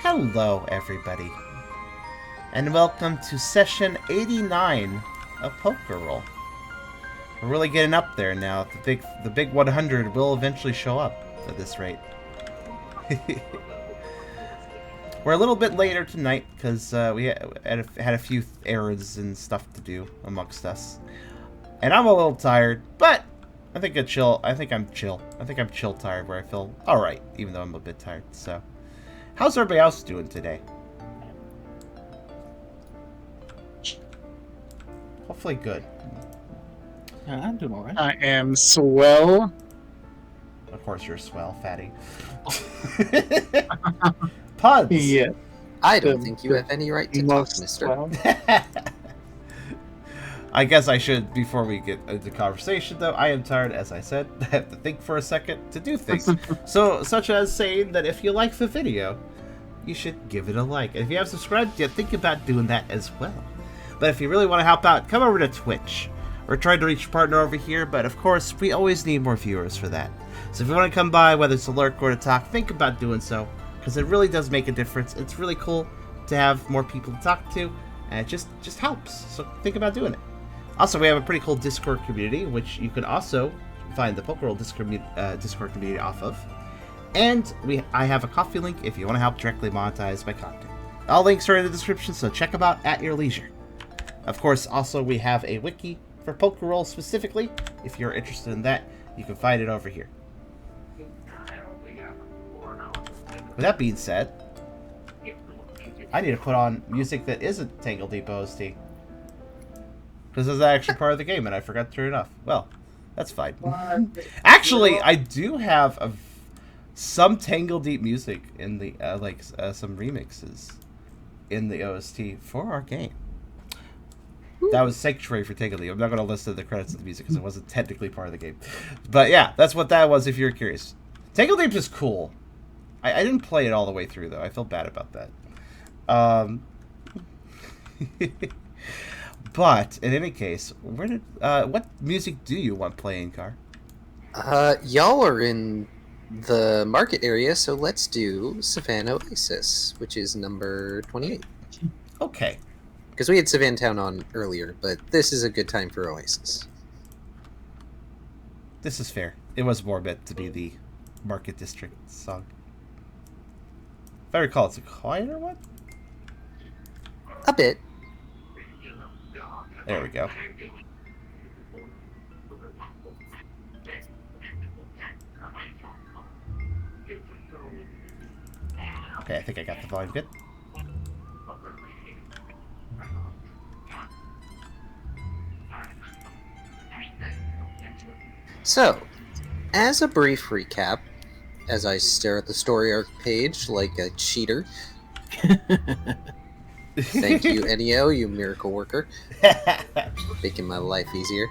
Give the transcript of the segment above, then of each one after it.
Hello, everybody, and welcome to session 89 of Pokerole. We're really getting up there now. The big 100 will eventually show up at this rate. We're a little bit later tonight because we had a few errands and stuff to do amongst us, and I'm a little tired, but I think I'm chill. I think I'm chill tired, where I feel all right, even though I'm a bit tired. So. How's everybody else doing today? Hopefully good. I'm doing alright. I am swell. Of course you're swell, fatty. Puds! Yeah. I don't think you have any right to talk, mister. Swell. I guess I should, before we get into conversation, though, I am tired, as I said. I have to think for a second to do things. Such as saying that if you like the video, you should give it a like. And if you haven't subscribed yet, think about doing that as well. But if you really want to help out, come over to Twitch. We're trying to reach a partner over here, but of course, we always need more viewers for that. So if you want to come by, whether it's to lurk or to talk, think about doing so, because it really does make a difference. It's really cool to have more people to talk to, and it just helps. So think about doing it. Also, we have a pretty cool Discord community, which you can also find the Pokerole Discord community off of. And I have a Ko-fi link if you want to help directly monetize my content. All links are in the description, so check them out at your leisure. Of course, also we have a wiki for Pokerole specifically. If you're interested in that, you can find it over here. With that being said, I need to put on music that isn't Tangle Deep OST. Because this is actually part of the game, and I forgot to turn it off. Well, that's fine. Actually, I do have some Tangle Deep music in the some remixes in the OST for our game. That was Sanctuary for Tangle Deep. I'm not going to list the credits of the music because it wasn't technically part of the game. But yeah, that's what that was if you're curious. Tangle Deep is cool. I didn't play it all the way through, though. I feel bad about that. But, in any case, what music do you want playing, Car? Y'all are in the market area, so let's do Savannah Oasis, which is number 28. Okay. Because we had Savannah Town on earlier, but this is a good time for Oasis. This is fair. It was more meant to be the Market District song. If I recall, it's a quieter one? A bit. There we go. Okay, I think I got the volume good. So, as a brief recap, as I stare at the story arc page like a cheater. Thank you, Ennio, you miracle worker. Making my life easier.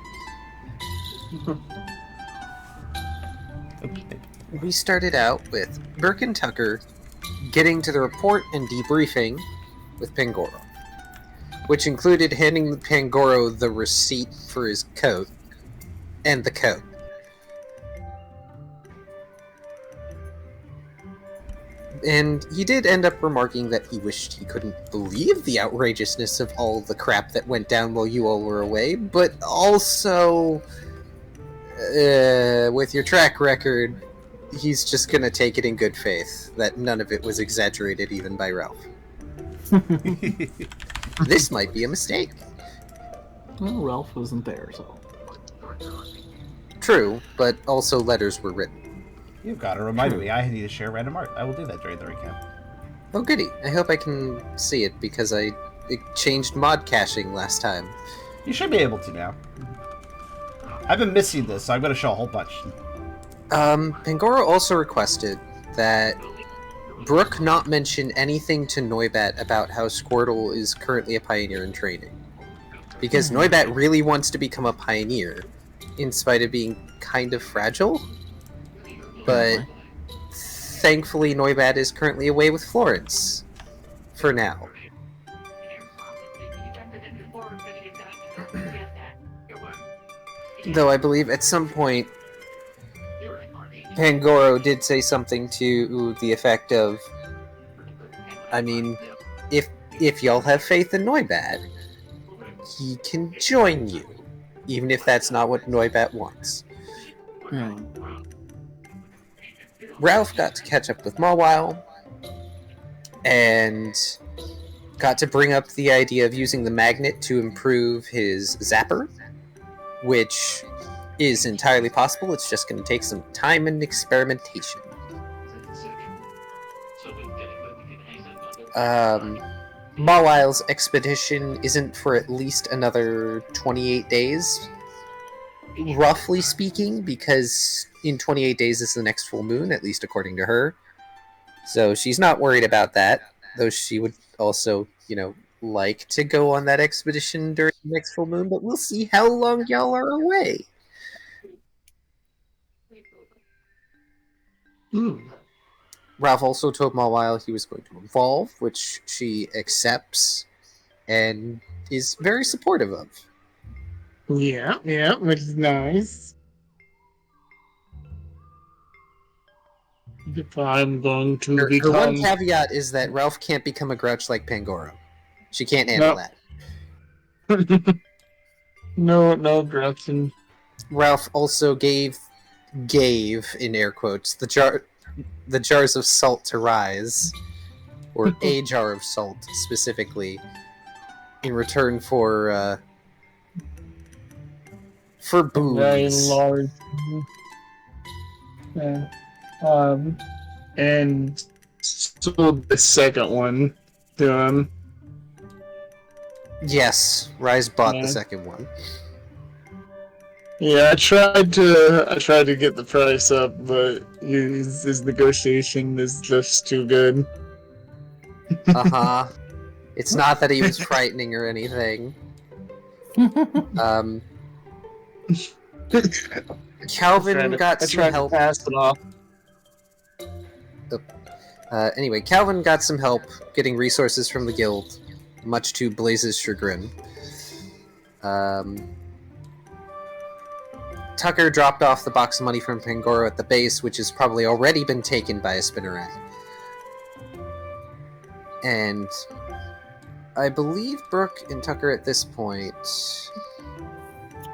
We started out with Burke and Tucker getting to the report and debriefing with Pangoro, which included handing Pangoro the receipt for his coat and the coat. And he did end up remarking that he wished he couldn't believe the outrageousness of all the crap that went down while you all were away, but also, with your track record, he's just gonna take it in good faith that none of it was exaggerated even by Ralph. This might be a mistake. Well, Ralph wasn't there, so. True, but also letters were written. You've got to remind me. I need to share random art. I will do that during the recap. Oh, goody. I hope I can see it because it changed mod caching last time. You should be able to now. I've been missing this, so I'm going to show a whole bunch. Pangoro also requested that Brooke not mention anything to Noibat about how Squirtle is currently a pioneer in training. Because Noibat really wants to become a pioneer, in spite of being kind of fragile. But thankfully, Noibat is currently away with Florence. For now. Though I believe at some point, Pangoro did say something to the effect of, I mean, if y'all have faith in Noibat, he can join you, even if that's not what Noibat wants. Ralph got to catch up with Mawile, and got to bring up the idea of using the magnet to improve his zapper, which is entirely possible. It's just going to take some time and experimentation. Mawile's expedition isn't for at least another 28 days, roughly speaking, because in 28 days is the next full moon, at least according to her. So she's not worried about that, though she would also, like to go on that expedition during the next full moon, but we'll see how long y'all are away. Ralph also told Mawile he was going to evolve, which she accepts and is very supportive of. Yeah, which is nice. If I'm going to Her become... one caveat is that Ralph can't become a grouch like Pangoro. She can't handle that. No, Gretchen. Ralph also gave, in air quotes, the jars of salt to Rise, or a jar of salt specifically, in return for booze. Very large. And sold the second one to him. Yes, Rise bought the second one. Yeah, I tried to get the price up, but his negotiation is just too good. It's not that he was frightening or anything. Calvin got some help. Pass it off. Anyway, Calvin got some help getting resources from the guild, much to Blaze's chagrin. Tucker dropped off the box of money from Pangoro at the base, which has probably already been taken by a spinneret. And I believe Brooke and Tucker at this point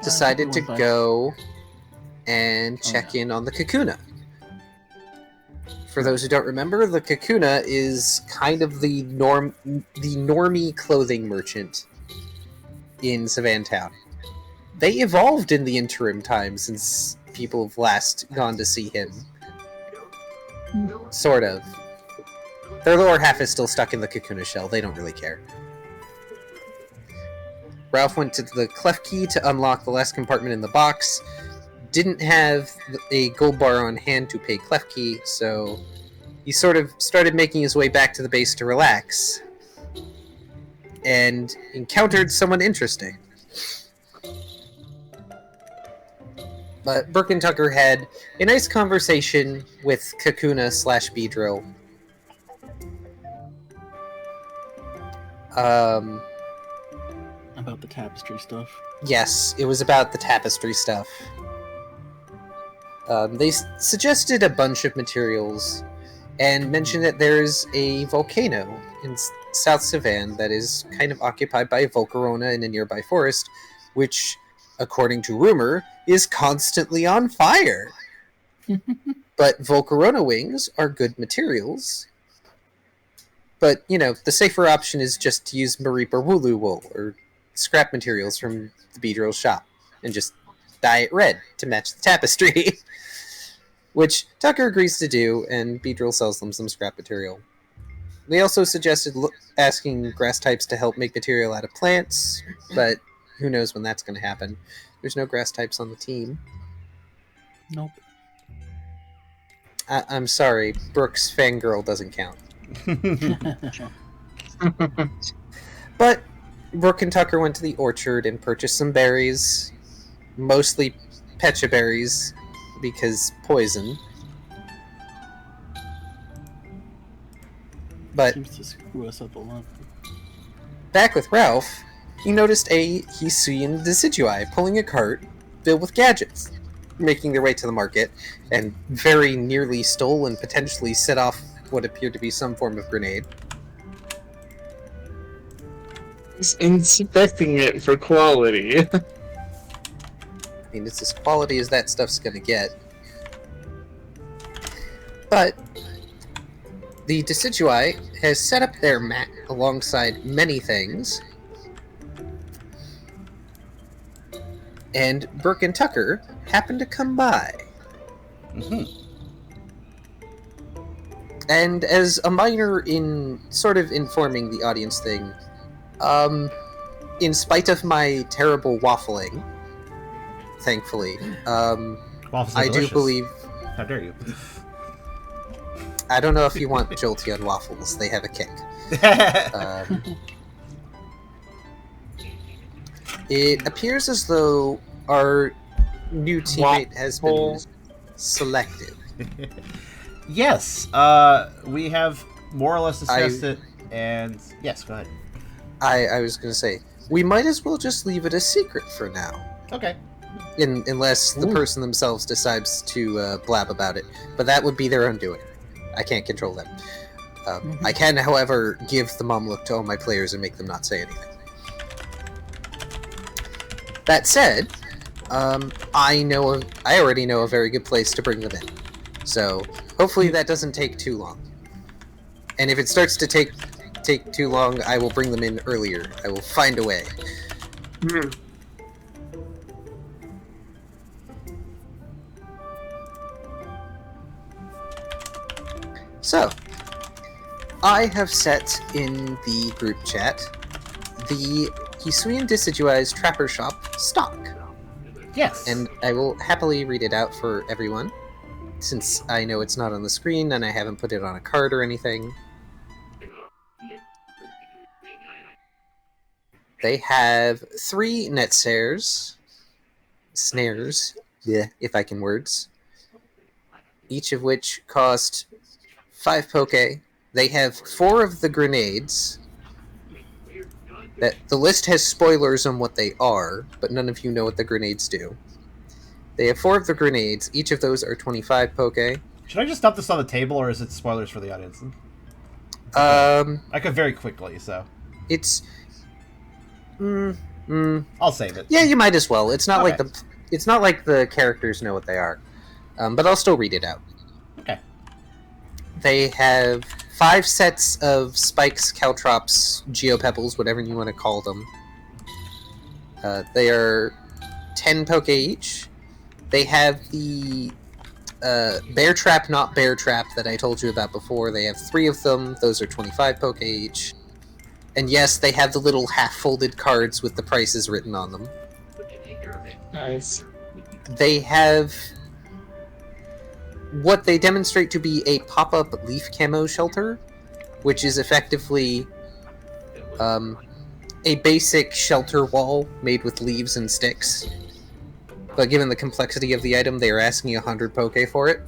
decided to go and check in on the Kakuna. For those who don't remember, the Kakuna is kind of the normie clothing merchant in Savantown. They evolved in the interim time since people have last gone to see him. Sort of. Their lower half is still stuck in the Kakuna shell. They don't really care. Ralph went to the clef key to unlock the last compartment in the box. Didn't have a gold bar on hand to pay clef key, so he sort of started making his way back to the base to relax. And encountered someone interesting. But Brooke and Tucker had a nice conversation with Kakuna/Beedrill. About the tapestry stuff. Yes, it was about the tapestry stuff. They suggested a bunch of materials and mentioned that there's a volcano in South Savan that is kind of occupied by Volcarona in a nearby forest, which, according to rumor, is constantly on fire. But Volcarona wings are good materials. But, the safer option is just to use Maripa Wooloo wool, or scrap materials from the Beedrill shop, and just dye it red to match the tapestry. Which Tucker agrees to do, and Beedrill sells them some scrap material. They also suggested asking grass types to help make material out of plants, but who knows when that's going to happen. There's no grass types on the team. Nope. I'm sorry, Brooke's fangirl doesn't count. But Brooke and Tucker went to the orchard and purchased some berries, mostly pecha berries, because poison. But seems to screw us up a lot. Back with Ralph, he noticed a Hisuian Decidueye pulling a cart filled with gadgets, making their way to the market, and very nearly stole and potentially set off what appeared to be some form of grenade. Just inspecting it for quality. I mean, it's as quality as that stuff's gonna get. But the Decidueye has set up their mat alongside many things, and Burke and Tucker happen to come by. Mm-hmm. And as a minor in sort of informing the audience thing, in spite of my terrible waffling, thankfully, Waffles are I do delicious. believe... How dare you? I don't know if you want Jolteon waffles. They have a kick. It appears as though our new teammate has been selected. Yes, we have more or less discussed it, and yes, go ahead. I was going to say, we might as well just leave it a secret for now. Okay. Unless the person themselves decides to blab about it. But that would be their undoing. I can't control them. I can, however, give the mom look to all my players and make them not say anything. That said, I already know a very good place to bring them in. So hopefully that doesn't take too long. And if it starts to take too long, I will bring them in earlier. I will find a way. So, I have set in the group chat the Hisuian Decidueye's Trapper Shop stock. Yes. And I will happily read it out for everyone, since I know it's not on the screen and I haven't put it on a card or anything. They have 3 net snares, if I can words, each of which cost 5 poke. They have 4 of the grenades. That the list has spoilers on what they are, but none of you know what the grenades do. They have 4 of the grenades. Each of those are 25 poke. Should I just dump this on the table, or is it spoilers for the audience? I could very quickly, so it's I'll save it. yeah, you might as well. It's not Okay. it's not like the characters know what they are, but I'll still read it out. Okay. They have 5 sets of spikes, caltrops, geopebbles, whatever you want to call them. They are 10 poke each. They have the bear trap, not bear trap, that I told you about before. They have 3 of them. Those are 25 poke each. And yes, they have the little half-folded cards with the prices written on them. Nice. They have what they demonstrate to be a pop-up leaf camo shelter, which is effectively a basic shelter wall made with leaves and sticks. But given the complexity of the item, they are asking 100 poke for it.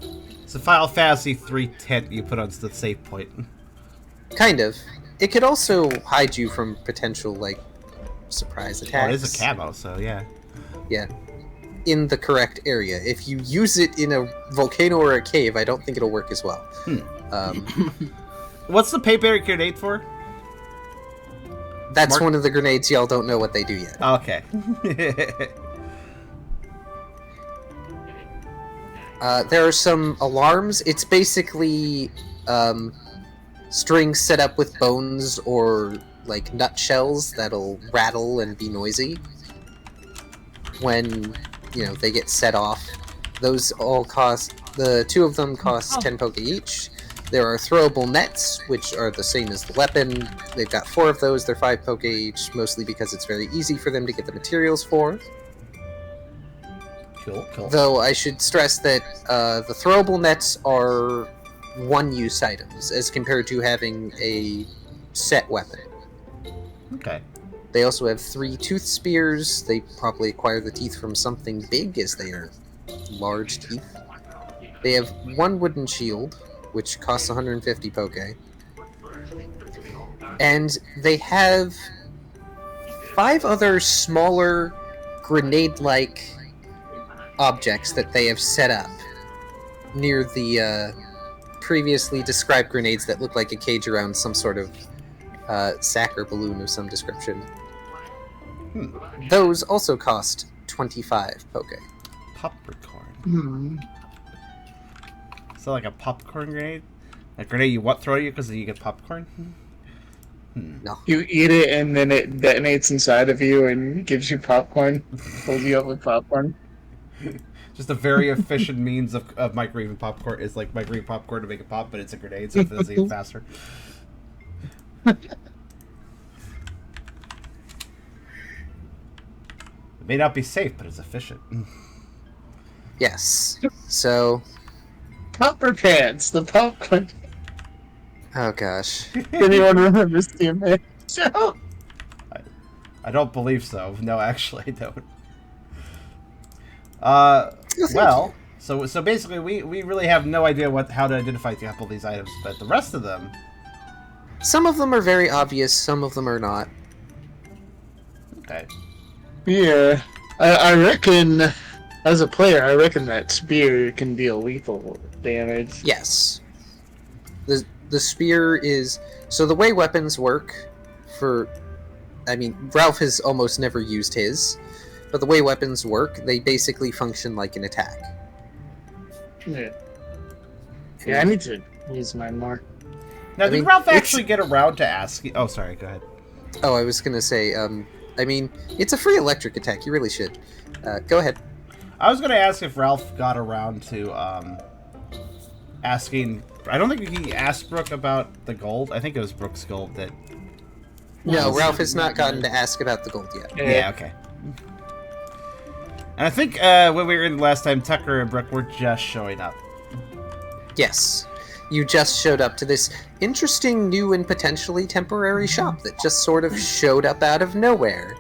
It's a Final Fantasy 3 tent you put on the save point. Kind of. It could also hide you from potential, surprise attacks. Oh, it is a camo, so yeah. Yeah. In the correct area. If you use it in a volcano or a cave, I don't think it'll work as well. What's the paper grenade for? That's one of the grenades y'all don't know what they do yet. Okay. There are some alarms. It's basically strings set up with bones or nutshells that'll rattle and be noisy when they get set off. Those all cost, the 2 of them cost 10 poke each. There are throwable nets, which are the same as the weapon. They've got 4 of those. They're 5 poke each, mostly because it's very easy for them to get the materials for. Cool. Though I should stress that the throwable nets are one-use items, as compared to having a set weapon. Okay. They also have 3 tooth spears. They probably acquire the teeth from something big, as they are large teeth. They have 1 wooden shield, which costs 150 poke. And they have 5 other smaller grenade-like objects that they have set up near the previously described grenades that look like a cage around some sort of sack or balloon of some description. Those also cost 25 poke. Popcorn. So like a popcorn grenade? A grenade you throw at you because you get popcorn? No. You eat it and then it detonates inside of you and gives you popcorn. Fills you up with popcorn. Just a very efficient means of microwaving popcorn. It's like microwaving popcorn to make it pop, but it's a grenade, so it fills even faster. It may not be safe, but it's efficient. Yes. So... Copper Pants, the popcorn. Oh gosh. Anyone remembers the show? I don't believe so. No, actually, I don't. Well, so basically, we really have no idea how to identify a couple of these items, but the rest of them... Some of them are very obvious, some of them are not. Okay. Yeah. I reckon, as a player, I reckon that spear can deal lethal damage. Yes. The spear is... So the way weapons work for... I mean, Ralph has almost never used his, but the way weapons work, they basically function like an attack. Yeah. Yeah, I need to use mine more. Now, did Ralph actually get around to asking... Oh, sorry, go ahead. Oh, I was gonna say, I mean, it's a free electric attack, you really should. Go ahead. I was gonna ask if Ralph got around to, asking... I don't think he asked Brooke about the gold. I think it was Brooke's gold that... No, Ralph has not gotten to ask about the gold yet. Yeah, okay. And I think when we were in last time, Tucker and Brooke were just showing up. Yes. You just showed up to this interesting new and potentially temporary shop that just sort of showed up out of nowhere.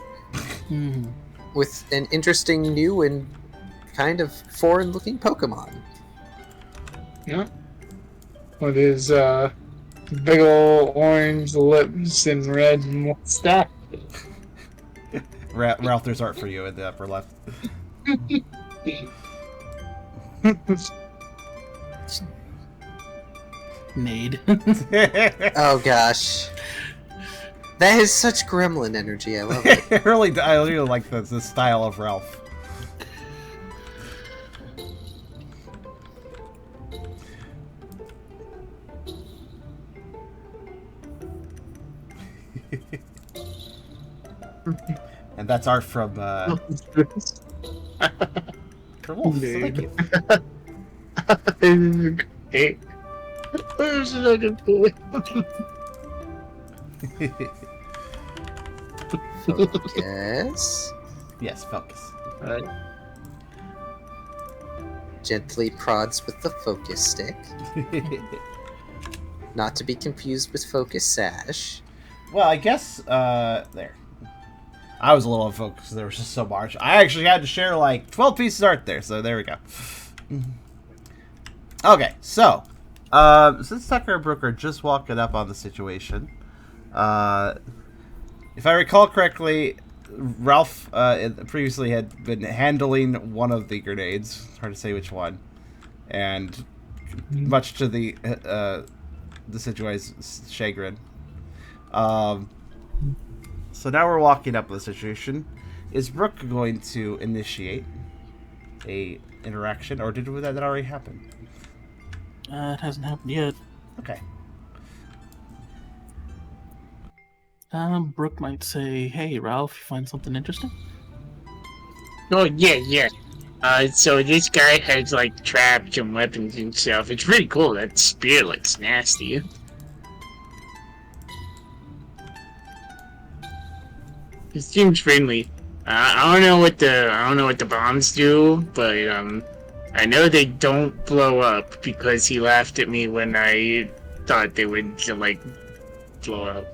With an interesting new and kind of foreign-looking Pokemon. Yeah. With his big ol' orange lips and red mustache. Ralph, there's art for you in the upper left. Made. Oh gosh. That is such gremlin energy, I love it. I really like the style of Ralph. And that's art from Wolf, so thank you. Hey. Where's the looking boy? Focus. Yes, focus. Right. Gently prods with the focus stick. Not to be confused with focus sash. Well, I guess, there. I was a little unfocused because there was just so much. I actually had to share like 12 pieces of art there, so there we go. Okay, so, since Tucker and Brooke are just walking up on the situation, if I recall correctly, Ralph previously had been handling one of the grenades. It's hard to say which one. And much to the Decidueye's chagrin. So now we're walking up the situation. Is Brooke going to initiate a interaction, or did that already happen? It hasn't happened yet. Okay. Brooke might say, "Hey, Ralph, you find something interesting?" Oh, yeah. So this guy has, like, traps and weapons and stuff. It's pretty cool. That spear looks nasty. It seems friendly. I don't know what the bombs do, but I know they don't blow up because he laughed at me when I thought they would like blow up.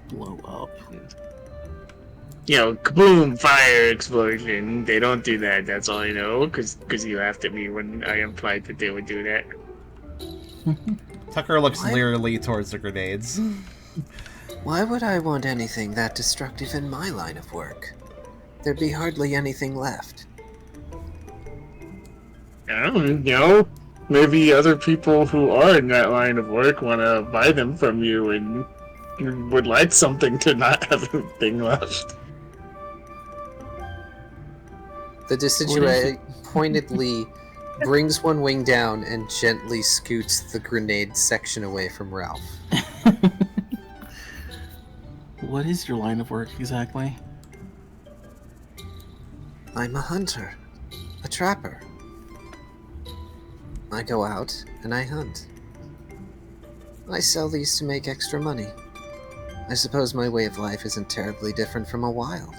Blow up. You know, kaboom, fire explosion. They don't do that. That's all I know because he laughed at me when I implied that they would do that. Tucker looks leerily towards the grenades. Why would I want anything that destructive in my line of work? There'd be hardly anything left. I don't know. maybe other people who are in that line of work want to buy them from you and would like something to not have a thing left. The Decidueye pointedly brings one wing down and gently scoots the grenade section away from Ralph. What is your line of work exactly? I'm a hunter, a trapper. I go out and I hunt. I sell these to make extra money. I suppose my way of life isn't terribly different from a wild.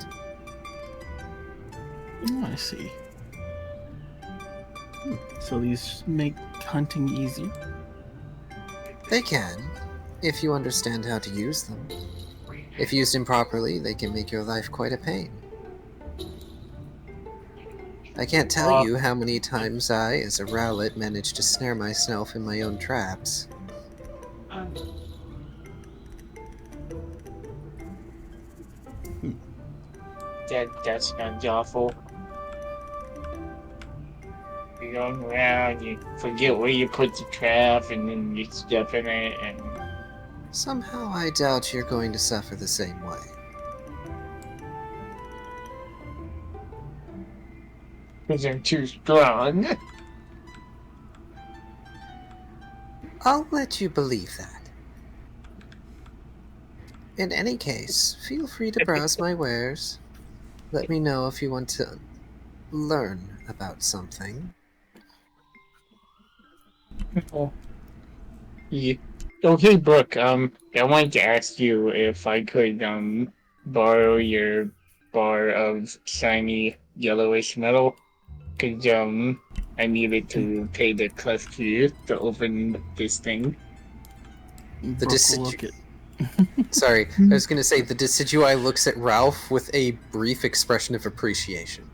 Oh, I see. So these make hunting easy? They can, if you understand how to use them. If used improperly, they can make your life quite a pain. I can't tell you how many times I, as a rowlet, managed to snare myself in my own traps. That sounds awful. You're going around, you forget where you put the trap, and then you step in it, and... Somehow I doubt you're going to suffer the same way. Because I'm too strong. I'll let you believe that. In any case, feel free to browse my wares. Let me know if you want to learn about something. Yeah. Okay, Brooke, I wanted to ask you if I could, borrow your bar of shiny yellowish metal. Cause, I needed to pay the club fee to open this thing. The Brooke will look at... Sorry, I was going to say the Decidueye looks at Ralph with a brief expression of appreciation.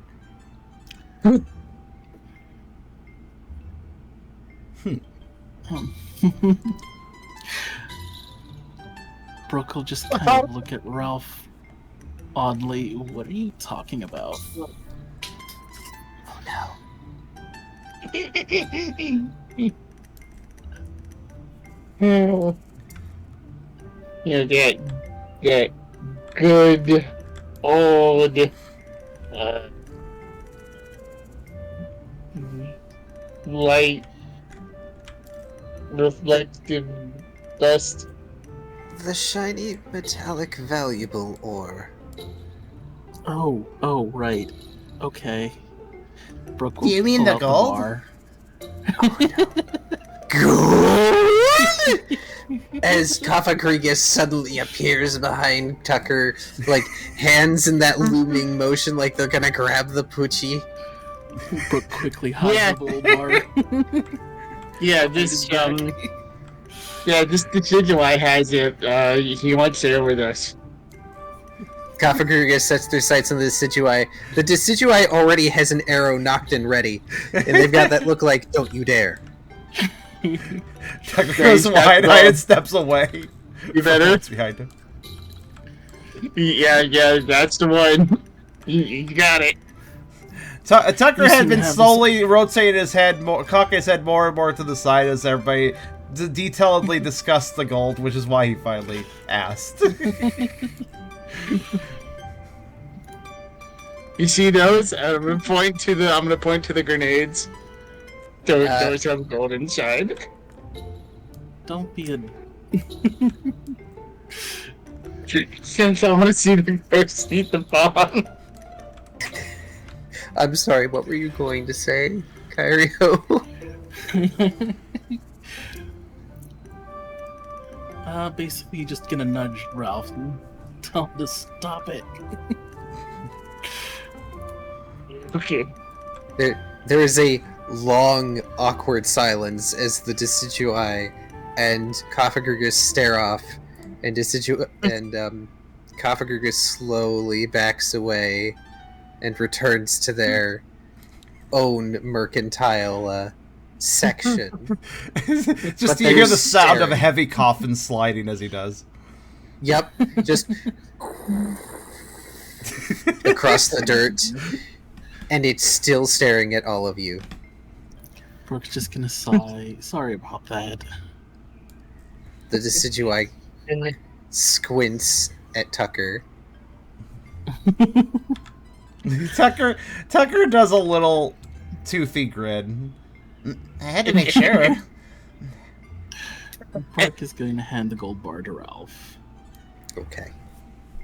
Brooke will just kind of look at Ralph oddly. What are you talking about? Oh no. You know, that good old light reflective dust. The shiny, metallic, valuable ore. Oh, right. Okay. Brooke will You mean pull the out gold? bar. Good! As Kafagrigus suddenly appears behind Tucker, like, hands in that looming motion like they're gonna grab the Poochie. Brooke quickly hides the gold bar. Yeah, this Decidueye has it. He wants to share with us. Kafagrigus sets their sights on the Decidueye. The Decidueye already has an arrow knocked and ready, and they've got that look like, don't you dare. Tucker goes wide-eyed and steps away. You better? Behind him. Yeah, that's the one. You got it. Tucker You had seem to been have slowly rotating his head, cocking his head more and more to the side as everybody detailedly discussed the gold, which is why he finally asked. You see those? I'm gonna point to the grenades. Those have gold inside. Don't be a... Since I want to see the first eat the bomb. I'm sorry, what were you going to say, Kyrio? Basically just gonna nudge Ralph and tell him to stop it. Okay. There is a long, awkward silence as the Decidueye and Kafagrigus stare off, and Kafagrigus slowly backs away and returns to their own mercantile section. Just you hear the sound of a heavy coffin sliding as he does. Yep, just across the dirt, and it's still staring at all of you. Brooke's just gonna sigh. Sorry about that. The Decidueye squints at Tucker. Tucker does a little toothy grin. I had to make sure. Brooke is going to hand the gold bar to Ralph. Okay.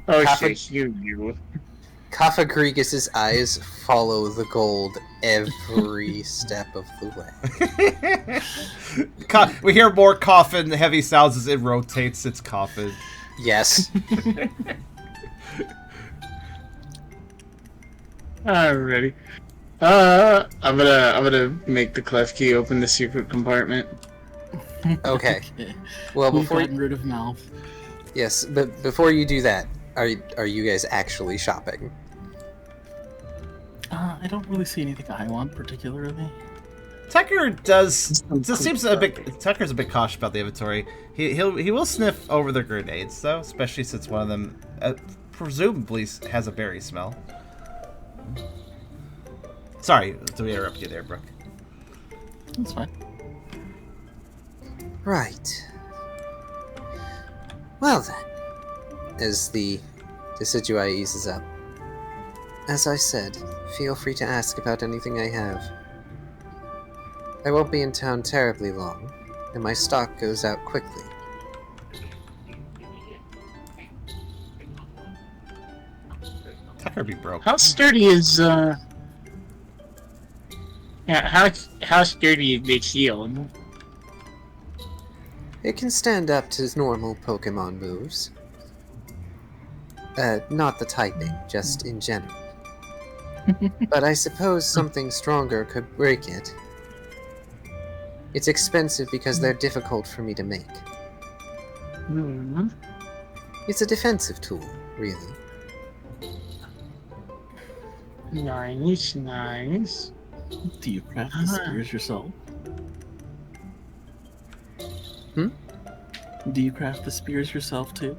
Oh, Kappa- shit, you. Kaphagrigus' eyes follow the gold every step of the way. We hear more coffin heavy sounds as it rotates its coffin. Yes. Alrighty. I'm gonna make the clef key open the secret compartment. Okay. Well, We've before gotten rid of mouth. yes, but before you do that, are you guys actually shopping? I don't really see anything I want particularly. Tucker does. Just seems a bit. Tucker's a bit cautious about the inventory. He will sniff over the grenades though, especially since one of them presumably has a berry smell. Sorry to interrupt you there, Brooke. That's fine. Right. Well then, as the Decidueye eases up, as I said, feel free to ask about anything I have. I won't be in town terribly long, and my stock goes out quickly. Tucker be broke. How sturdy is Yeah, how sturdy is this shield? It can stand up to normal Pokemon moves. Not the typing, just in general. But I suppose something stronger could break it. It's expensive because they're difficult for me to make. Hmm. It's a defensive tool, really. Nice, nice. Do you craft the spears yourself? Do you craft the spears yourself too?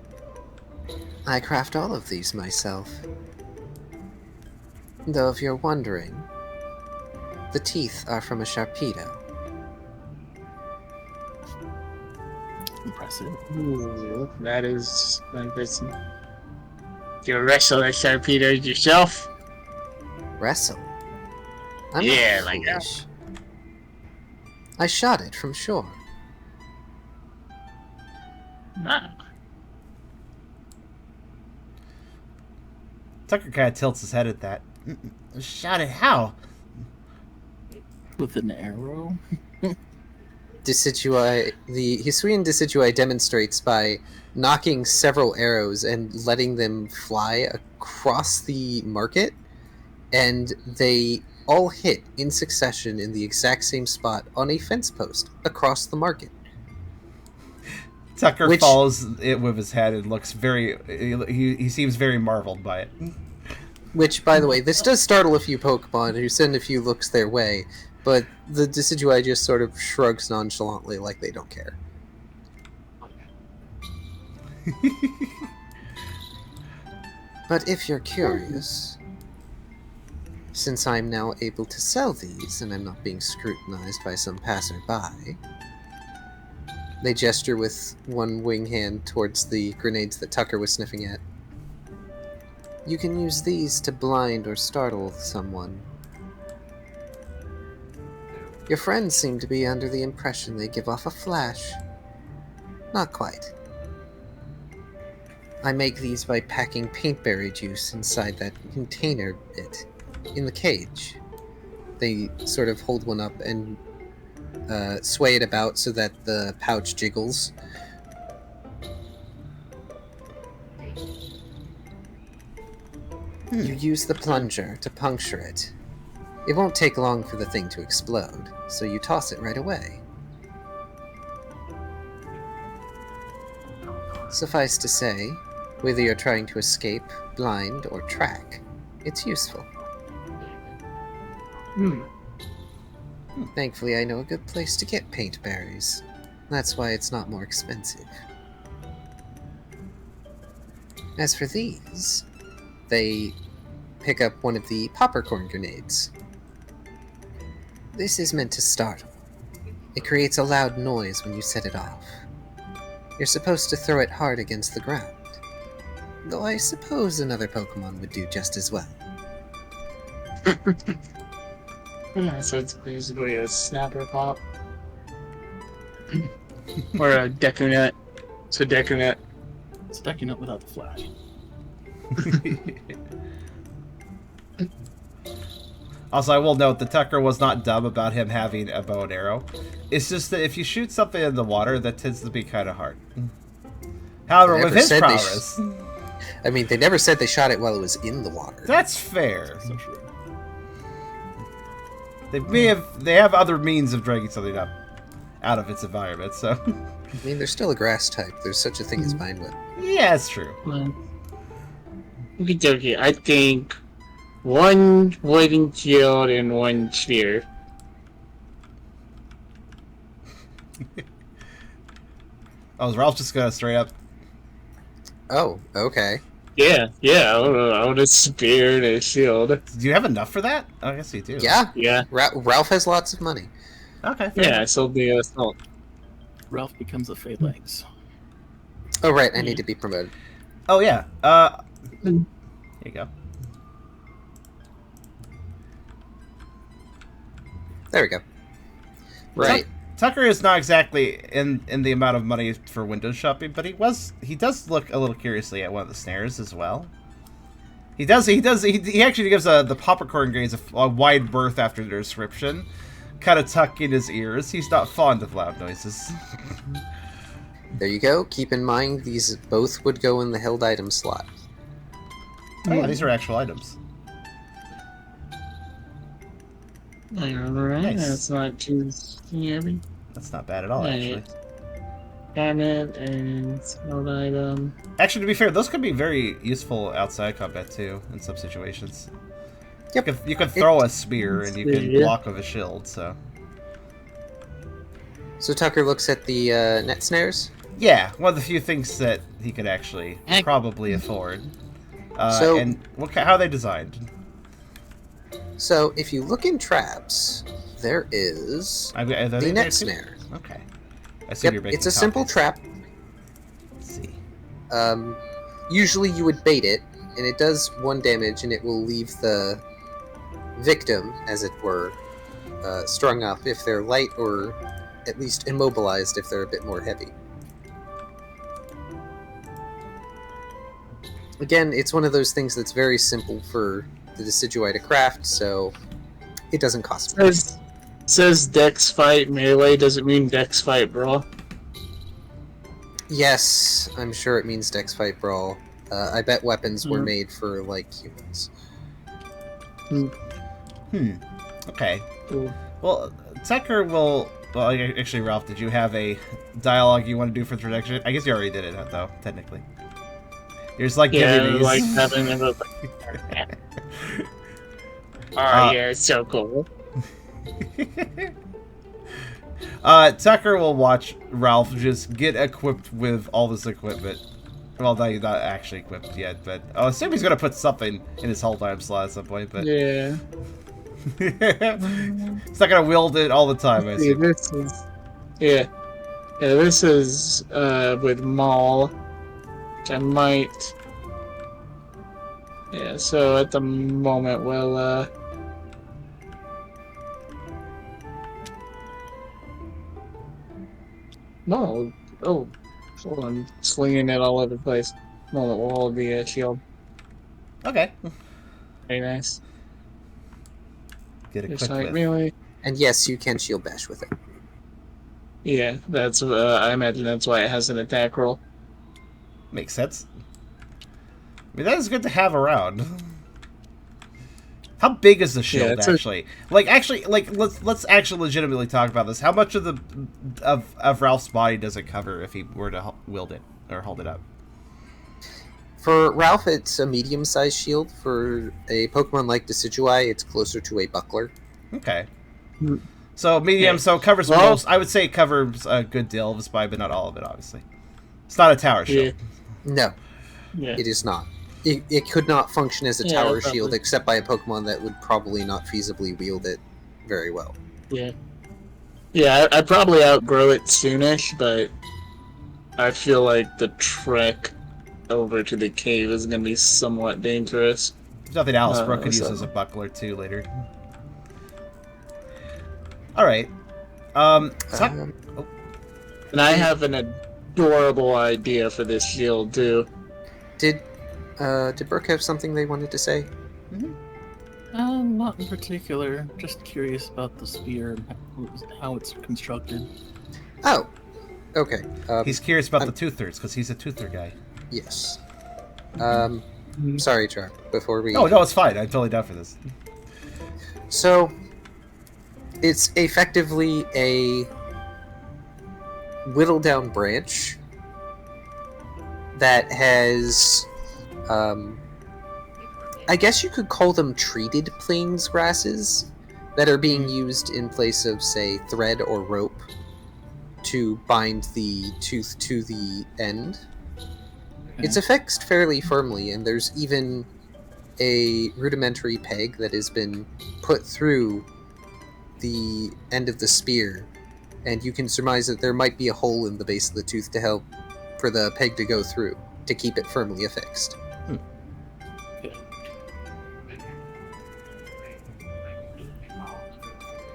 I craft all of these myself. Though if you're wondering, the teeth are from a Sharpedo. Impressive. Ooh, that is impressive. You wrestle a Sharpedo yourself? Wrestle? I'm Yeah, not like that. foolish. I shot it from shore. Nah. Tucker kind of tilts his head at that. Shot it how? With an arrow? Decidueye, the Hisuian Decidueye demonstrates by knocking several arrows and letting them fly across the market, and they all hit in succession in the exact same spot on a fence post across the market. Tucker follows it with his head and looks very. He seems very marveled by it. Which, by the way, this does startle a few Pokemon who send a few looks their way, but the Decidueye just sort of shrugs nonchalantly like they don't care. But if you're curious, since I'm now able to sell these and I'm not being scrutinized by some passerby, they gesture with one wing hand towards the grenades that Tucker was sniffing at. You can use these to blind or startle someone. Your friends seem to be under the impression they give off a flash. Not quite. I make these by packing paintberry juice inside that container bit, in the cage. They sort of hold one up and sway it about so that the pouch jiggles. You use the plunger to puncture it. It won't take long for the thing to explode, so you toss it right away. Suffice to say, whether you're trying to escape, blind, or track, it's useful. Thankfully, I know a good place to get paint berries. That's why it's not more expensive. As for these, they pick up one of the popcorn grenades. This is meant to startle. It creates a loud noise when you set it off. You're supposed to throw it hard against the ground. Though I suppose another Pokemon would do just as well. So it's basically a snapper pop. Or a Dekunut. It's a Dekunut. It's a Dekunut without the flash. Also, I will note that Tucker was not dumb about him having a bow and arrow. It's just that if you shoot something in the water, that tends to be kind of hard. However, with his prowess... I mean, they never said they shot it while it was in the water. That's fair. So true. They have other means of dragging something up out of its environment, so... I mean, they're still a grass type. There's such a thing as bindweed. Yeah, it's true. Okay, I think one wooden shield and one sphere. Oh, is Ralph just gonna straight up... Oh, okay. Yeah, I would have spear and a shield. Do you have enough for that? Oh, I guess you do. Yeah. Ralph has lots of money. Okay, fair. Yeah, I sold the assault. Ralph becomes a phalanx. Oh, right, I need to be promoted. Oh, yeah. Here you go. There we go. Right. Tucker is not exactly in the amount of money for window shopping, but he does look a little curiously at one of the snares as well. He actually gives the popcorn gaze a wide berth after the description, kind of tucking his ears. He's not fond of loud noises. There you go. Keep in mind, these both would go in the held item slot. Oh, yeah, these are actual items. Alright, Nice. that's not too heavy. That's not bad at all, actually. Cabinet and small item. Actually, to be fair, those could be very useful outside combat, too, in some situations. Yep. You could throw a spear, and you can block with a shield, so... So Tucker looks at the net snares? Yeah, one of the few things that he could actually probably afford. And how are they designed? So, if you look in traps, there is the net snare. Okay. I see you're making it's a simple trap. Let's see. Usually you would bait it, and it does 1 damage, and it will leave the victim, as it were, strung up if they're light, or at least immobilized if they're a bit more heavy. Again, it's one of those things that's very simple for the Decidueye to craft, so it doesn't cost much. Says Dex fight melee, does it mean Dex fight brawl? Yes, I'm sure it means Dex fight brawl. I bet weapons were made for, like, humans. Okay. Cool. Well, Tucker will... Well, actually, Ralph, did you have a dialogue you want to do for the introduction? I guess you already did it, though, technically. You're just like giving these... like having a... Oh, yeah, it's so cool. Tucker will watch Ralph just get equipped with all this equipment. Well, no, he's not actually equipped yet, but I assume he's going to put something in his whole time slot at some point, but... Yeah. He's not going to wield it all the time, I assume. This is... Yeah, this is, with Maul, which I might... Yeah, so at the moment, we'll, No. Oh. Hold on. Slinging it all over the place. No, we'll hold the shield. Okay. Very nice. Get Just equipped like with. melee. And yes, you can shield bash with it. Yeah, that's, I imagine that's why it has an attack roll. Makes sense. I mean, that is good to have around. How big is the shield, actually? Let's actually legitimately talk about this. How much of Ralph's body does it cover if he were to wield it or hold it up? For Ralph, it's a medium-sized shield. For a Pokemon like Decidueye, it's closer to a buckler. Okay. So medium, so it covers most. I would say it covers a good deal of his body, but not all of it, obviously. It's not a tower shield. No, it is not. It could not function as a tower shield except by a Pokemon that would probably not feasibly wield it very well. Yeah. Yeah, I'd probably outgrow it soonish, but I feel like the trek over to the cave is going to be somewhat dangerous. There's nothing else Brooke could use so- as a buckler too later. Alright. Um, And I have an adorable idea for this shield, too. did Brooke have something they wanted to say? Not in particular. Just curious about the spear and how it's constructed. Oh, okay. He's curious about the Toothers, because he's a Toother guy. Yes. Sorry, Char. Before we... Oh, no, it's fine. I'm totally down for this. So, it's effectively a whittled down branch that has, I guess you could call them treated plains grasses that are being used in place of, say, thread or rope to bind the tooth to the end. It's affixed fairly firmly, and there's even a rudimentary peg that has been put through the end of the spear, and you can surmise that there might be a hole in the base of the tooth to help for the peg to go through, to keep it firmly affixed.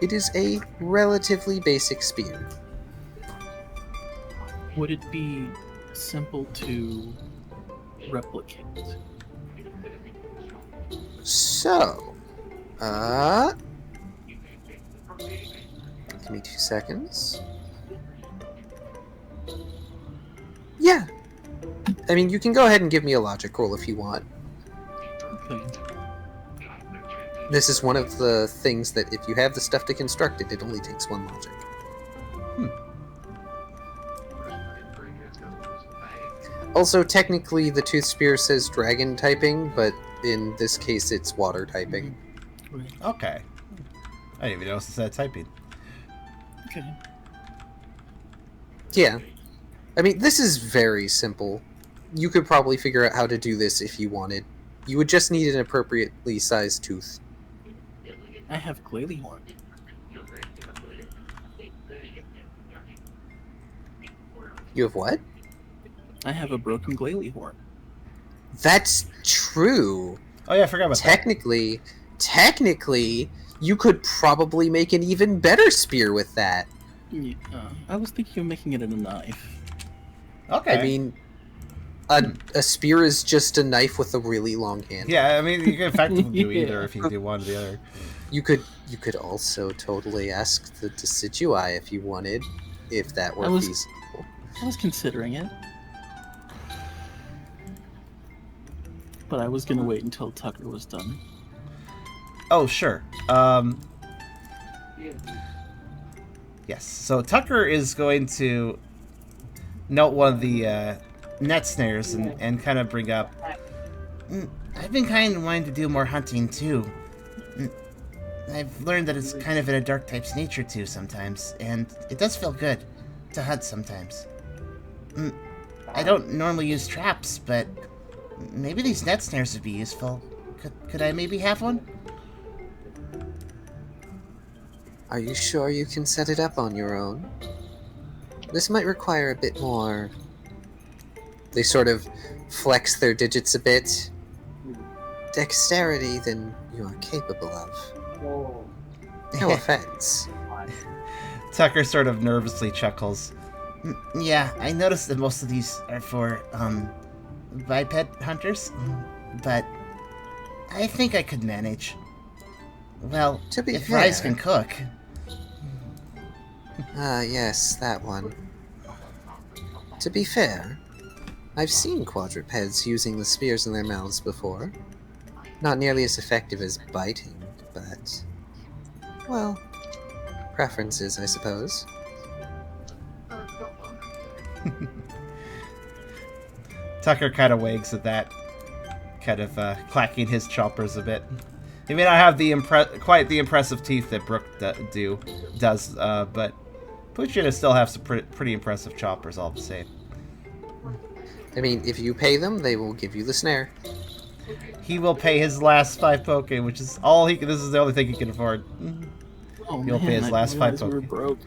It is a relatively basic spear. Would it be simple to replicate? So, give me 2 seconds. Yeah. I mean, you can go ahead and give me a logic roll if you want. Okay. This is one of the things that if you have the stuff to construct it, it only takes 1 logic. Also, technically, the tooth spear says dragon typing, but in this case, it's water typing. Okay. I didn't even notice it said typing. Okay. Yeah. I mean, this is very simple. You could probably figure out how to do this if you wanted. You would just need an appropriately sized tooth. I have Glalie horn. You have what? I have a broken Glalie horn. That's true. Oh yeah, I forgot about Technically, you could probably make an even better spear with that. Yeah, I was thinking of making it in a knife. that. Okay. I mean, a spear is just a knife with a really long handle. yeah, I mean, you can effectively do Yeah. either if you do one or the other. You could also totally ask the Decidueye if you wanted, if that were feasible. I was considering it. But I was gonna wait until Tucker was done. Oh, sure. Yes. So Tucker is going to note one of the net snares and kind of bring up. I've been kind of wanting to do more hunting too. I've learned that it's kind of in a dark type's nature too sometimes, and it does feel good to hunt sometimes. I don't normally use traps, but maybe these net snares would be useful. Could I maybe have one? Are you sure you can set it up on your own? This might require a bit more... They sort of flex their digits a bit. Dexterity than you are capable of. No offense. Tucker sort of nervously chuckles. Yeah, I noticed that most of these are for, biped hunters, but I think I could manage. Well, To be if Rise fair- can cook. Ah, yes, that one. To be fair, I've seen quadrupeds using the spears in their mouths before. Not nearly as effective as biting, but... Well, preferences, I suppose. Tucker kind of wags at that, kind of clacking his choppers a bit. He may not have the quite the impressive teeth that Brooke does, but Puchina still have some pretty impressive choppers all the same. I mean, if you pay them, they will give you the snare. He will pay his last 5 poke, which is all he can. This is the only thing he can afford. Oh He'll man, pay his I last realized 5 we were poke. broke.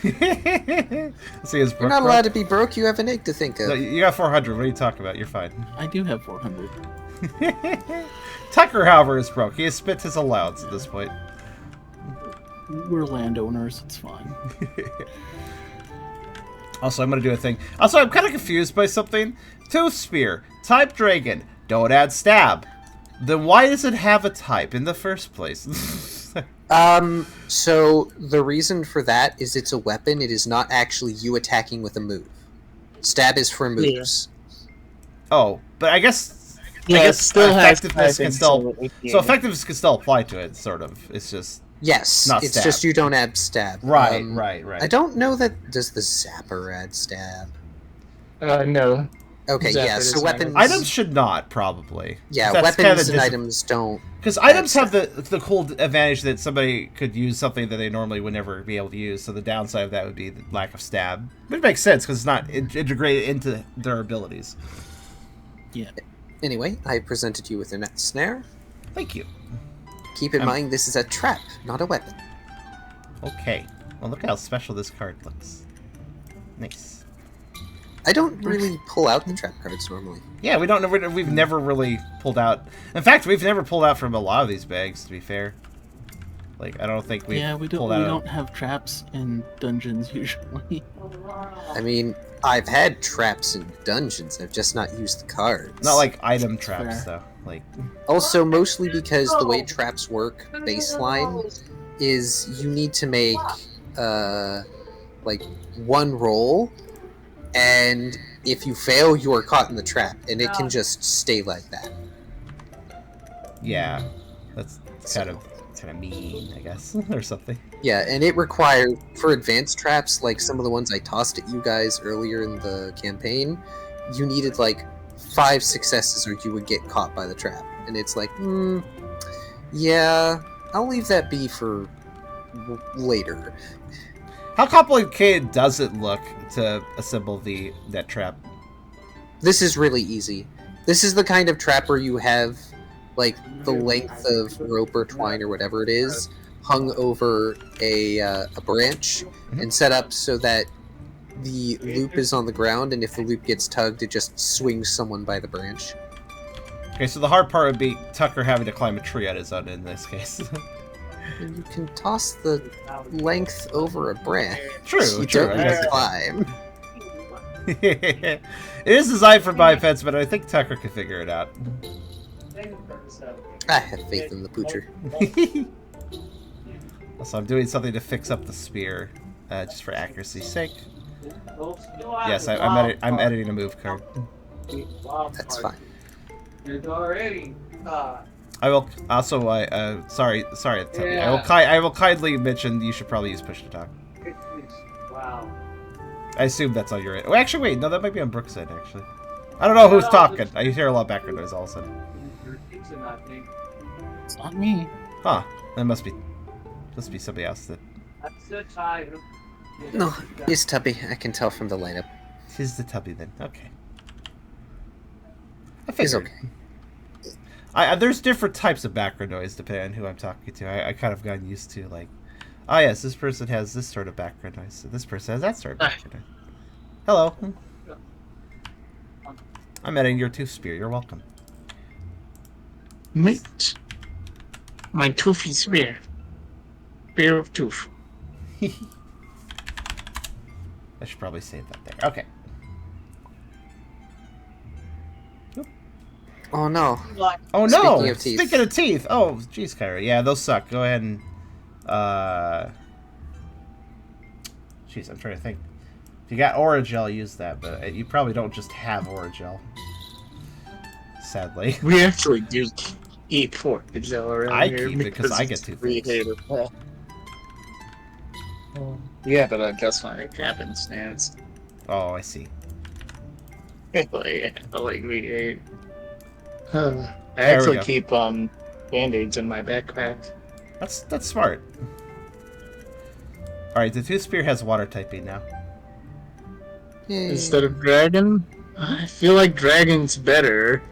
See, is You're not allowed to be broke. You have an egg to think of. No, you got 400. What are you talking about? You're fine. I do have 400. Tucker, however, is broke. He has spent his allowance at this point. We're landowners. It's fine. Also, I'm going to do a thing. Also, I'm kind of confused by something. Tooth Spear, type Dragon, don't add stab. Then why does it have a type in the first place? So the reason for that is it's a weapon. It is not actually you attacking with a move. Stab is for moves. Oh, but I guess Yeah, it still has effectiveness can typing, still so effectiveness can still apply to it. Sort of. It's just Yes, Not it's stab. just you don't add stab. right. I don't know that does the zapper add stab. No. Okay, Zapper yeah. So does not weapons. Items should not probably. Yeah, That's weapons kinda and items don't. Because items have the cool advantage that somebody could use something that they normally would never be able to use. So the downside of that would be the lack of stab, which makes sense because it's not integrated into their abilities. Yeah. Anyway, I presented you with a net snare. Thank you. Keep in mind this is a trap, not a weapon. Okay. Well, look how special this card looks. Nice. I don't really pull out the trap cards normally. Yeah, we've never really pulled out. In fact, we've never pulled out from a lot of these bags. To be fair, like I don't think we. Yeah, we don't have traps in dungeons usually. I mean, I've had traps in dungeons. I've just not used the cards. Not like item traps fair. though. Like Also, mostly because the way traps work, baseline, is you need to make like one roll, and if you fail, you are caught in the trap, and it can just stay like that. yeah, that's kind of mean, I guess, or something. Yeah, and it requires, for advanced traps, like some of the ones I tossed at you guys earlier in the campaign, you needed like 5 successes or you would get caught by the trap. And it's like, yeah, I'll leave that be for later. How complicated does it look to assemble that trap? This is really easy. This is the kind of trap where you have like the length of rope or twine or whatever it is hung over a branch and set up so that the loop is on the ground, and if the loop gets tugged, it just swings someone by the branch. Okay, so the hard part would be Tucker having to climb a tree on his own in this case. And you can toss the length over a branch. True, You true. don't need to climb. It is designed for bipeds, but I think Tucker can figure it out. I have faith in the poocher. Also, I'm doing something to fix up the spear, just for accuracy's sake. Yes, I'm editing a move card. That's fine. I will also. Sorry, Tubby. I will kindly mention you should probably use push to talk. Wow. I assume that's all you're in. Oh, actually, wait. No, that might be on Brooks' end. Actually, I don't know who's talking. I hear a lot of background noise all of a sudden. It's not me. Huh? That must be somebody else. That No, it's Tubby. I can tell from the lineup. is the Tubby then. Okay. I He's figured. okay. There's different types of background noise depending on who I'm talking to. I kind of gotten used to like, oh yes, this person has this sort of background noise. So this person has that sort of background noise. Hello. I'm editing your tooth spear. You're welcome. Meet my toothy spear. Spear of tooth. I should probably save that there. Okay. Oh no. Oh no! Speaking of teeth. Speaking of teeth. Oh, jeez, Kyrio. Yeah, those suck. Go ahead and. Jeez, I'm trying to think. If you got Oragel, use that, but you probably don't just have Oragel. Sadly. We actually do eat pork. Is that around I here keep it because I get it's two free things. hater. Yeah, but I guess when it happens, man, it's Oh, I see. like we ate. I There we actually go. keep band-aids in my backpack. That's smart. Alright, the tooth spear has water typing now. Yay. Instead of dragon, I feel like dragon's better.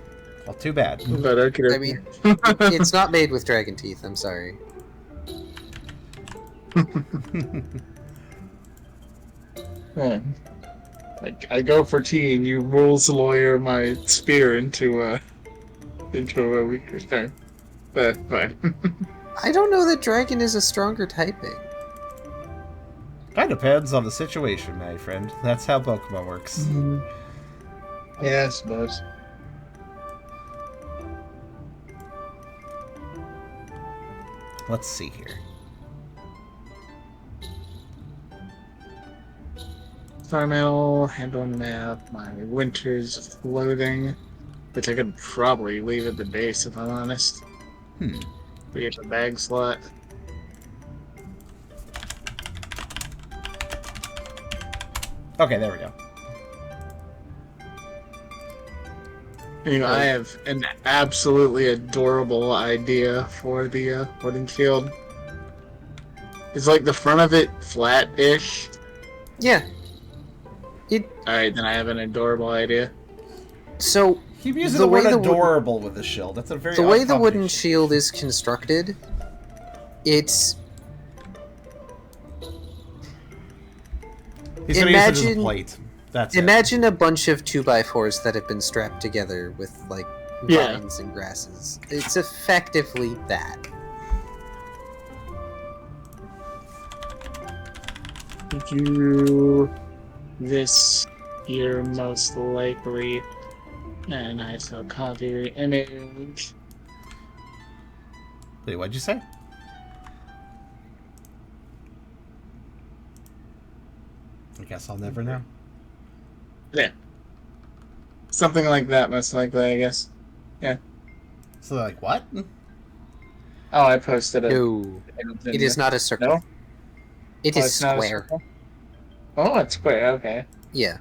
Well, too bad. But I could. I mean, it's not made with dragon teeth. I'm sorry. Yeah. Like I go for tea, and you rules lawyer my spear into a weaker thing. But fine. I don't know that dragon is a stronger typing. That depends on the situation, my friend. That's how Pokemon works. Yeah, I suppose. Let's see here. Environmental, handle map, my winter's clothing, which I could probably leave at the base if I'm honest. Hmm. We get the bag slot. Okay, there we go. You know, I have an absolutely adorable idea for the wooden shield. It's like the front of it flat-ish. Yeah. Alright, then I have an adorable idea. So Keep using The the word way the adorable with the shield. That's a very the odd way the wooden combination. shield is constructed, it's He's gonna use it as a imagine- plate. That's it. imagine a bunch of 2x4s that have been strapped together with like Yeah. vines and grasses. It's effectively that. Do this here most likely. And I shall copy your image. Wait, what'd you say? I guess I'll never know. Yeah. Something like that, most likely, I guess. So like what? Oh, I posted it. No, it is not a circle. No? It Oh, is it's not a square. circle? Oh, it's square, okay. Yeah.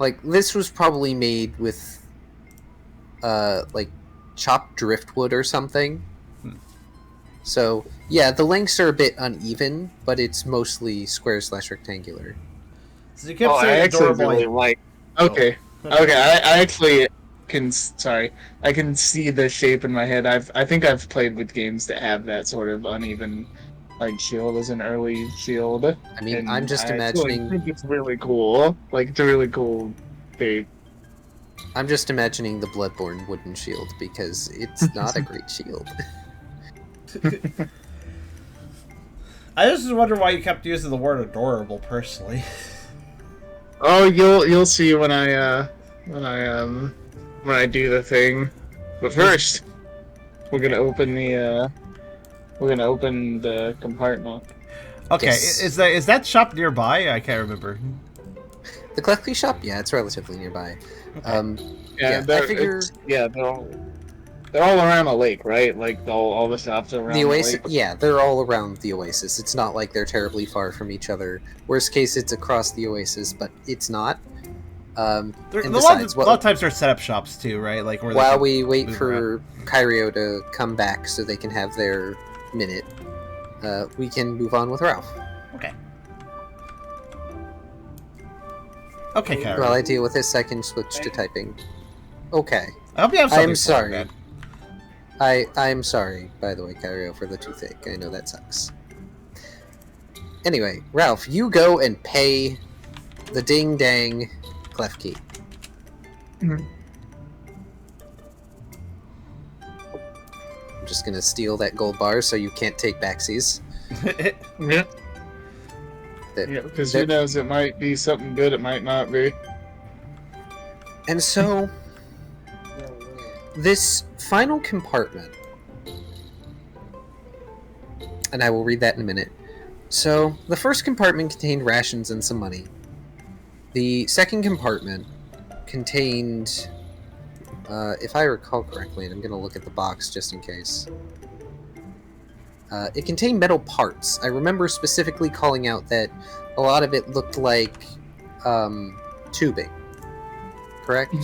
Like this was probably made with like chopped driftwood or something. Hmm. So yeah, the lengths are a bit uneven, but it's mostly square/rectangular. So you kept I saying actually adorable. really like. Okay, okay. I actually can. Sorry, I can see the shape in my head. I think I've played with games that have that sort of uneven, like shield as an early shield. I mean, And I'm just I actually imagining. think it's really cool. Like it's a really cool shape. I'm just imagining the Bloodborne wooden shield because it's not a great shield. I just wonder why you kept using the word adorable. Personally, Oh, you'll see when I do the thing. But first, we're gonna open the compartment. okay. Yes. Is that shop nearby? I can't remember. The Clefley shop, yeah, it's relatively nearby. Yeah, I figure they're all around a lake, right? Like all the shops are around the Oasis. lake. Yeah, they're all around the Oasis. It's not like they're terribly far from each other. Worst case, it's across the Oasis, but it's not. And A besides, lot of times they're setup shops too, right? Like where while they we wait move for Kyrio to come back so they can have their minute, we can move on with Ralph. Okay. Okay, Kyrie. While I deal with this, I can switch to typing. Okay. I hope you have I something. am for it, sorry. man. I'm sorry, by the way, Kyrio, for the toothache. I know that sucks. Anyway, Ralph, you go and pay the ding-dang clef key. Mhm. I'm just gonna steal that gold bar so you can't take backsies. Yeah, That- yeah, because who that- knows? It might be something good. It might not be. And so, this final compartment, and I will read that in a minute. So, the first compartment contained rations and some money. The second compartment contained, if I recall correctly, and I'm going to look at the box just in case. It contained metal parts. I remember specifically calling out that a lot of it looked like tubing. Correct?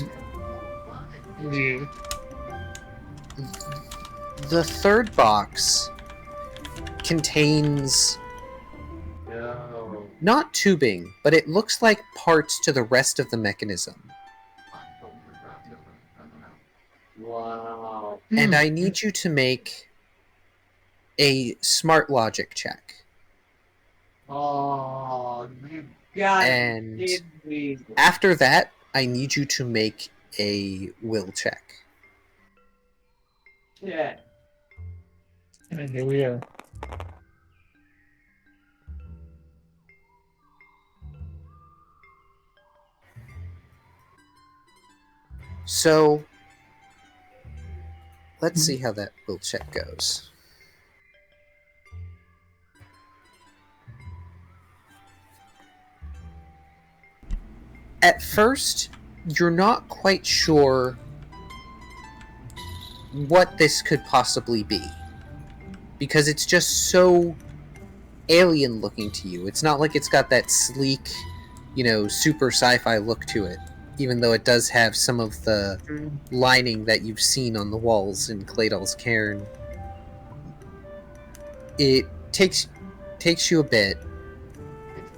Yeah. The third box contains not tubing, but it looks like parts to the rest of the mechanism. Wow. And I need you to make a smart logic check. Oh, God, And please. after that, I need you to make a will check. Yeah. And here we are. So, let's see how that will check goes. At first, you're not quite sure what this could possibly be. Because it's just so alien looking to you. It's not like it's got that sleek, super sci-fi look to it. Even though it does have some of the lining that you've seen on the walls in Cladal's cairn. It takes you a bit,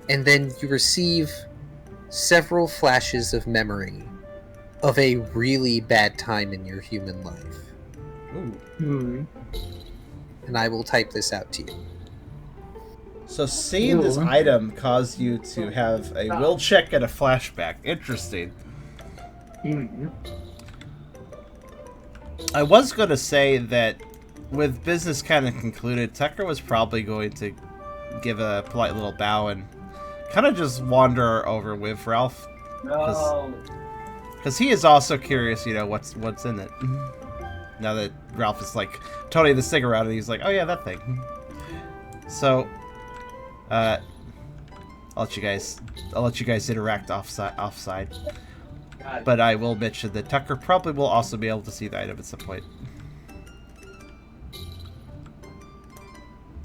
and then you receive several flashes of memory of a really bad time in your human life. Ooh. And I will type this out to you. So seeing this item caused you to have a will check and a flashback. Interesting. I was going to say that with business kind of concluded, Tucker was probably going to give a polite little bow and kind of just wander over with Ralph. No. Because he is also curious, what's in it. Now that Ralph is like toting the cigarette, and he's like, "Oh yeah, that thing." So, I'll let you guys interact offside. God. But I will mention that Tucker probably will also be able to see the item at some point.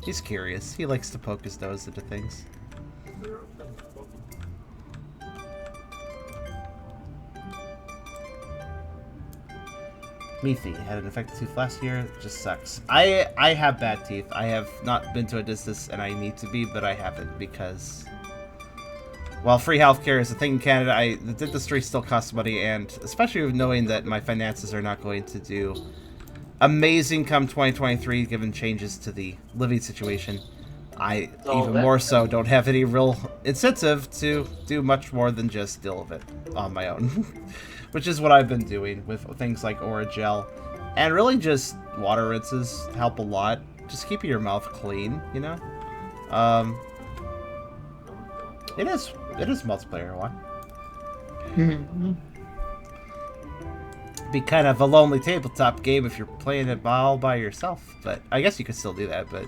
He's curious. He likes to poke his nose into things. Meathy had an infected tooth last year. It just sucks. I have bad teeth. I have not been to a dentist, and I need to be, but I haven't because while free healthcare is a thing in Canada, the dentistry still costs money, and especially with knowing that my finances are not going to do amazing come 2023, given changes to the living situation, I even more so don't have any real incentive to do much more than just deal with it on my own. Which is what I've been doing with things like Oragel. And really just water rinses help a lot. Just keeping your mouth clean, It is multiplayer one. Be kind of a lonely tabletop game if you're playing it all by yourself. But I guess you could still do that, but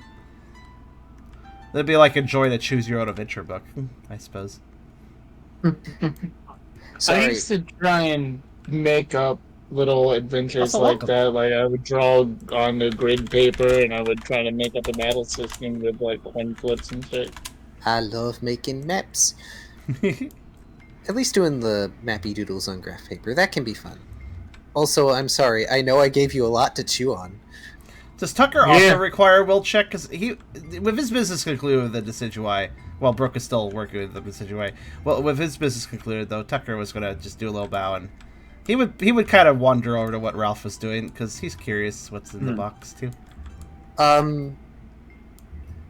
it'd be like enjoying a choose your own adventure book, I suppose. I used to try and make up little adventures Also like welcome. that. Like I would draw on the grid paper, and I would try to make up a battle system with like coin flips and shit. I love making maps. At least doing the mappy doodles on graph paper. That can be fun. Also, I'm sorry. I know I gave you a lot to chew on. Does Tucker also require a will check? Because with his business concluded with the Decidueye, well, Brooke is still working with the Decidueye. Well, with his business concluded, though, Tucker was gonna just do a little bow, and he would kind of wander over to what Ralph was doing because he's curious what's in the box too.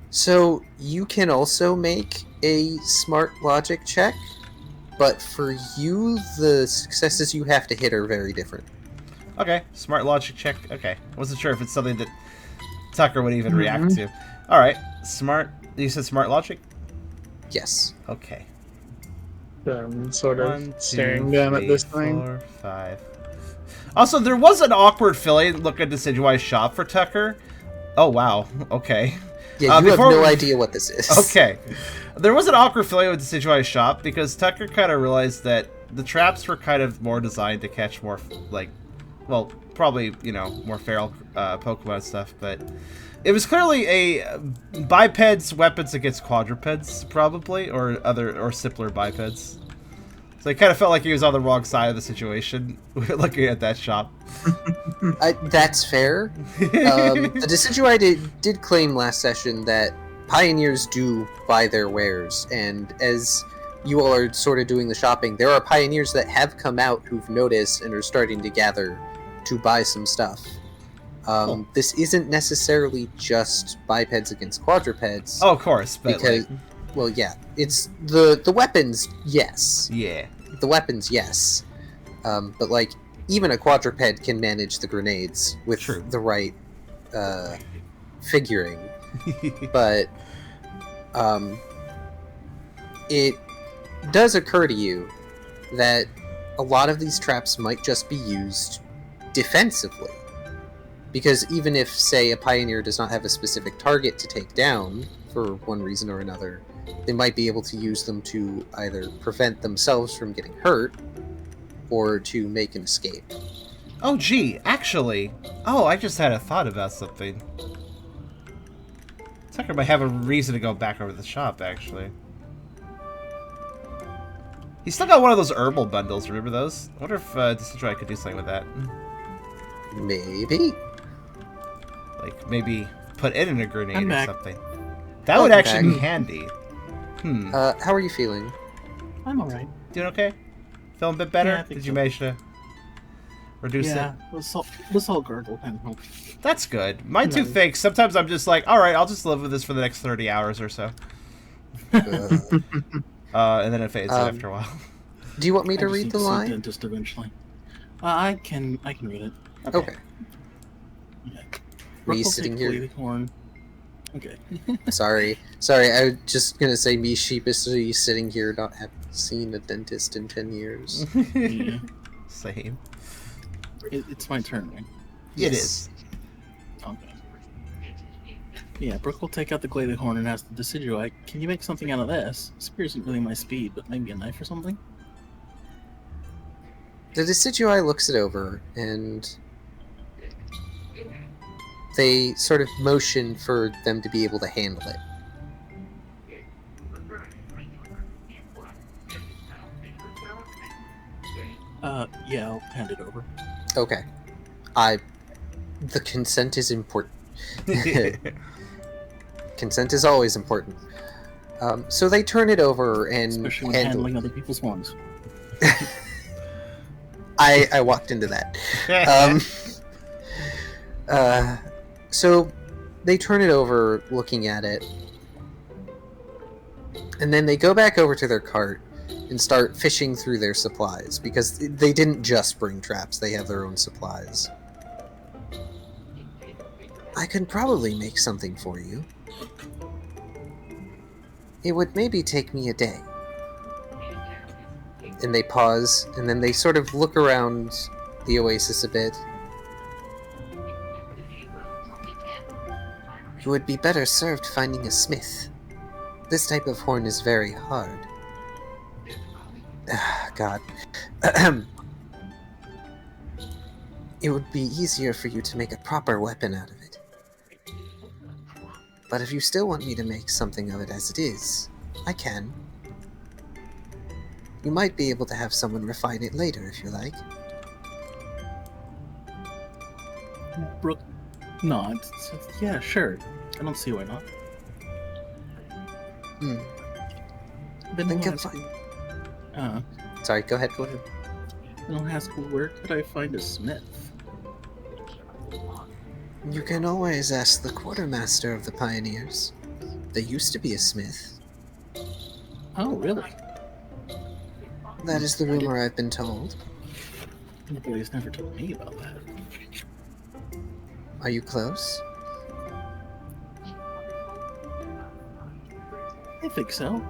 So you can also make a smart logic check, but for you, the successes you have to hit are very different. Okay, smart logic check. Okay, I wasn't sure if it's something that Tucker would even react to. All right, smart. You said smart logic. Yes. Okay. I'm sort of 1, 2, staring down 3, at this thing. 4, 5. Also, there was an awkward feeling looking at Decidueye's shop for Tucker. Oh wow. Okay. Yeah, you have no idea what this is. Okay. There was an awkward feeling with Decidueye's shop because Tucker kind of realized that the traps were kind of more designed to catch more, well, probably, more feral Pokemon stuff, but it was clearly a bipeds weapons against quadrupeds, probably, or simpler bipeds. So I kind of felt like he was on the wrong side of the situation looking at that shop. That's fair. The Decidueye did claim last session that pioneers do buy their wares, and as you all are sort of doing the shopping, there are pioneers that have come out who've noticed and are starting to gather to buy some stuff. Cool. This isn't necessarily just bipeds against quadrupeds. Oh, of course, but because Well, yeah, it's the weapons. Yes, Yeah. the weapons. Yes, but like even a quadruped can manage the grenades with True. the right figuring. But it does occur to you that a lot of these traps might just be used defensively. Because even if, say, a pioneer does not have a specific target to take down, for one reason or another, they might be able to use them to either prevent themselves from getting hurt, or to make an escape. Oh, gee, actually... Oh, I just had a thought about something. Tucker might have a reason to go back over to the shop, actually. He's still got one of those herbal bundles, remember those? I wonder if Decidueye could do something with that. Maybe. Like, maybe put it in a grenade I'm or back. something. That would Welcome actually be back. handy. How are you feeling? I'm alright. Doing okay? Feeling a bit better? Yeah, I think Did you so. manage to reduce Yeah, it? this whole gurgle kind of helps. That's good. Mine too No. thinks. Sometimes I'm just like, alright, I'll just live with this for the next 30 hours or so. And then it fades out after a while. Do you want me I to just read need the to see line? dentist eventually. I can read it. Okay. Yeah. Me Ruffle sitting take here- bladed horn. Okay. Sorry. I was just gonna say me sheepishly sitting here not having seen a dentist in 10 years. Yeah. Same. It's my turn, right? It Yes. is. Okay. Yeah, Brooke will take out the bladed horn and ask the Decidueye, can you make something out of this? Spear isn't really my speed, but maybe a knife or something? The Decidueye looks it over, and they sort of motion for them to be able to handle it. Yeah, I'll hand it over. Okay. The consent is important. Consent is always important. So they turn it over and Especially when handle handling other people's horns. I walked into that. So they turn it over, looking at it, and then they go back over to their cart and start fishing through their supplies, because they didn't just bring traps, they have their own supplies. I could probably make something for you. It would maybe take me a day. And they pause, and then they sort of look around the oasis a bit. You would be better served finding a smith. This type of horn is very hard. God. It would be easier for you to make a proper weapon out of it. But if you still want me to make something of it as it is, I can. You might be able to have someone refine it later if you like. Brooke nods. Says, yeah, sure. I don't see why not. Hmm. Then Think he'll of ask, Sorry, go ahead. go ahead. Then I'll ask, where could I find a smith? You can always ask the quartermaster of the pioneers. There used to be a smith. Oh, really? That is the rumor I've been told. Nobody's never told me about that. Are you close? I think so.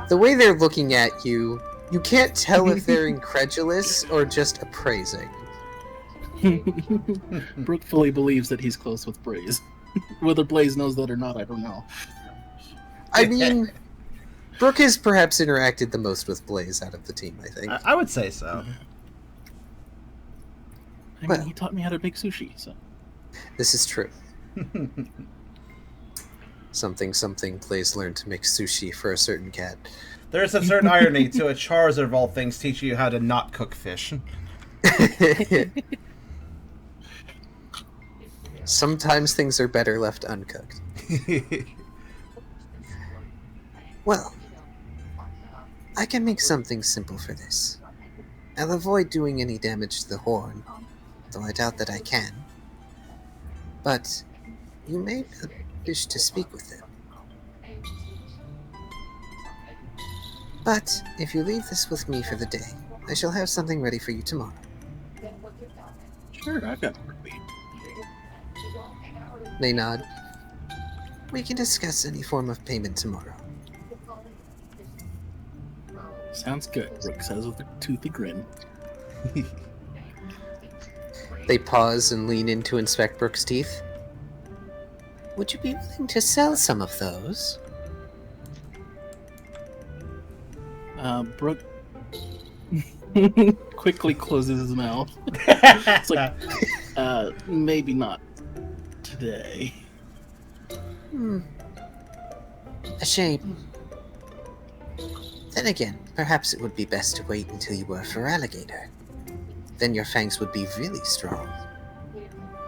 The way they're looking at you, you can't tell if they're incredulous or just appraising. Brooke fully believes that he's close with Blaze. Whether Blaze knows that or not, I don't know. I mean, Brooke has perhaps interacted the most with Blaze out of the team, I think. I would say so. I Well- mean, he taught me how to make sushi, so. This is true. Something Blaze learned to make sushi for a certain cat. There's a certain irony to a Charizard of all things teaching you how to not cook fish. Sometimes things are better left uncooked. Well, I can make something simple for this. I'll avoid doing any damage to the horn, though I doubt that I can. But you may wish to speak with them. But if you leave this with me for the day, I shall have something ready for you tomorrow. Sure, I've got work to be. They nod. We can discuss any form of payment tomorrow. Sounds good, Brooke says with a toothy grin. They pause and lean in to inspect Brooke's teeth. Would you be willing to sell some of those? Brooke quickly closes his mouth. It's like, maybe not today. A shame. Then again, perhaps it would be best to wait until you were a alligator. Then your fangs would be really strong.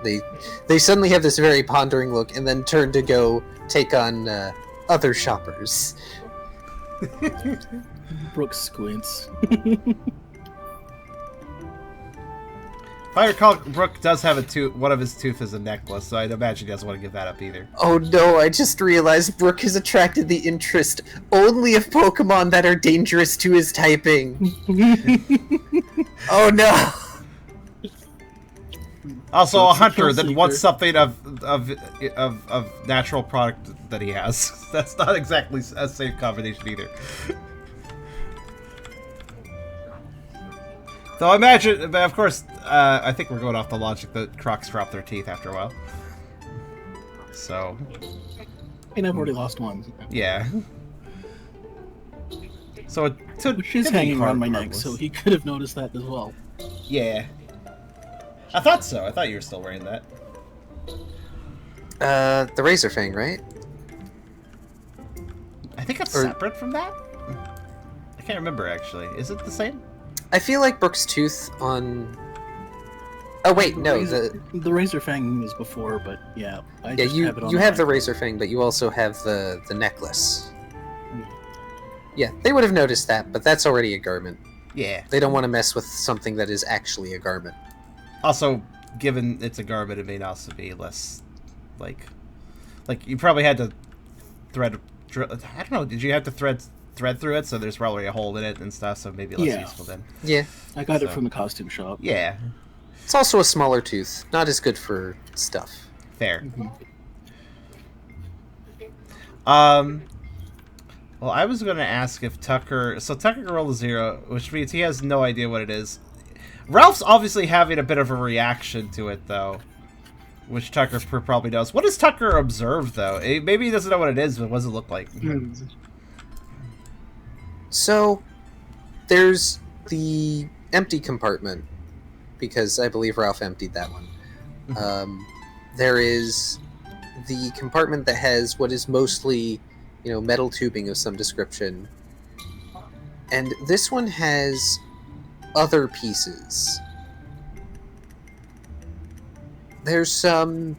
They suddenly have this very pondering look and then turn to go take on other shoppers. Brooke squints. If I recall, Brooke does have a tooth. One of his tooth is a necklace, so I'd imagine he doesn't want to give that up either. Oh no, I just realized Brooke has attracted the interest only of Pokemon that are dangerous to his typing. Oh no! Also, So a it's a hunter kill that seeker. wants something of natural product that he has. That's not exactly a safe combination either. So I imagine, but of course, I think we're going off the logic that crocs drop their teeth after a while. So, And I've already lost one. yeah. So it could, Which is could be hanging around my neck, harmless. so he could have noticed that as well. Yeah. I thought so. I thought you were still wearing that. The Razor Fang, right? I think it's Or- separate from that? I can't remember, actually. Is it the same? I feel like Brooke's tooth on... Oh wait, no, The Razor Fang was before, but yeah. I Yeah, just you have it on you have the back. Razor Fang, but you also have the necklace. Yeah, they would have noticed that, but that's already a garment. Yeah. They don't want to mess with something that is actually a garment. Also, given it's a garment, it may also be less, like you probably had to I don't know, did you have to thread through it? So there's probably a hole in it and stuff, so maybe less Yeah. useful then. Yeah, I got it So- from the costume shop. Yeah, it's also a smaller tooth, not as good for stuff. fair. Mhm. Well, I was going to ask if Tucker... So Tucker can roll a 0, which means he has no idea what it is. Ralph's obviously having a bit of a reaction to it, though. Which Tucker probably knows. What does Tucker observe, though? Maybe he doesn't know what it is, but what does it look like? So, there's the empty compartment, because I believe Ralph emptied that one. There is the compartment that has what is mostly, metal tubing of some description. And this one has other pieces. There's some...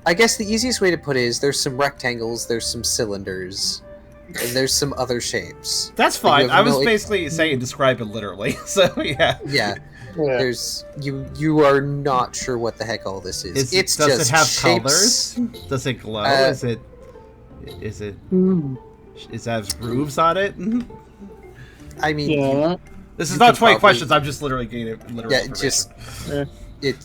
I guess the easiest way to put it is there's some rectangles, there's some cylinders, and there's some other shapes. That's But fine. you have I was no- basically saying describe it literally. So, yeah. Yeah, Yeah. there's... You are not sure what the heck all this is. It's does just it have shapes. colors? Does it glow? Uh, Is it has grooves on it? I mean, Yeah. This is You not could 20 probably- questions. I'm just literally getting it. Literal yeah, information. just...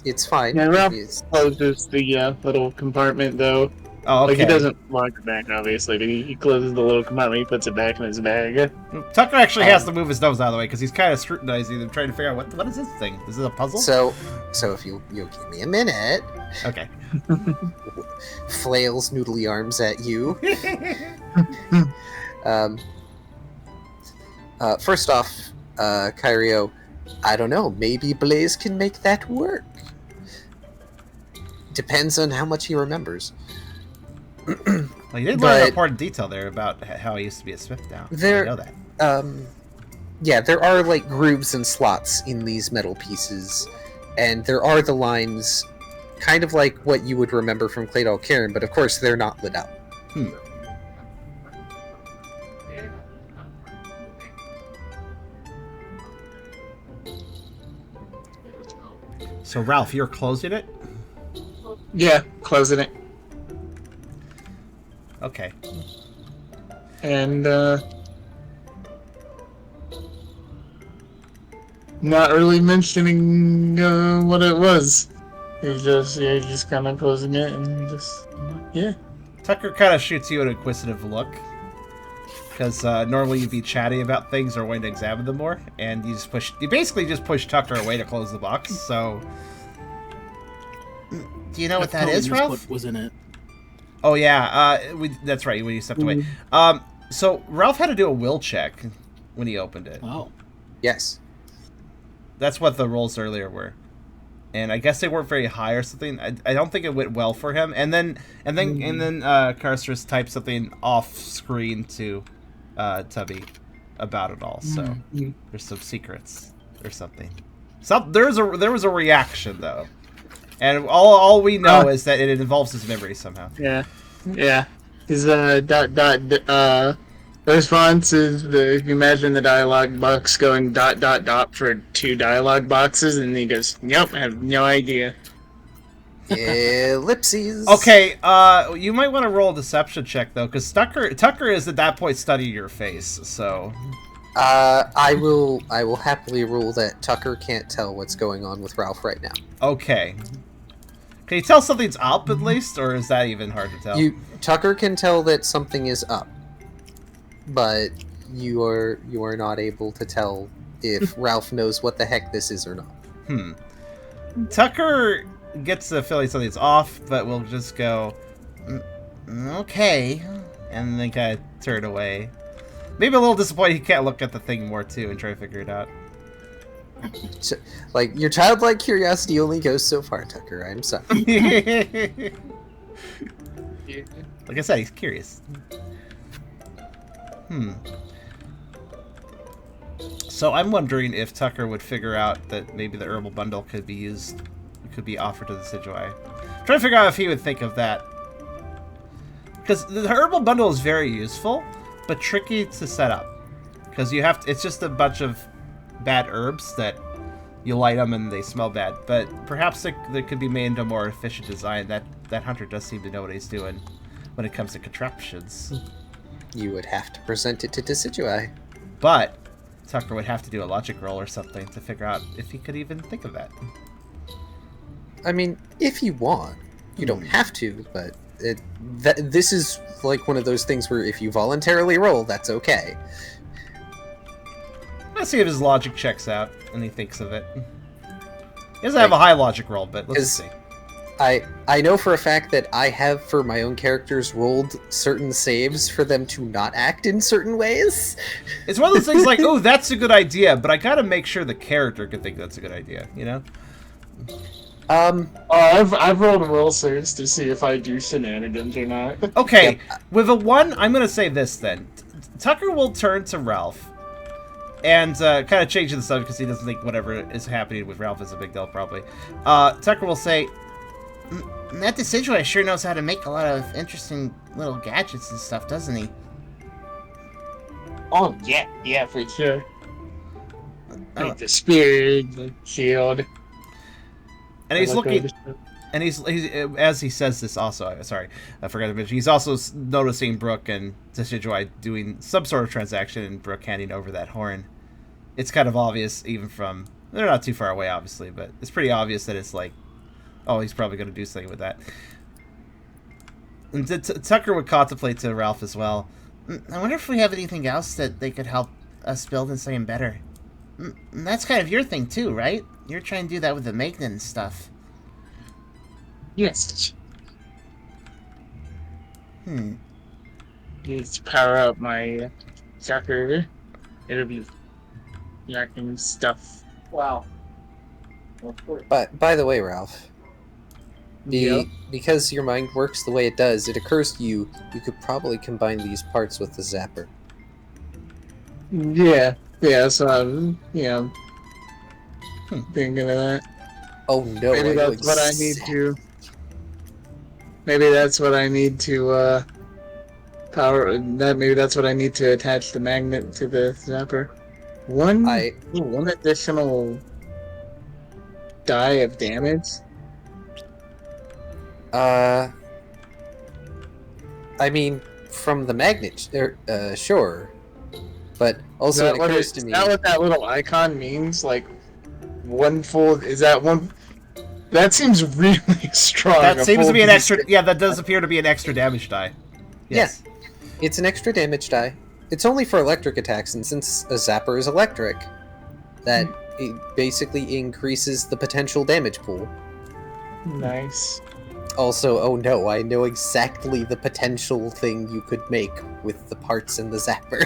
It's fine. Yeah, Ralph It's- closes the little compartment, though. Oh, okay. Like, he doesn't lock it back, obviously, but he closes the little compartment, he puts it back in his bag. Tucker actually has to move his nose out of the way because he's kind of scrutinizing and trying to figure out what is this thing? Is this a puzzle? So if you'll give me a minute, Okay. flails noodly arms at you. First off, Kyrio, I don't know, maybe Blaze can make that work. Depends on how much he remembers. Well, you did learn But- an important detail there about how he used to be a Smith now. There- I know that. Yeah, there are like grooves and slots in these metal pieces, and there are the lines, kind of like what you would remember from Claydol Cairn, but of course they're not lit up. So, Ralph, you're closing it? Yeah, closing it. Okay. And, not really mentioning, what it was. He's just kind of closing it and just, yeah. Tucker kind of shoots you an inquisitive look. Because normally you'd be chatty about things or wanting to examine them more, and you basically just push Tucker away to close the box, so... Do you know what that is, Ralph? What was in it? Oh yeah, that's right, when you stepped away. So Ralph had to do a will check when he opened it. Oh. Yes. That's what the rolls earlier were. And I guess they weren't very high or something. I don't think it went well for him. And then Karserus typed something off screen to Tubby about it all. So there's some secrets or something. There was a reaction though, and all we know is that it involves his memory somehow. Yeah. His response is if you imagine the dialogue box going ... for 2 dialogue boxes, and he goes, "Yep, I have no idea." Ellipses. Okay, you might want to roll a deception check though, because Tucker is at that point studying your face. So, I will happily rule that Tucker can't tell what's going on with Ralph right now. Okay. Can you tell something's up at least, or is that even hard to tell? Tucker can tell that something is up, but you are not able to tell if Ralph knows what the heck this is or not. Tucker gets the feeling something's off, but will just go, okay, and then kind of turn away. Maybe a little disappointed he can't look at the thing more too and try to figure it out. So, like, your childlike curiosity only goes so far, Tucker. I'm sorry. Like I said, he's curious. So I'm wondering if Tucker would figure out that maybe the herbal bundle could be offered to the Decidueye. Trying to figure out if he would think of that. Because the herbal bundle is very useful, but tricky to set up. Because it's just a bunch of bad herbs that you light them and they smell bad. But perhaps they could be made into a more efficient design. That hunter does seem to know what he's doing when it comes to contraptions. You would have to present it to Decidueye. But Tucker would have to do a logic roll or something to figure out if he could even think of that. I mean, if you want. You don't have to, but this is like one of those things where if you voluntarily roll, that's okay. Let's see if his logic checks out and he thinks of it. He doesn't have a high logic roll, but let's see. I know for a fact that I have, for my own characters, rolled certain saves for them to not act in certain ways. It's one of those things like, oh, that's a good idea, but I gotta make sure the character can think that's a good idea, you know? I've rolled will saves to see if I do shenanigans or not. Okay, with a 1, I'm gonna say this then. Tucker will turn to Ralph and kind of change the subject because he doesn't think whatever is happening with Ralph is a big deal, probably. Tucker will say, that Decidueye sure knows how to make a lot of interesting little gadgets and stuff, doesn't he? Oh, yeah, for sure. Like the spear, the shield. And he's looking, and he's as he says this also, sorry, I forgot to mention, he's also noticing Brooke and Decidueye doing some sort of transaction and Brooke handing over that horn. It's kind of obvious, even from, they're not too far away, obviously, but it's pretty obvious that it's like, oh, he's probably going to do something with that. And Tucker would contemplate to Ralph as well. I wonder if we have anything else that they could help us build in something better. That's kind of your thing too, right? You're trying to do that with the magnet and stuff. Yes. Need to power up my zapper. It'll be yakking stuff. Wow. But by the way, Ralph, because your mind works the way it does, it occurs to you could probably combine these parts with the zapper. Yeah, so I'm, thinking of that. Oh no! Maybe that's what I need to. Maybe that's what I need to power. Maybe that's what I need to attach the magnet to the zapper. One additional die of damage. I mean, from the magnet, sure. But also it occurs to Is me... that what that little icon means? Like, one full... Is that one... That seems really strong. That a seems to full be an extra... D6. Yeah, that does appear to be an extra damage die. Yes. Yeah, it's an extra damage die. It's only for electric attacks, and since a zapper is electric, that it basically increases the potential damage pool. Nice. Also, oh no, I know exactly the potential thing you could make with the parts in the zapper.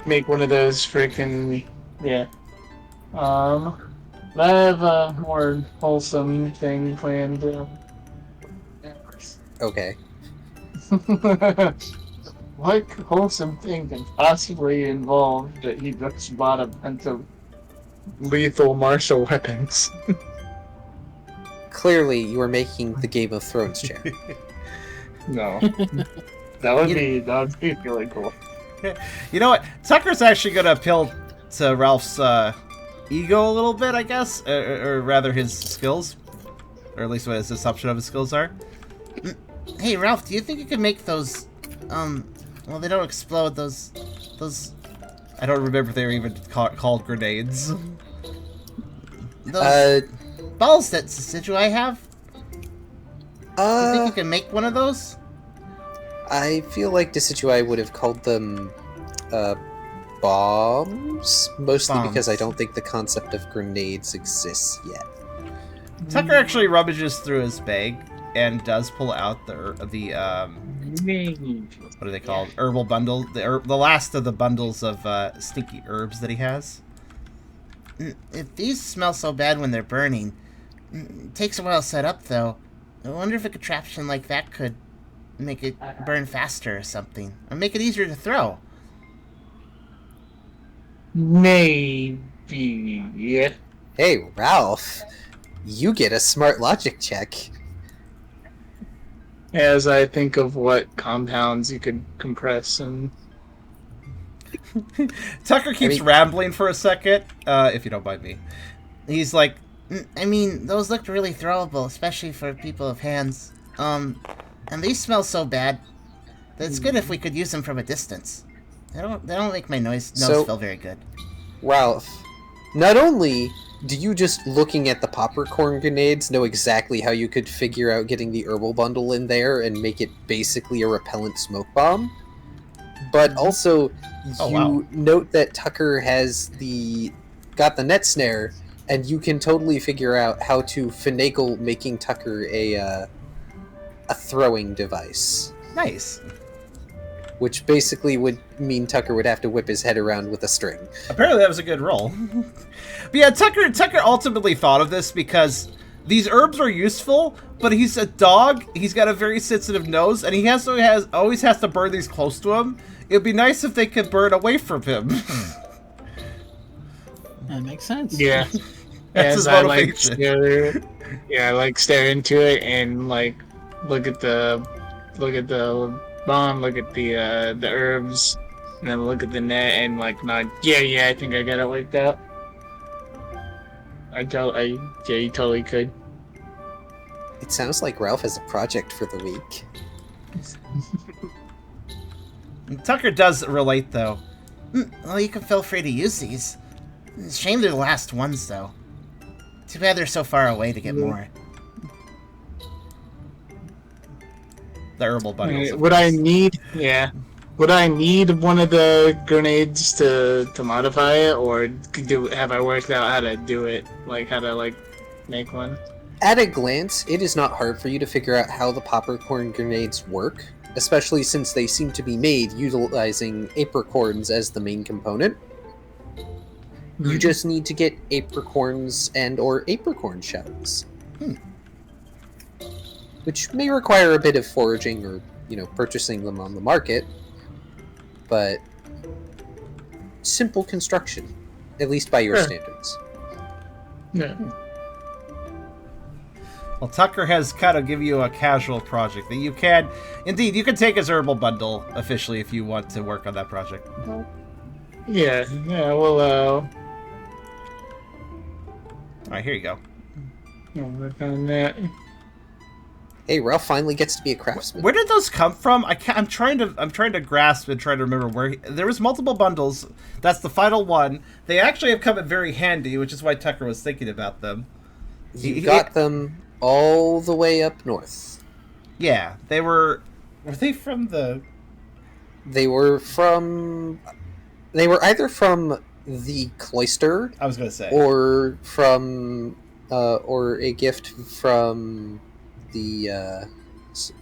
Make one of those freaking... Yeah. I have a more wholesome thing planned. Okay. What wholesome thing can possibly involve that he just bought a bunch of lethal martial weapons? Clearly, you are making the Game of Thrones chair. No. That would be really cool. You know what? Tucker's actually going to appeal to Ralph's ego a little bit, I guess. Or rather, his skills. Or at least what his assumption of his skills are. Hey, Ralph, do you think you could make those... well, they don't explode, those... I don't remember if they were even called grenades. Those balls that Decidueye have? Do you think you can make one of those? I feel like Decidueye would have called them, bombs? Mostly because I don't think the concept of grenades exists yet. Tucker actually rummages through his bag and does pull out the what are they called? Herbal bundle. The last of the bundles of stinky herbs that he has. If these smell so bad when they're burning, it takes a while to set up though. I wonder if a contraption like that could make it burn faster or something. Or make it easier to throw. Maybe, yeah. Hey, Ralph, you get a smart logic check. As I think of what compounds you could compress and... Tucker keeps rambling for a second, if you don't mind me. He's like, I mean, those looked really throwable, especially for people with hands. And these smell so bad that it's good if we could use them from a distance. They don't make my nose feel very good. Ralph, not only do you just looking at the popcorn grenades know exactly how you could figure out getting the herbal bundle in there and make it basically a repellent smoke bomb, but also note that Tucker has got the net snare, and you can totally figure out how to finagle making Tucker a throwing device. Nice. Which basically would mean Tucker would have to whip his head around with a string. Apparently that was a good roll. But yeah, Tucker ultimately thought of this because these herbs are useful, but he's a dog, he's got a very sensitive nose, and he always has to burn these close to him. It'd be nice if they could burn away from him. That makes sense. Yeah. That's his motivation. I like stare into it and like look at the bomb, look at the herbs, and then look at the net and like nod. Yeah, I think I got it wiped out. Yeah, you totally could. It sounds like Ralph has a project for the week. Tucker does relate, though. Well, you can feel free to use these. It's a shame they're the last ones, though. Too bad they're so far away to get more. The herbal bundles. Would I need one of the grenades to modify it, or have I worked out how to do it? Like how to make one? At a glance, it is not hard for you to figure out how the popcorn grenades work, especially since they seem to be made utilizing apricorns as the main component. You just need to get apricorns and or apricorn shells. Which may require a bit of foraging or, purchasing them on the market. But simple construction, at least by your standards. Yeah. Well, Tucker has kind of given you a casual project that you can take his herbal bundle officially if you want to work on that project. Yeah, well, Alright, here you go. I'll work on that. Hey, Ralph finally gets to be a craftsman. Where did those come from? I'm trying to grasp and try to remember where there was multiple bundles. That's the final one. They actually have come in very handy, which is why Tucker was thinking about them. You got them all the way up north. Yeah, they were. Were they from the? They were either from the cloister. I was gonna say. Or from, or a gift from the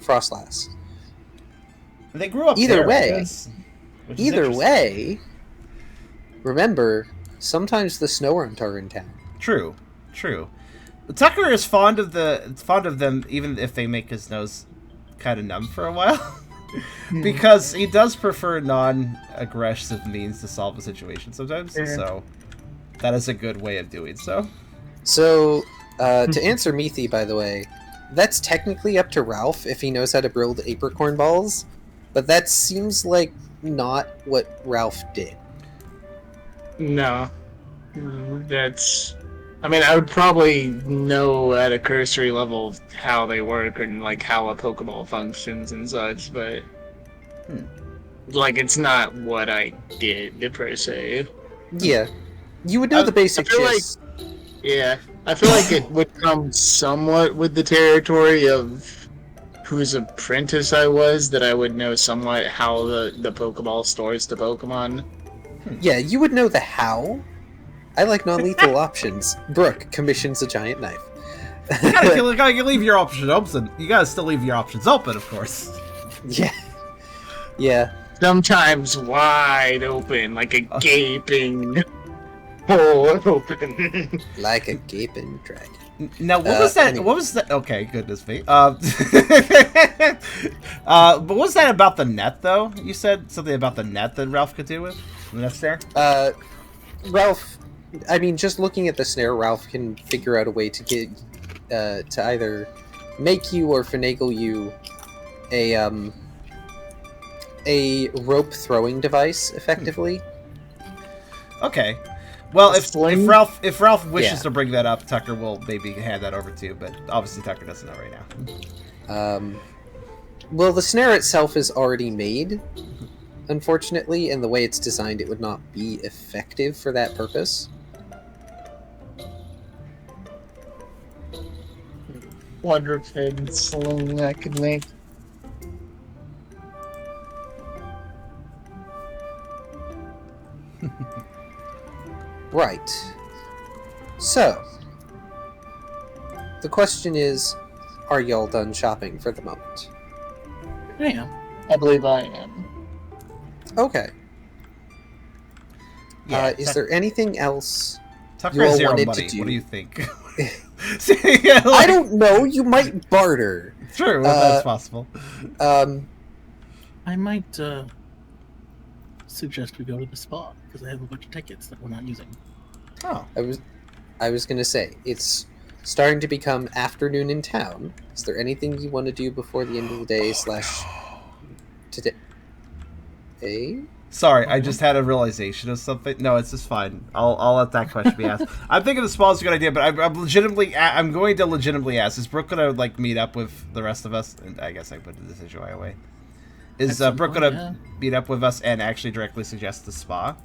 Frostlass. They grew up Either there, way. I guess, which is Either interesting. way, remember, sometimes the Snowrunt are in town. True. Tucker is fond of them, even if they make his nose kind of numb for a while, because he does prefer non-aggressive means to solve a situation sometimes. So that is a good way of doing so. So, to answer Meathy, by the way, that's technically up to Ralph if he knows how to build apricorn balls, but that seems like not what Ralph did. No. That's... I mean, I would probably know at a cursory level how they work and, like, how a Pokeball functions and such, but... Like, it's not what I did, per se. Yeah. You would know the basic I feel gist. Yeah. I feel like it would come somewhat with the territory of whose apprentice I was, that I would know somewhat how the Pokeball stores the Pokemon. Yeah, you would know the how. I like non-lethal options. Brooke commissions a giant knife. You gotta leave your options open. You gotta still leave your options open, of course. Yeah. Yeah. Sometimes wide open, like a gaping hole open. Like a gaping dragon. Now, what was that? Anyway. What was that? Okay, goodness me. But what was that about the net, though? You said something about the net that Ralph could do with the net snare. Ralph, I mean, just looking at the snare, Ralph can figure out a way to get to either make you or finagle you a rope throwing device, effectively. Okay. Well, if Ralph wishes Yeah. to bring that up, Tucker will maybe hand that over to you, but obviously Tucker doesn't know right now. Well, the snare itself is already made, unfortunately, and the way it's designed, it would not be effective for that purpose. Quadruped sling I could make. Right. So, the question is, are y'all done shopping for the moment? I am. I believe I am. Okay. Yeah, Is there anything else? Tucker you has all zero wanted money. to do? What do you think? Yeah, I like- don't know. You might barter. True, that's possible. I might suggest we go to the spa because I have a bunch of tickets that we're not using. Oh, I was gonna say it's starting to become afternoon in town. Is there anything you want to do before the end of the day / today? sorry. I just had a realization of something. No, it's just fine. I'll let that question be asked. I'm thinking the spa is a good idea, but I'm going to legitimately ask: is Brooke gonna like meet up with the rest of us? And I guess I put the Decidueye away. Is Brooke gonna meet up with us and actually directly suggest the spa?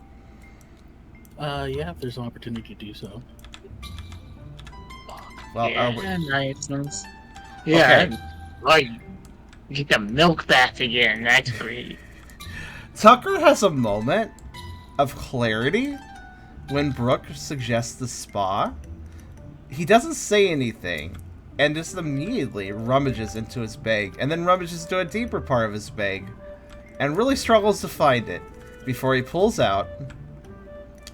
Yeah, if there's an opportunity to do so. Well, Nice. Yeah. Okay. Like, get the milk bath again. That's great. Tucker has a moment of clarity when Brooke suggests the spa. He doesn't say anything and just immediately rummages into his bag and then rummages into a deeper part of his bag and really struggles to find it before he pulls out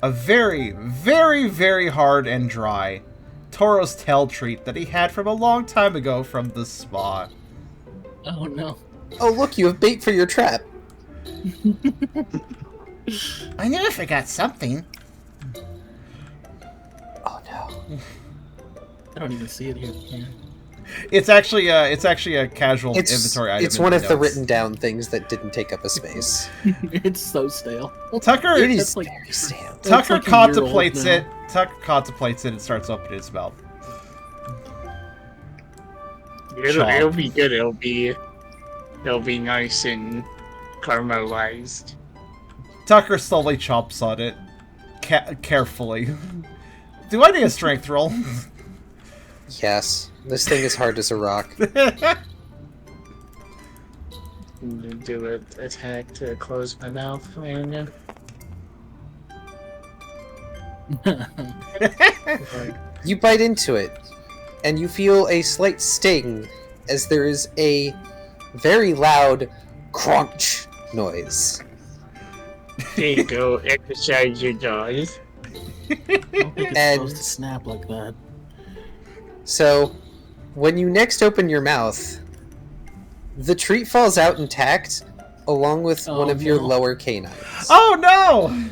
a very, very, very hard and dry Toro's tail treat that he had from a long time ago from the spa. Oh no. Oh, look, you have bait for your trap. I knew I forgot something. Oh no. I don't even see it here. Yeah. It's actually a casual It's inventory item. it's in one the of the notes. written down things that didn't take up a space. It's so stale. Tucker It is It's like- very stale. Tucker It's like a year old contemplates now. it. Tucker contemplates it and starts opening his mouth. It'll be good. It'll be nice and caramelized. Tucker slowly chops on it, carefully. Do I need a strength roll? Yes. This thing is hard as a rock. Do an attack to close my mouth. And, You bite into it, and you feel a slight sting as there is a very loud crunch noise. there you go. Exercise your jaws. I don't think it's And- supposed to snap like that. So, when you next open your mouth, the treat falls out intact, along with Oh, one of your no. lower canines. Oh no!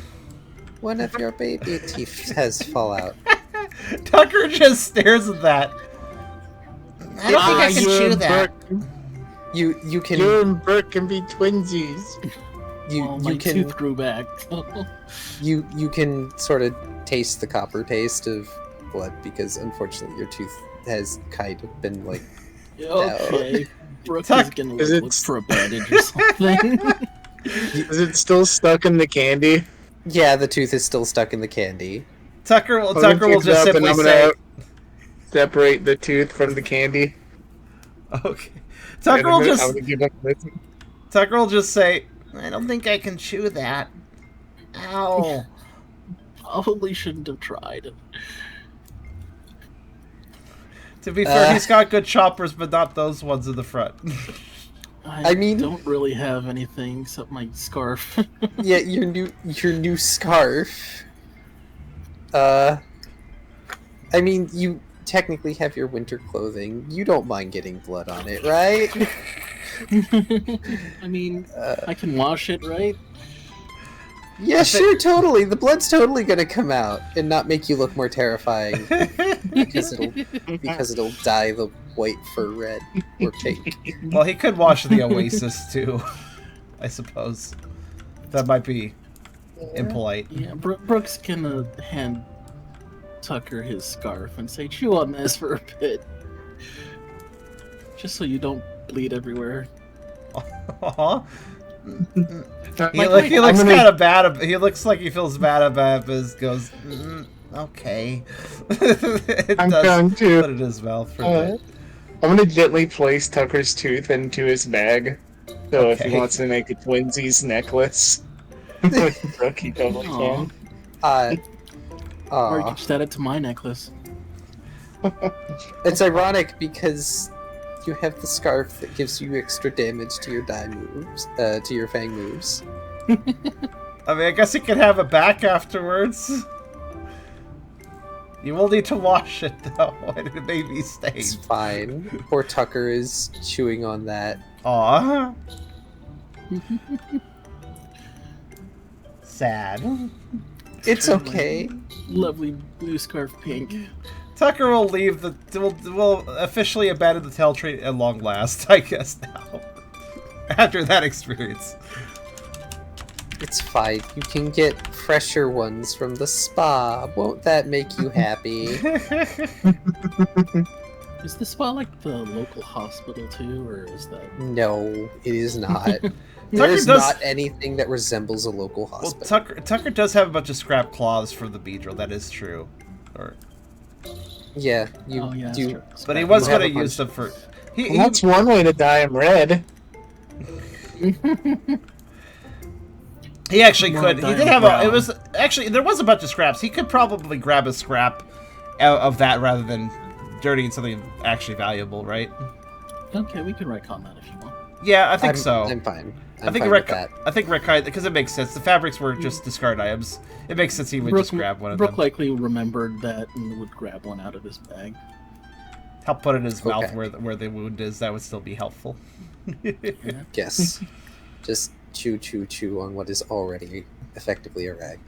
One of your baby teeth has fall out. Tucker just stares at that. I don't think I can chew that. You You can and Bert can be twinsies. Well, my you can tooth grew back. you can sort of taste the copper taste of blood because unfortunately your tooth has kind of been like Okay. Brooke Tuck, is gonna is look it- for a bandage or something. Is it still stuck in the candy? yeah, the tooth is still stuck in the candy. Tucker I'm gonna will pick it just up and simply I'm say, gonna separate the tooth from the candy. "Okay." Tucker will I'm just gonna give up this. Tucker will just say, "I don't think I can chew that." Ow. Probably shouldn't have tried. To be fair, Uh. he's got good choppers, but not those ones in the front. I mean- don't really have anything except my scarf. Yeah, your new scarf. I mean, you technically have your winter clothing. You don't mind getting blood on it, right? I mean, Uh, I can wash it, right? yeah, sure, totally. The blood's totally gonna come out and not make you look more terrifying because it'll dye the white for red or pink. Well, he could wash the Oasis too, I suppose. That might be impolite. Yeah, Brooks can hand Tucker his scarf and say, "Chew on this for a bit, just so you don't bleed everywhere." Aw. He, Like, he looks I'm gonna- kind of bad. He looks like he feels bad about it. Goes, okay. It I'm does going to. put it in his mouth for a Uh, bit. I'm gonna gently place Tucker's tooth into his bag. So if Okay. he wants to make a twinsies necklace with Brooke, he totally Aw. can. Or you Aw. could just add it to my necklace. It's ironic because you have the scarf that gives you extra damage to your die moves, to your fang moves. I mean, I guess he can have it back afterwards. You will need to wash it though, and it may be It's stained. fine. Poor Tucker is chewing on that. Aw. Sad. It's okay. Lovely blue scarf pink. Tucker will leave the will officially abandon the tail trade at long last, I guess now. After that experience. It's fine. You can get fresher ones from the spa. Won't that make you happy? Is the spa like the local hospital too, or is that? No, it is not. Tucker There is does- not anything that resembles a local Well, hospital. Tucker does have a bunch of scrap claws for the beedrill, that is true. Or, Yeah, you Oh yeah, that's do. true. but he was You have going a to use bunch. them for... He, Well, that's one way to dye him red. he actually More could. He dye did him have brown. It was... Actually, there was a bunch of scraps. He could probably grab a scrap out of that rather than dirtying something actually valuable, right? Okay, we can retcon that if you want. Yeah, I think I'm, so. I'm fine. I'm I think fine with that. I think Rick, because it makes sense. The fabrics were just discard items. It makes sense he would just grab one of Brooke them. likely remembered that and would grab one out of his bag. Help put it in his mouth Okay. where the wound is. That would still be helpful. Yes. Just chew on what is already effectively a rag.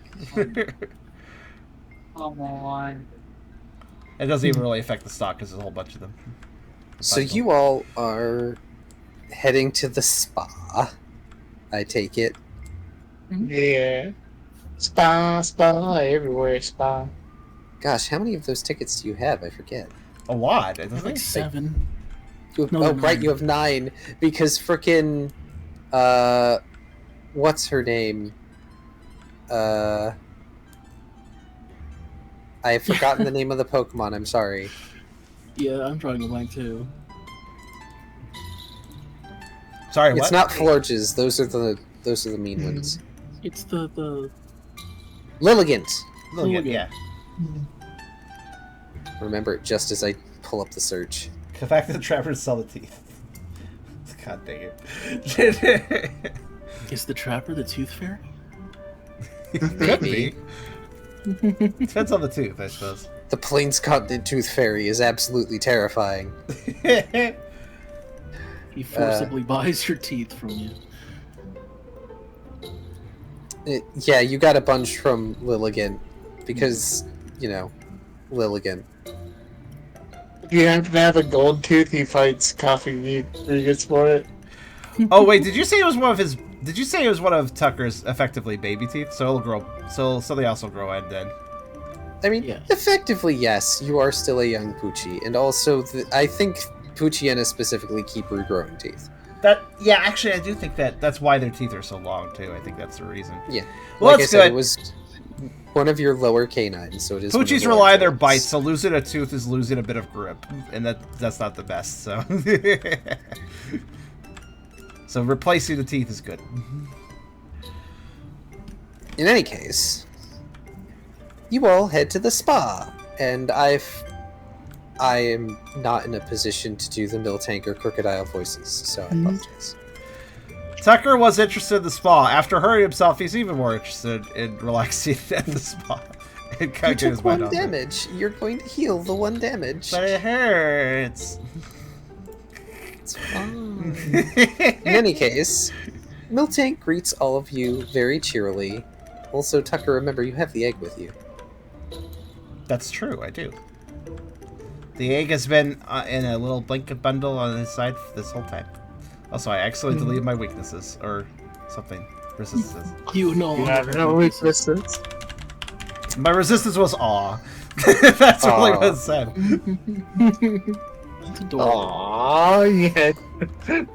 Come on. It doesn't even really affect the stock because there's a whole bunch of them. So you all are heading to the spa, I take it. Yeah. Spa, everywhere, spa. Gosh, how many of those tickets do you have? I forget. A lot. It doesn't Like 7. Oh, right, you have 9 because frickin' what's her name? I've forgotten the name of the Pokemon. I'm sorry. Yeah, I'm drawing a blank too. Sorry, what? It's not Florges. Those are the mean ones. It's the Lilligant. Lilligant, yeah. Remember it just as I pull up the search. The fact that the trappers sell the teeth. God dang it. Is the trapper the tooth fairy? Could be. Depends on the tooth, I suppose. The Plains Continent Tooth Fairy is absolutely terrifying. He forcibly buys your teeth from you. Yeah, you got a bunch from Lilligant because, Lilligant. If you happen to have a gold tooth, he fights Coffee Meat. He gets for it. Oh wait, did you say it was one of his? Did you say it was one of Tucker's effectively baby teeth? So it'll grow. So they also grow end then. I mean, Yeah. effectively, yes, you are still a young Poochie, and also I think Poochiena specifically keep regrowing teeth. Yeah, actually, I do think that's why their teeth are so long too. I think that's the reason. Yeah, Well, like I that's said, good. it was one of your lower canines, so it is. one of Poochies the rely on larger their ones. bites, so losing a tooth is losing a bit of grip, and that's not the best. So, so replacing the teeth is good. In any case, you all head to the spa, and I am not in a position to do the Miltank or Crocodile voices, so I apologize. Tucker was interested in the spa. After hurting himself, he's even more interested in relaxing at the spa. And You kind of his took mind 1 off it. damage. You're going to heal the 1 damage. But it hurts. It's fine. In any case, Miltank greets all of you very cheerily. Also, Tucker, remember, you have the egg with you. That's true, I do. The egg has been in a little blanket bundle on his side this whole time. Also, I accidentally deleted my weaknesses, or something. Resistances. You know. You have no resistance. My resistance was awe. That's really Aw. what it said. It's adorable. Aww, yeah.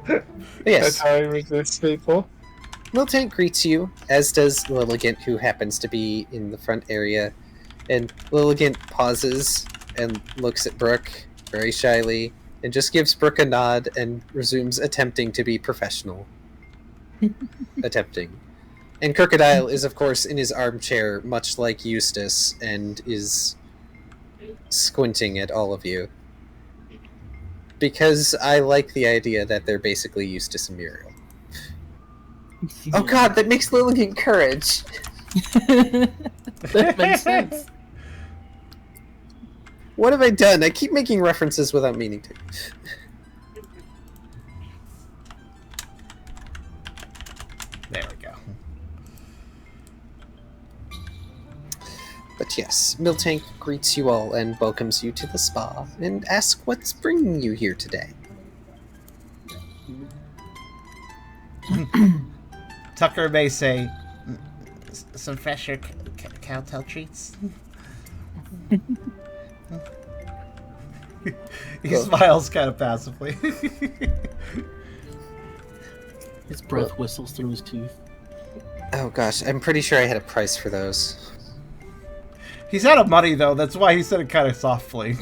That's Yes, how I resist people. Miltank greets you, as does Lilligant, who happens to be in the front area. And Lilligant pauses and looks at Brooke very shyly, and just gives Brooke a nod and resumes attempting to be professional. Attempting. And Crocodile is, of course, in his armchair, much like Eustace, and is squinting at all of you. Because I like the idea that they're basically Eustace and Muriel. Oh god, that makes Lilligant courage! That makes sense. What have I done? I keep making references without meaning to. There we go. But yes, Miltank greets you all and welcomes you to the spa, and asks what's bringing you here today. Tucker may say, some fresher cowtail treats. He smiles kind of passively. His breath whistles through his teeth. Oh gosh, I'm pretty sure I had a price for those. He's out of money, though. That's why he said it kind of softly.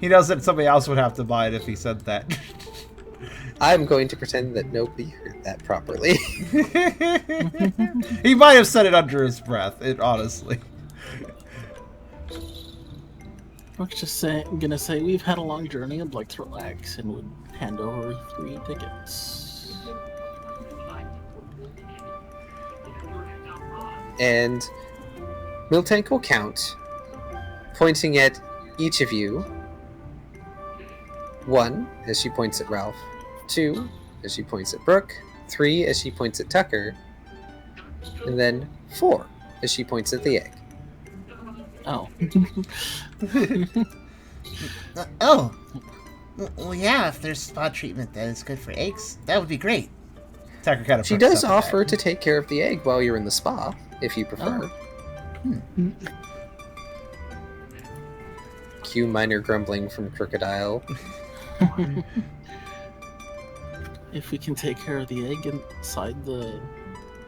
He knows that somebody else would have to buy it if he said that. I'm going to pretend that nobody heard that properly. He might have said it under his breath, honestly. Brooke's just gonna say, we've had a long journey, I'd like to relax, and would hand over 3 tickets. And Miltank will count, pointing at each of you. 1, as she points at Ralph. 2, as she points at Brooke. 3, as she points at Tucker. And then 4, as she points at the egg. Oh. Oh. Well, yeah, if there's spa treatment that is good for eggs, that would be great. Tucker kind of She does offer to take care of the egg while you're in the spa, if you prefer. Cue minor grumbling from Crocodile. If we can take care of the egg inside the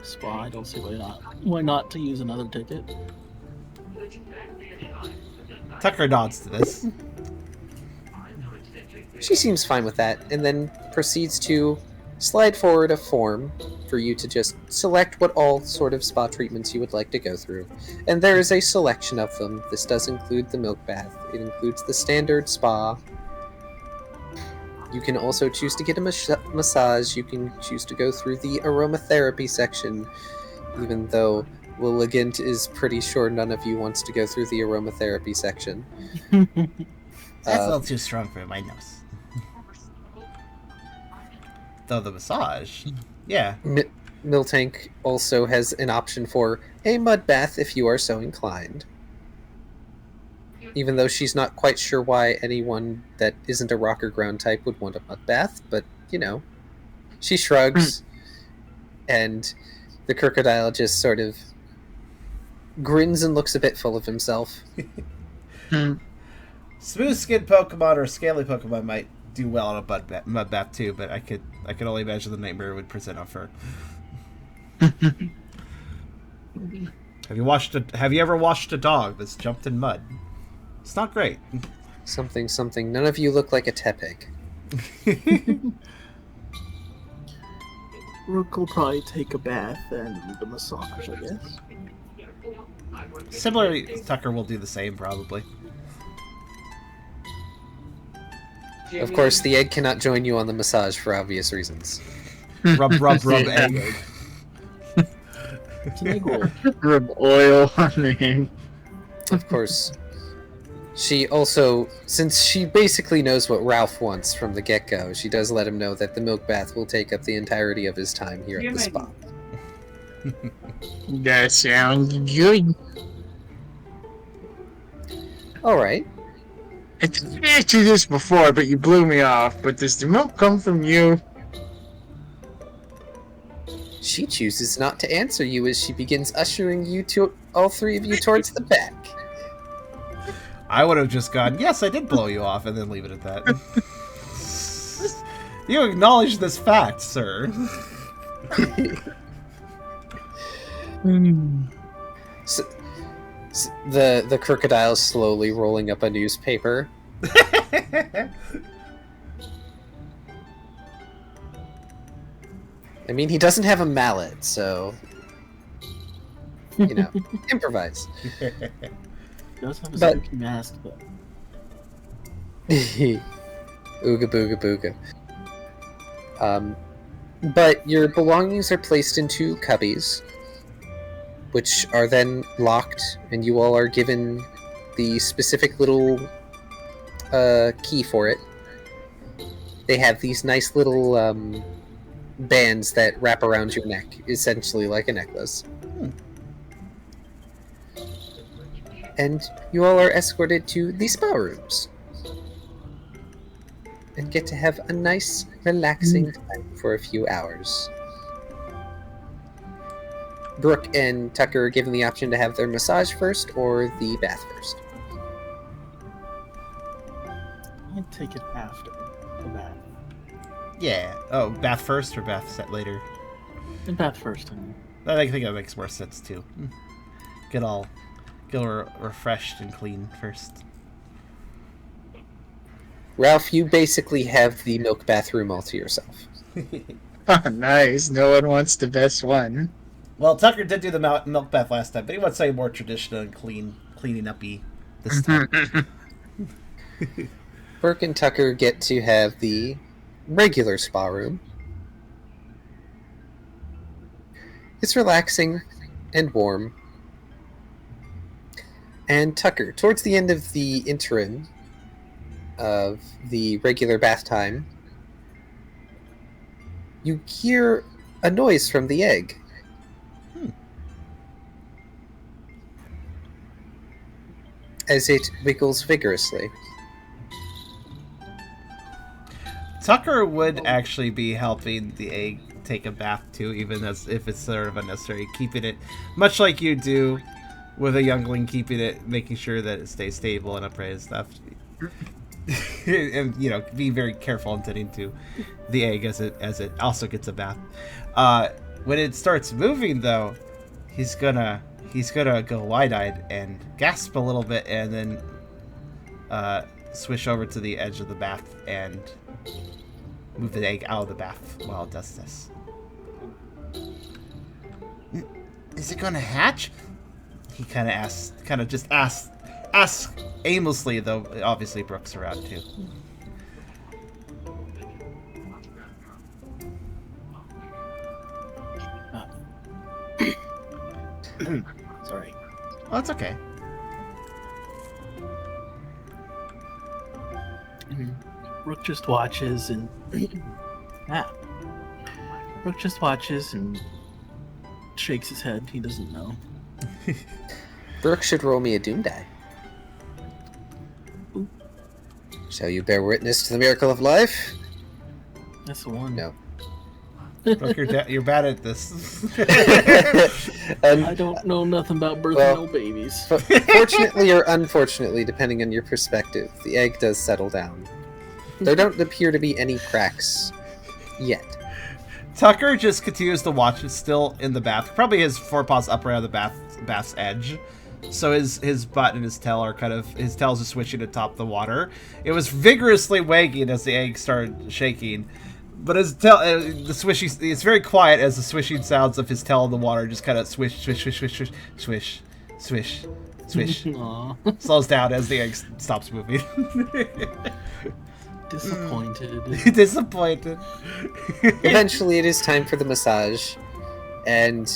spa, I don't see why not. Why not to use another ticket? Tucker nods to this. She seems fine with that, and then proceeds to slide forward a form for you to just select what all sort of spa treatments you would like to go through. And there is a selection of them. This does include the milk bath. It includes the standard spa. You can also choose to get a massage. You can choose to go through the aromatherapy section, even though Willigant is pretty sure none of you wants to go through the aromatherapy section. That's a little too strong for my nose. Though the massage, yeah. Miltank also has an option for a mud bath if you are so inclined. Even though she's not quite sure why anyone that isn't a rocker ground type would want a mud bath, but, you know. She shrugs, and the crocodile just sort of grins and looks a bit full of himself. Smooth-skinned Pokemon or scaly Pokemon might do well on a mud bath too, but I could only imagine the nightmare it would present on her. Have you ever watched a dog that's jumped in mud? It's not great. Something. None of you look like a Tepig. Rook will probably take a bath and the massage, I guess. Similarly, Tucker will do the same, probably. Of course, the egg cannot join you on the massage for obvious reasons. Rub, egg. It's an egg roll. Rub oil on the egg. Of course. She also, since she basically knows what Ralph wants from the get-go, she does let him know that the milk bath will take up the entirety of his time here at the spa. That sounds good. Alright. I asked you this before, but you blew me off. But does the milk come from you? She chooses not to answer you as she begins ushering you to all three of you towards the back. I would have just gone, yes, I did blow you off, and then leave it at that. You acknowledge this fact, sir. So, the crocodile slowly rolling up a newspaper. I mean, he doesn't have a mallet, so... You know, improvise. He does have a But- spooky mask, though. Ooga booga booga. But your belongings are placed into cubbies, which are then locked, and you all are given the specific little key for it. They have these nice little bands that wrap around your neck, essentially like a necklace. And you all are escorted to the spa rooms. And get to have a nice, relaxing time for a few hours. Brooke and Tucker are given the option to have their massage first or the bath first. I'd take it after the bath. Yeah. Oh, bath first or bath set later? The bath first, I mean. I think that makes more sense, too. Get all refreshed and clean first. Ralph, you basically have the milk bathroom all to yourself. Oh, nice. No one wants the best one. Well, Tucker did do the milk bath last time, but he wants something more traditional and cleaning up-y this time. Brooke and Tucker get to have the regular spa room. It's relaxing and warm. And Tucker, towards the end of the interim of the regular bath time, you hear a noise from the egg. As it wiggles vigorously. Tucker would actually be helping the egg take a bath too, even as if it's sort of unnecessary, keeping it much like you do with a youngling, keeping it, making sure that it stays stable and upright and stuff. and be very careful in tending to the egg as it also gets a bath. When it starts moving, though, he's gonna go wide-eyed and gasp a little bit, and then swish over to the edge of the bath and move the egg out of the bath while it does this. Is it gonna hatch? He kind of asks aimlessly, though obviously Brooke's around too. Sorry. Oh, it's okay. Brooke just watches and Brooke just watches and shakes his head. He doesn't know. Brooke should roll me a doom die. Ooh. Shall you bear witness to the miracle of life? That's the one. No. Brooke, you're bad at this. I don't know nothing about birthing no babies. Fortunately or unfortunately, depending on your perspective, the egg does settle down. There don't appear to be any cracks yet. Tucker just continues to watch. It's still in the bath. Probably his forepaws up around the bath's edge. So his butt and his tail are his tail's just switching atop the water. It was vigorously wagging as the egg started shaking. But his tail, it's very quiet as the swishing sounds of his tail in the water just kind of swish, swish, swish, swish, swish, swish, swish, swish. Slows down as the egg stops moving. Disappointed. Disappointed. Eventually, it is time for the massage, and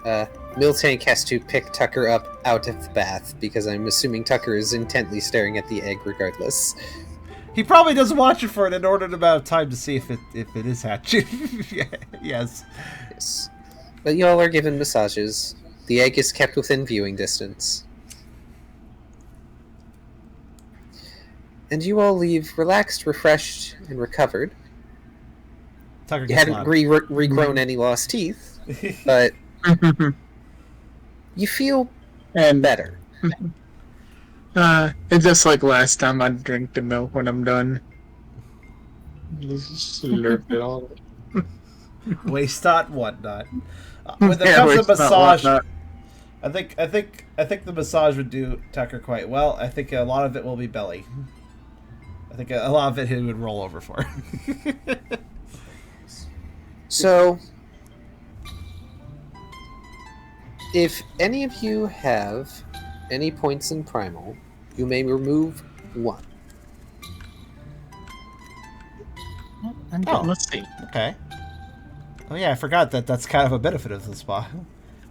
Miltank has to pick Tucker up out of the bath because I'm assuming Tucker is intently staring at the egg regardless. He probably doesn't watch it for an inordinate amount of time to see if it is hatching. Yes. Yes. But y'all are given massages. The egg is kept within viewing distance. And you all leave relaxed, refreshed, and recovered. Tucker You gets hadn't loud. regrown any lost teeth, but you feel better. It's just like last time I drink the milk when I'm done. Just slurp it all. Waste not, whatnot. When it comes to massage, I think the massage would do Tucker quite well. I think a lot of it will be belly. I think a lot of it he would roll over for. So, if any of you have any points in Primal, you may remove one. Oh, Let's see. okay. Oh yeah, I forgot that's kind of a benefit of the spa.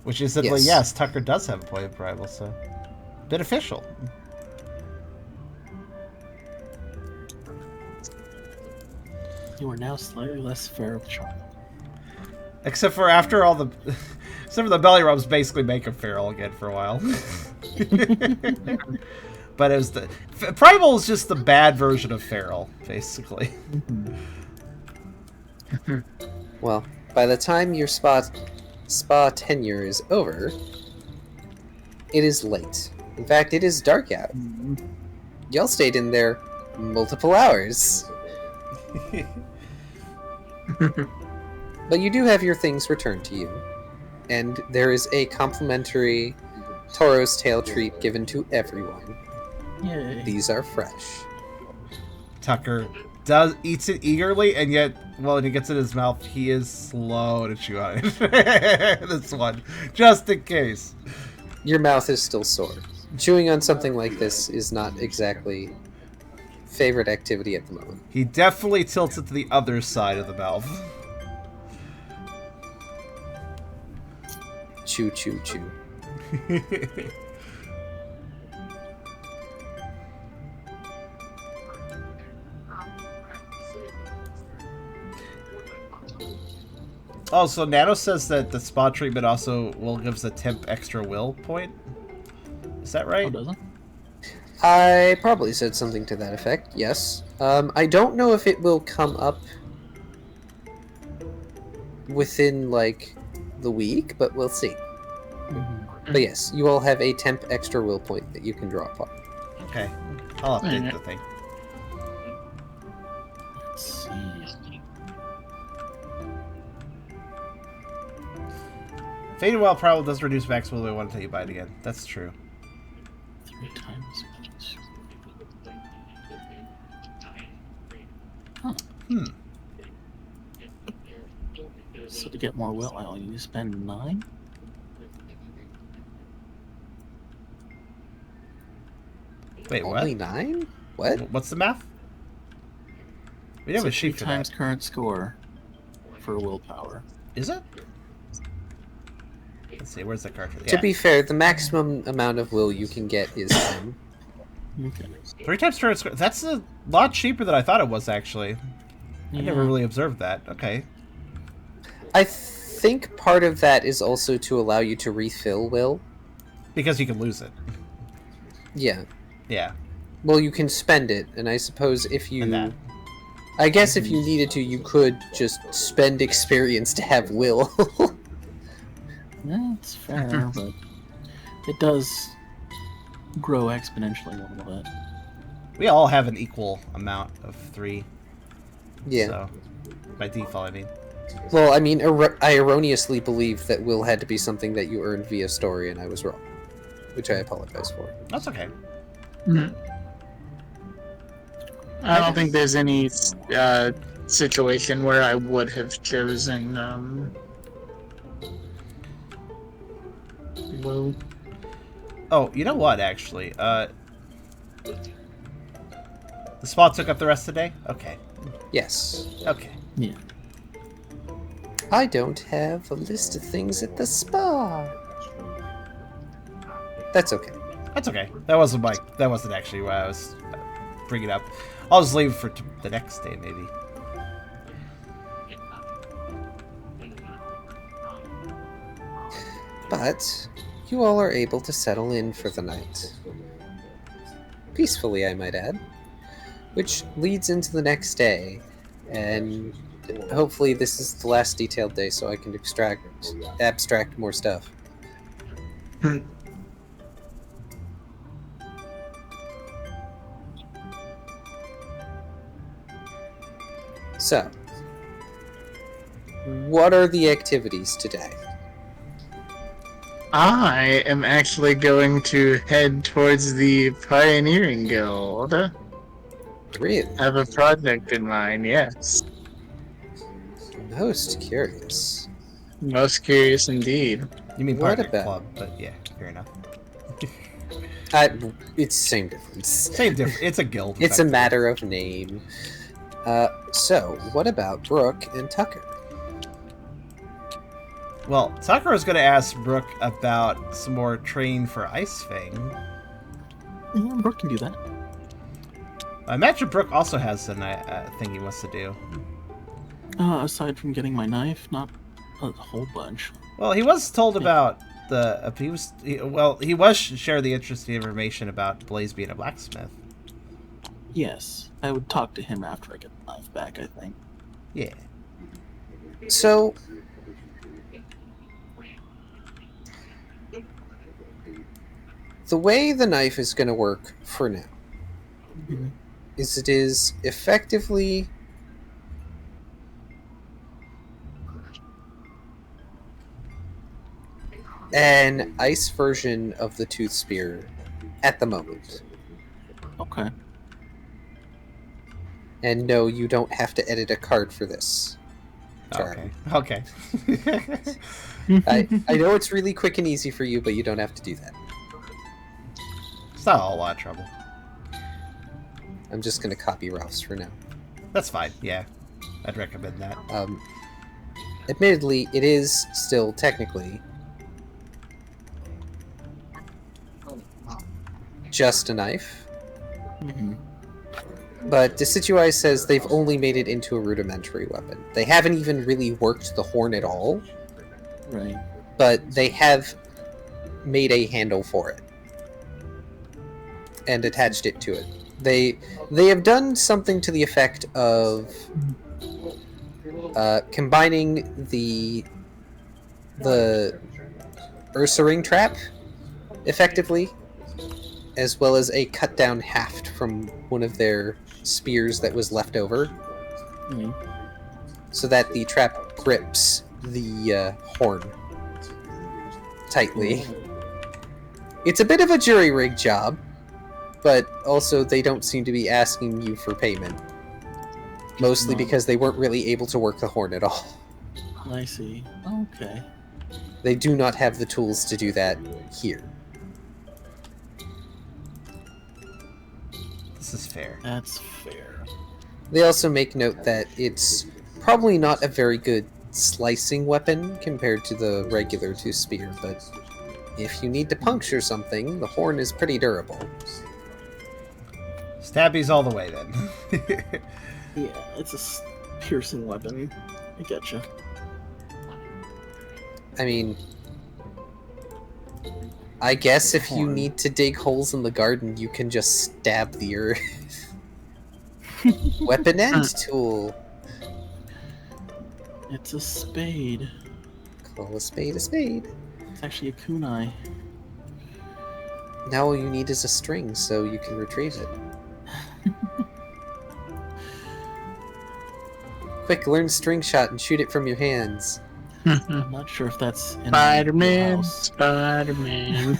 Which is that, Yes. yes, Tucker does have a point of primal, so beneficial. You are now slightly less feral charm. Except for after all the... Except for the belly rubs basically make him feral again for a while. But it was the... Primal is just the bad version of feral, basically. Well, by the time your spa tenure is over, it is late. In fact, it is dark out. Y'all stayed in there multiple hours. But you do have your things returned to you. And there is a complimentary Toro's tail treat given to everyone. Yay. These are fresh. Tucker eats it eagerly, and yet, well, when he gets it in his mouth, he is slow to chew on it. This one, just in case. Your mouth is still sore. Chewing on something like this is not exactly favorite activity at the moment. He definitely tilts it to the other side of the mouth. Chew, chew, chew. Oh, so Nano says that the spa treatment also will give us a temp extra will point. Is that right? Oh, doesn't? I probably said something to that effect, yes. I don't know if it will come up within, like, the week, but we'll see. But yes, you all have a temp extra will point that you can draw upon. Okay. I'll update the thing. Faded Wild probably does reduce max will by 1 until you buy it again. That's true. 3 times. Huh. So to get more will, I only need to spend 9? Wait, what? Only 9? What? What's the math? We have a sheet for 3 times that. current score for willpower. Is it? Let's see, where's the card? To be fair, the maximum amount of will you can get is 10. Okay. 3 times current score. That's a lot cheaper than I thought it was, actually. I never really observed that. Okay. I think part of that is also to allow you to refill will. Because you can lose it. Yeah. Yeah. Well, you can spend it, and I suppose if And that. you... I guess if you needed to, you could just spend experience to have will. That's fair, but it does grow exponentially a little bit. We all have an equal amount of 3. Yeah. So, by default, I mean. Well, I mean, I erroneously believed that will had to be something that you earned via story, and I was wrong. Which I apologize for. That's okay. I don't think there's any situation where I would have chosen Will. Oh, you know what, actually? The spa took up the rest of the day? Okay. Yes. Okay. Yeah. I don't have a list of things at the spa. That's okay. That's okay. That wasn't actually why I was bringing it up. I'll just leave it for the next day, maybe. But you all are able to settle in for the night. Peacefully, I might add. Which leads into the next day, and hopefully this is the last detailed day so I can abstract more stuff. So, what are the activities today? I am actually going to head towards the Pioneering Guild. Really? I have a project in mind, yes. Most curious. Most curious indeed. You mean What partner about- club, but yeah, fair enough. It's same difference. Same difference. It's a guild. It's a effectively. matter of name. So, what about Brooke and Tucker? Well, Tucker was going to ask Brooke about some more training for Ice Fang. Yeah, Brooke can do that. I imagine Brooke also has a thing he wants to do. Aside from getting my knife, not a whole bunch. Well, he was told about the. He was shared the interesting information about Blaze being a blacksmith. Yes, I would talk to him after I get the knife back, I think. Yeah. So, the way the knife is going to work for now is it is effectively an ice version of the tooth spear at the moment. Okay. And no, you don't have to edit a card for this. Charem. Okay. I know it's really quick and easy for you, but you don't have to do that. It's not a whole lot of trouble. I'm just going to copy Ralph's for now. That's fine. Yeah, I'd recommend that. Admittedly, it is still technically just a knife, but Decidueye says they've only made it into a rudimentary weapon. They haven't even really worked the horn at all, Right. but they have made a handle for it and attached it to it. They have done something to the effect of combining the Ursa ring trap effectively, as well as a cut down haft from one of their spears that was left over, so that the trap grips the horn tightly. It's a bit of a jury rig job, but also they don't seem to be asking you for payment. Mostly because they weren't really able to work the horn at all. I see. Okay. They do not have the tools to do that here. This is fair. That's fair. They also make note that it's probably not a very good slicing weapon compared to the regular two-spear, but if you need to puncture something, the horn is pretty durable. Stabbies all the way, then. Yeah, it's a piercing weapon. I getcha. I mean, I guess if you need to dig holes in the garden, you can just stab the earth. Weapon and tool. It's a spade. Call a spade a spade. It's actually a kunai. Now all you need is a string, so you can retrieve it. Quick, learn string shot and shoot it from your hands. I'm not sure if that's in Spider-Man, your house. Spider-Man.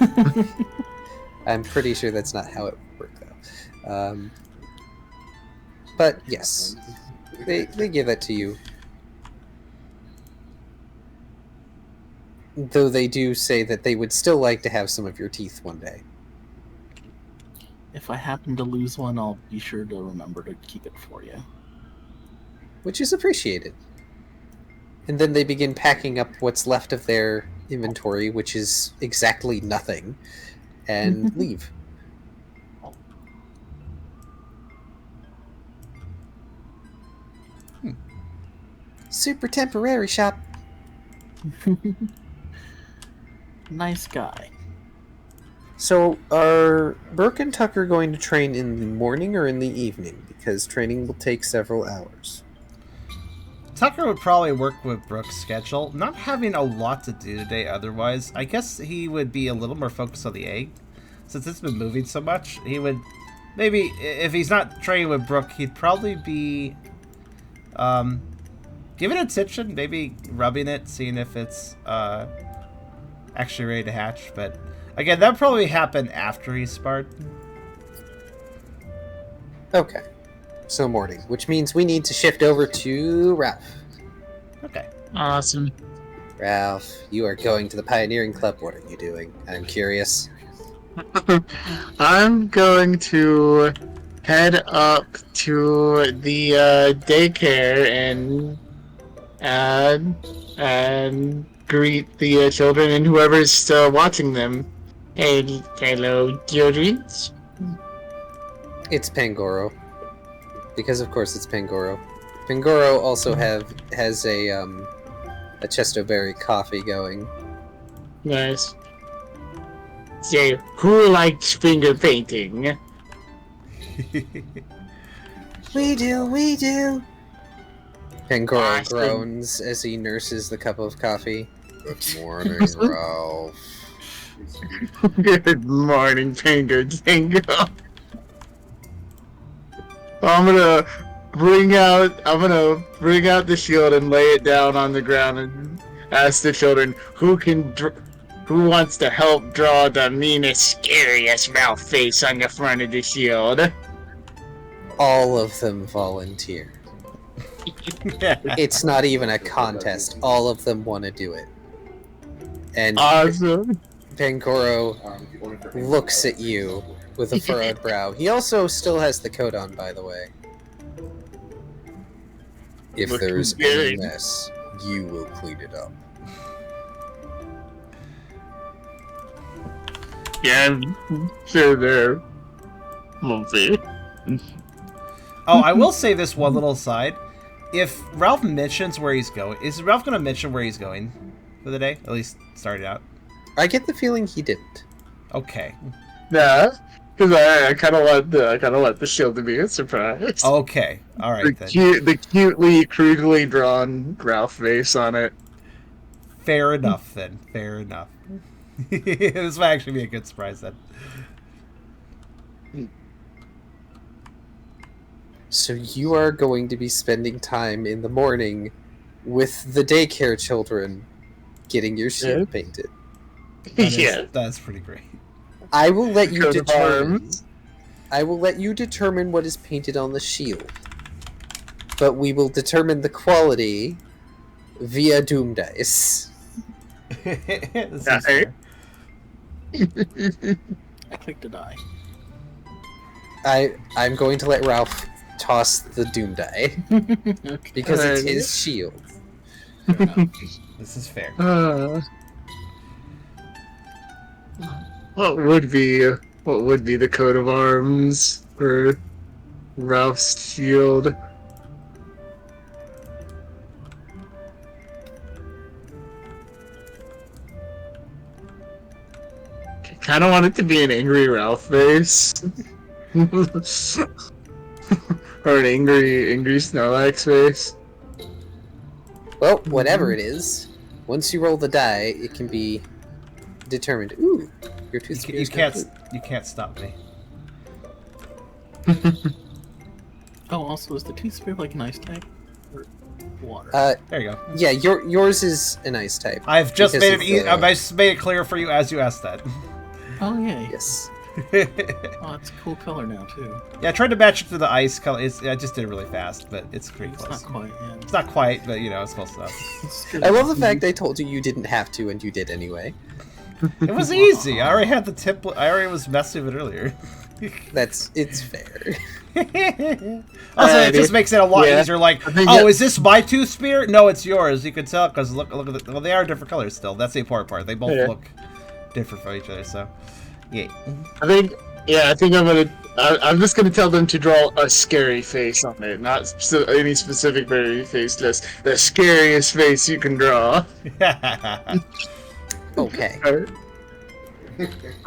I'm pretty sure that's not how it worked, though. But yes, they give that to you. Though they do say that they would still like to have some of your teeth one day. If I happen to lose one, I'll be sure to remember to keep it for you. Which is appreciated. And then they begin packing up what's left of their inventory, which is exactly nothing, and leave. Super temporary shop. Nice guy. So, are Burke and Tucker going to train in the morning or in the evening? Because training will take several hours. Tucker would probably work with Brooke's schedule. Not having a lot to do today otherwise, I guess he would be a little more focused on the egg. Since it's been moving so much, he would... Maybe, if he's not training with Brooke, he'd probably be... giving it attention, maybe rubbing it, seeing if it's actually ready to hatch. But, again, that would probably happen after he's sparred. Okay. So morning, which means we need to shift over to Ralph. Okay. Awesome. Ralph, you are going to the Pioneering Club. What are you doing? I'm curious. I'm going to head up to the daycare and greet the children and whoever's still watching them. Hey, hello, children. It's Pangoro. Because of course it's Pangoro. Pangoro also has a Chestoberry coffee going. Nice. Say, who likes finger painting? We do. Pangoro Awesome. groans as he nurses the cup of coffee. Good morning, Ralph. Good morning, Finger Tingle. I'm gonna bring out the shield and lay it down on the ground and ask the children who wants to help draw the meanest, scariest mouth face on the front of the shield. All of them volunteer. It's not even a contest. All of them want to do it. And Awesome. Pangoro looks at you with a furrowed brow. He also still has the coat on, by the way. If Looking there's any good. mess, you will clean it up. Yeah, I'm sure there won't be. Oh, I will say this one little aside. If Ralph mentions where he's going, is Ralph going to mention where he's going for the day? At least start it out. I get the feeling he didn't. Okay. Nah, because I kind of want the shield to be a surprise. Okay. All right then. The cutely, crudely drawn Ralph face on it. Fair enough then. Fair enough. This might actually be a good surprise then. So you are going to be spending time in the morning with the daycare children getting your shield painted. That's pretty great. I will let you Coat of determine. arms. I will let you determine what is painted on the shield, but we will determine the quality via Doom dice. This is fair. I clicked a die. I'm going to let Ralph toss the Doom die Okay. because it's his shield. Fair enough. This is fair. What would be the coat of arms for Ralph's shield? Kind of want it to be an angry Ralph face, or an angry Snorlax face. Well, whatever it is, once you roll the die, it can be determined. Ooh, your tooth You can't stop me. Oh, also, is the tooth spear like an ice type? Or water? There you go. Yeah, yours is an ice type. I've just because made it. of the- I've just made it clear for you as you asked that. Oh, yay. Yes. Oh, it's a cool color now, too. Yeah, I tried to match it to the ice color. I just did it really fast, but it's pretty It's close. not quite, yeah. It's not quite, but you know, it's close enough. It's good. I love the fact I told you didn't have to, and you did anyway. It was easy. I already had the tip. I already was messing with it earlier. It's fair. Also, it just makes it a lot Yeah. easier. Like, I think oh, that- is this my tooth spear? No, it's yours. You can tell because look at the. Well, they are different colors still. That's the important part. They both look different from each other. So, yeah. I think I'm just gonna tell them to draw a scary face on it, not any specific very face, just the scariest face you can draw. Okay.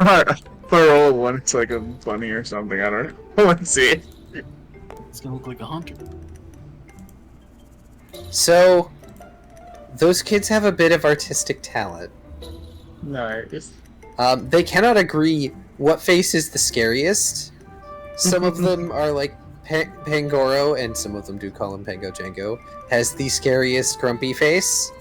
Alright, if I roll one, it's like a bunny or something. I don't know. Let's see. It's gonna look like a hunter. So, those kids have a bit of artistic talent. Nice. They cannot agree what face is the scariest. Some of them are like Pangoro, and some of them do call him Pango Django, has the scariest grumpy face.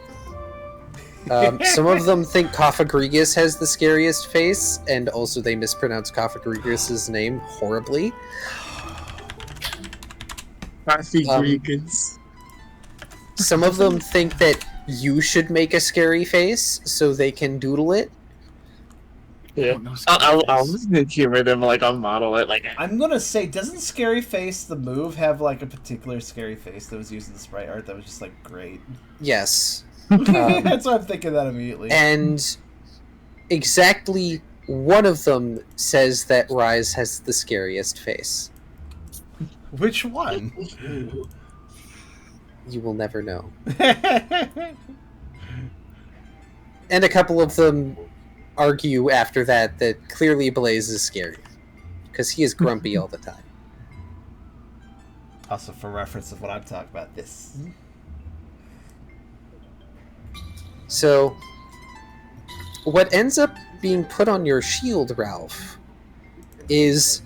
Some of them think Kofagrigus has the scariest face, and also they mispronounce Kofagrigus' name horribly. Coffee Greekins. Some of them think that you should make a scary face so they can doodle it. Yeah. No I'll just humor them like I'll model it like. I'm gonna say, doesn't Scary Face the move have like a particular scary face that was used in the sprite art that was just like great? Yes. That's why I'm thinking that immediately. And exactly one of them says that Rise has the scariest face. Which one? Ooh. You will never know. And a couple of them argue after that clearly Blaze is scary. Because he is grumpy all the time. Also, for reference of what I'm talking about, this. So, what ends up being put on your shield, Ralph, is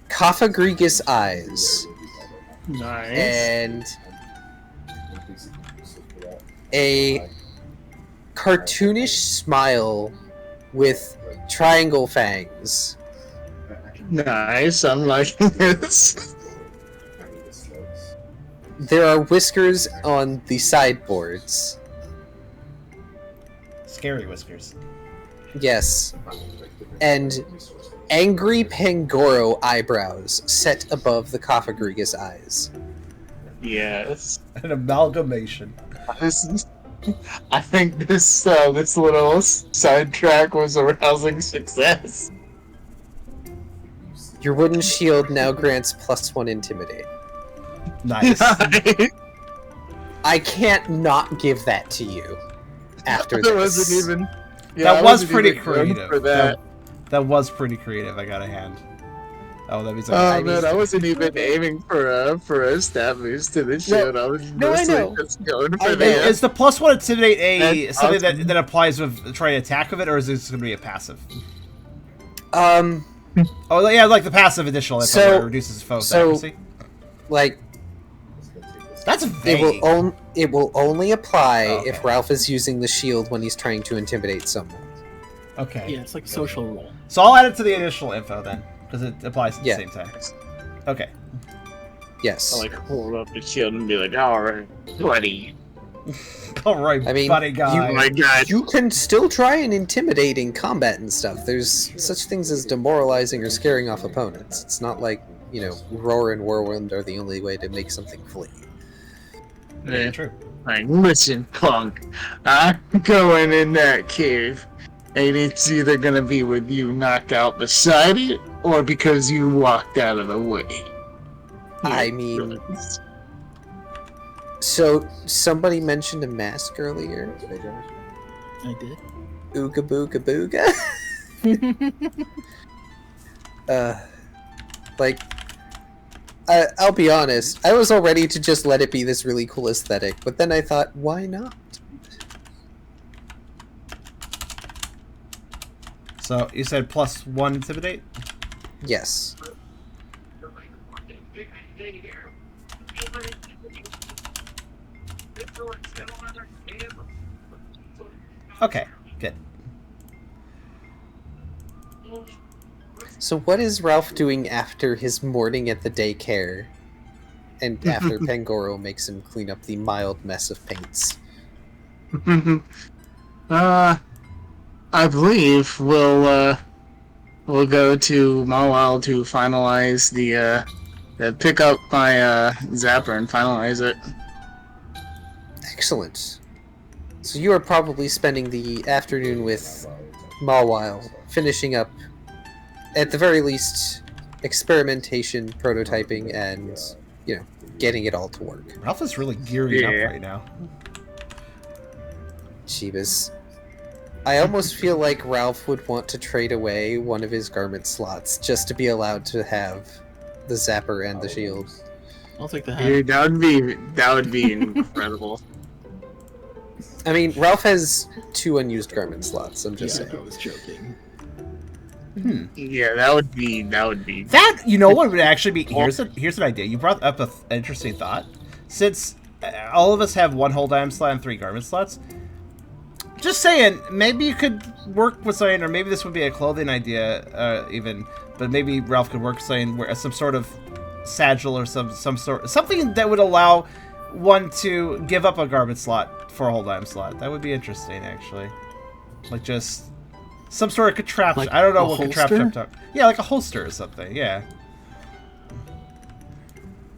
Kofagrigus eyes Nice. and a cartoonish smile with triangle fangs. Nice. I'm liking this. There are whiskers on the sideboards. Scary whiskers. Yes. And angry Pangoro eyebrows set above the Kofagrigus eyes. Yes. An amalgamation. I think this little sidetrack was a rousing success. Your wooden shield now grants +1 intimidate. Nice. I can't not give that to you after That this. wasn't even. Yeah, That I was wasn't pretty even going creative. For that. That was pretty creative. I got a hand. Oh, that means Oh man, I wasn't even aiming for a stat boost to the shield. I was no, I mostly know. just going for I know. the. Is the +1 intimidate That's something awesome. that applies with trying to attack with it, or is this going to be a passive? Oh yeah, like the passive additional. That's So- it reduces foe so- accuracy. Like, That's vague. it will only apply Oh, okay. if Ralph is using the shield when he's trying to intimidate someone. Okay. Yeah, it's like a social role. So I'll add it to the initial info then, because it applies at the same time. Okay. Yes. I'll like hold up the shield and be like, "Alright, buddy." All right, I mean, buddy guy. Oh my god. You can still try and intimidate in combat and stuff. There's such things as demoralizing or scaring off opponents. It's not like, you know, roar and whirlwind are the only way to make something flee. Yeah. True. Like, listen, punk. I'm going in that cave, and it's either gonna be with you knocked out beside it, or because you walked out of the way. I mean, so somebody mentioned a mask earlier. I did. Ooga booga booga. Like, I'll be honest. I was all ready to just let it be this really cool aesthetic, but then I thought, why not? So you said +1 intimidate? Yes. Okay, good. So what is Ralph doing after his morning at the daycare? And after Pangoro makes him clean up the mild mess of paints? I believe we'll go to Mawile to finalize the pick up my zapper and finalize it. Excellent. So you are probably spending the afternoon with Mawile, finishing up, at the very least, experimentation, prototyping, and, you know, getting it all to work. Ralph is really gearing up right now. Jeebus. I almost feel like Ralph would want to trade away one of his garment slots just to be allowed to have the zapper and the shield. I'll take the hat. Dude, that would be incredible. I mean, Ralph has 2 unused garment slots, I'm just I saying. was joking. Yeah, that would be. That, you know what would actually be... Here's an idea. You brought up an interesting thought. Since all of us have 1 hold item slot and 3 garment slots, just saying, maybe you could work with something, or maybe this would be a clothing idea, even, but maybe Ralph could work with something where some sort of satchel or some sort... Something that would allow one to give up a garment slot for a hold item slot. That would be interesting, actually. Like, just... some sort of contraption. Like I don't know a what holster? contraption. Yeah, like a holster or something. Yeah,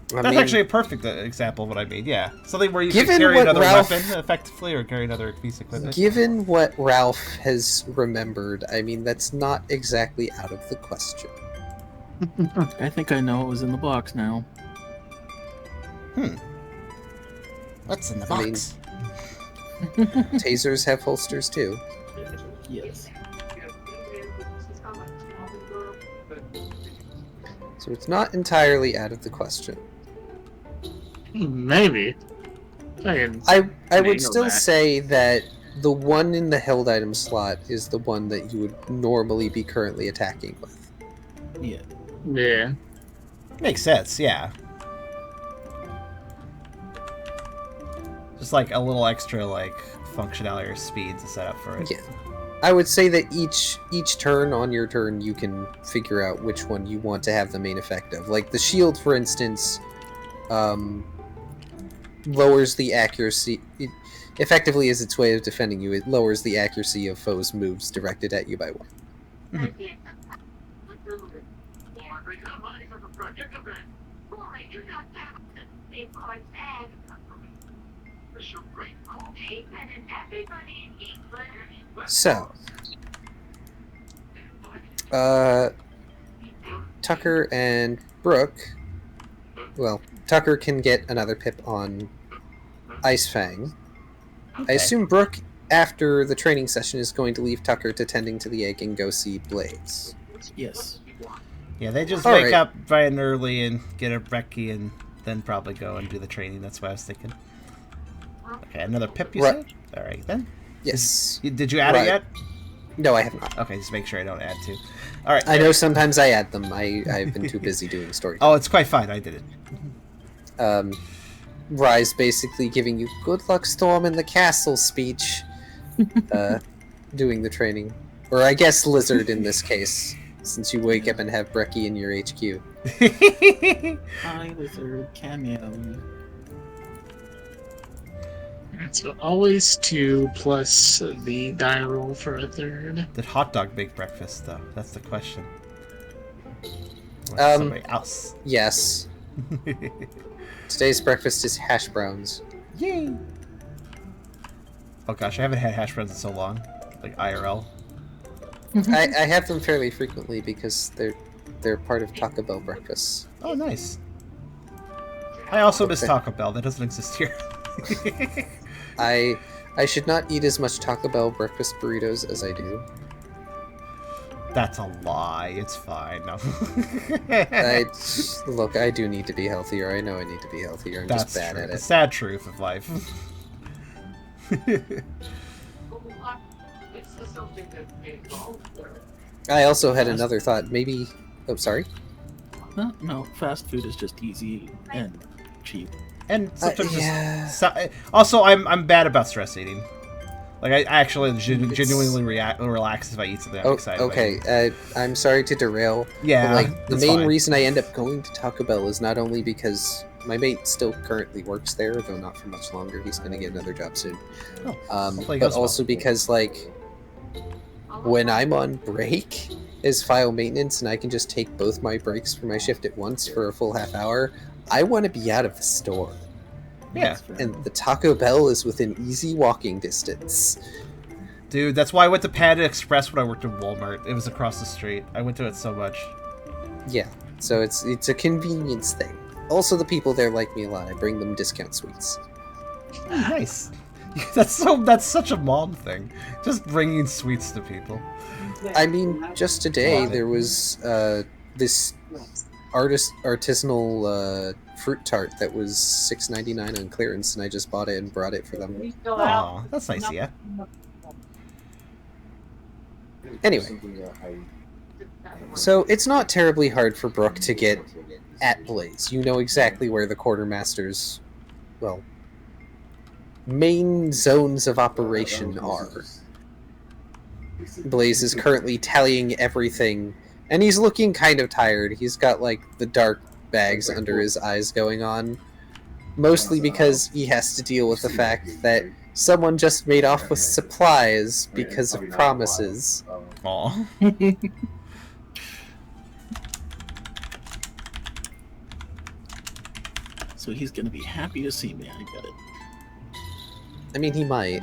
that's actually a perfect example of what I mean. Yeah, something where you can carry another weapon effectively, or carry another piece of equipment. Given what Ralph has remembered, I mean, that's not exactly out of the question. I think I know what was in the box now. What's in the I mean- box? Tasers have holsters too. Yes. So it's not entirely out of the question. Maybe. I Nail would still that. say that the one in the held item slot is the one that you would normally be currently attacking with. Yeah. Yeah. Makes sense. Yeah. Just like a little extra like functionality or speed to set up for it. Yeah. I would say that each turn on your turn you can figure out which one you want to have the main effect of. Like the shield, for instance, lowers the accuracy. It effectively is its way of defending you. It lowers the accuracy of foes' moves directed at you by 1. So, Tucker and Brooke, well, Tucker can get another pip on Ice Fang. I assume Brooke, after the training session, is going to leave Tucker to tending to the egg and go see Blaze. Yes. Yeah, they just All wake right. up bright and early and get a brekkie and then probably go and do the training. That's what I was thinking. Okay, another pip, you Right. said? All right, then. Yes. Did you add it Right. yet? No, I have not. Okay, just make sure I don't add to. All right. I know sometimes I add them. I've been too busy doing story. Oh, it's quite fine. I did it. Rise basically giving you good luck, Storm, in the castle speech, doing the training. Or I guess lizard in this case, since you wake up and have Brekkie in your HQ. Hi, lizard cameo. So always 2 plus the die roll for a third. Did hot dog make breakfast though? That's the question. Or somebody else. Yes. Today's breakfast is hash browns. Yay! Oh gosh, I haven't had hash browns in so long. Like IRL. I have them fairly frequently because they're part of Taco Bell breakfasts. Oh, nice. I also miss Taco Bell. That doesn't exist here. I should not eat as much Taco Bell breakfast burritos as I do. That's a lie. It's fine. No. Look, I do need to be healthier. I know I need to be healthier. I'm just bad true. at The it. sad truth of life. I also had another thought. Maybe... Oh, sorry? No, fast food is just easy and cheap. And sometimes yeah. also, I'm bad about stress eating. Like, I actually genuinely relax if I eat something I'm excited about. Okay, I'm sorry to derail. Yeah, but, like, the that's main fine. reason I end up going to Taco Bell is not only because my mate still currently works there, though not for much longer. He's going to get another job soon. Oh, hopefully it But goes well. also because, like, when I'm on break as file maintenance and I can just take both my breaks for my shift at once for a full half hour, I want to be out of the store. Yeah. And the Taco Bell is within easy walking distance. Dude, that's why I went to Panda Express when I worked at Walmart. It was across the street. I went to it so much. Yeah, so it's a convenience thing. Also, the people there like me a lot. I bring them discount sweets. Nice. That's such a mom thing. Just bringing sweets to people. I mean, just today there was this artisanal fruit tart that was $6.99 on clearance, and I just bought it and brought it for them. Aw, that's nice, yeah. Anyway, so it's not terribly hard for Brooke to get at Blaze. You know exactly where the quartermaster's, well, main zones of operation are. Blaze is currently tallying everything, and he's looking kind of tired. He's got, like, the dark bags under his eyes going on, mostly because he has to deal with the fact that someone just made off with supplies because of promises. Aw. So he's gonna be happy to see me, I get it. I mean, he might.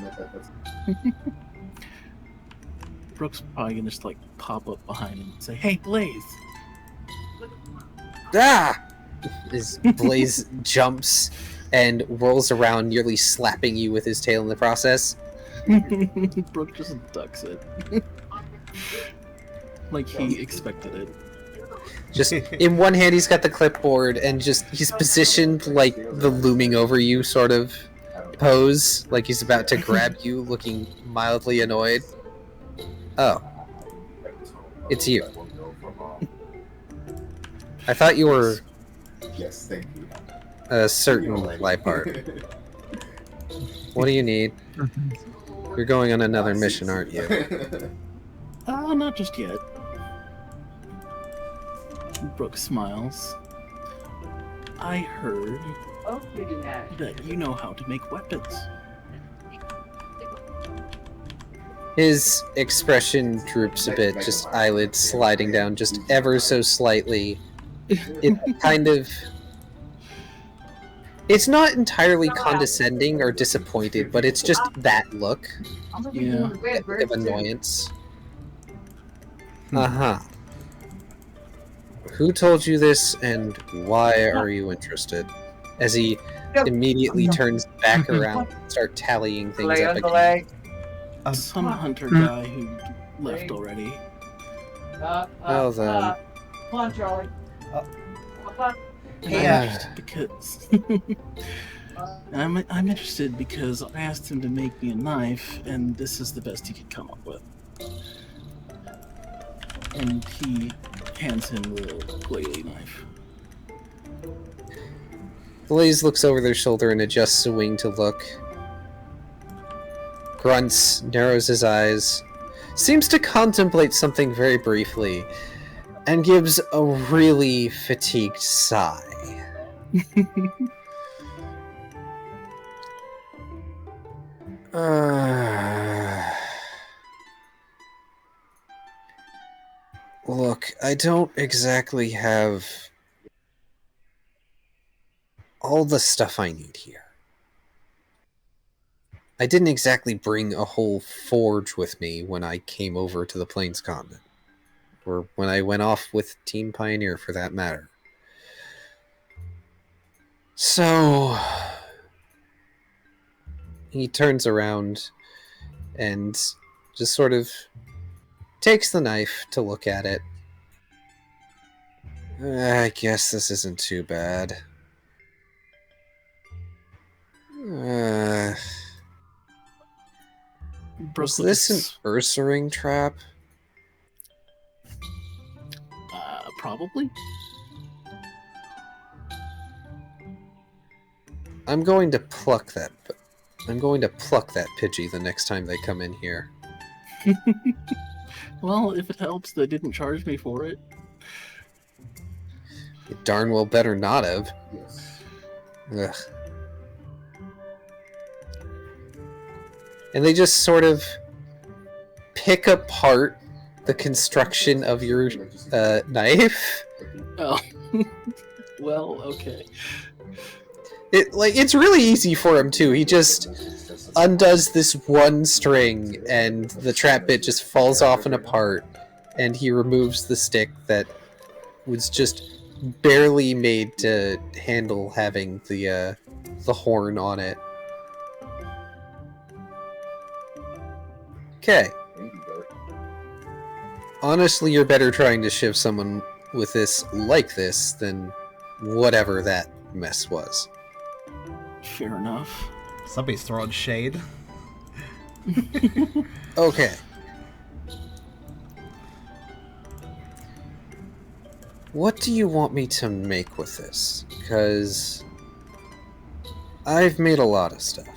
Brooke's probably gonna just like pop up behind him and say, "Hey, Blaze!" Ah! As Blaze jumps and rolls around, nearly slapping you with his tail in the process. Brooke just ducks it. Like he expected it. Just in one hand, he's got the clipboard, and just he's positioned like the looming over you sort of pose, like he's about to grab you, looking mildly annoyed. Oh, it's you. I thought you were Yes, thank you. a certain life art. What do you need? You're going on another mission, aren't you? Not just yet. Brooke smiles. I heard that you know how to make weapons. His expression droops a bit, just eyelids sliding down just ever so slightly. It kind of... It's not entirely condescending or disappointed, but it's just that look Yeah. of annoyance. Uh-huh. Who told you this, and why are you interested? As he immediately turns back around and start tallying things Leg up on the again. leg. Some hunter guy who left already. Well then. Come on, Charlie. And Yeah. I'm interested because I'm interested because I asked him to make me a knife, and this is the best he could come up with. And he hands him the glalie knife. Blaze looks over their shoulder and adjusts a wing to look. Grunts, narrows his eyes. seems to contemplate something very briefly, and gives a really fatigued sigh. Look, I don't exactly have all the stuff I need here. I didn't exactly bring a whole forge with me when I came over to the Plains continent. Or when I went off with Team Pioneer, for that matter. So... he turns around and just sort of takes the knife to look at it. I guess this isn't too bad. Was this an Ursaring trap? Probably. I'm going to pluck that Pidgey the next time they come in here. Well, if it helps, they didn't charge me for it. You darn well better not have. Yes. Ugh. And they just sort of pick apart the construction of your knife. Oh. Well, okay. It's really easy for him too. He just undoes this one string and the trap bit just falls off and apart, and he removes the stick that was just barely made to handle having the horn on it. Okay. Honestly, you're better trying to shiv someone with this like this than whatever that mess was. Fair enough. Somebody's throwing shade. Okay. What do you want me to make with this? Because I've made a lot of stuff.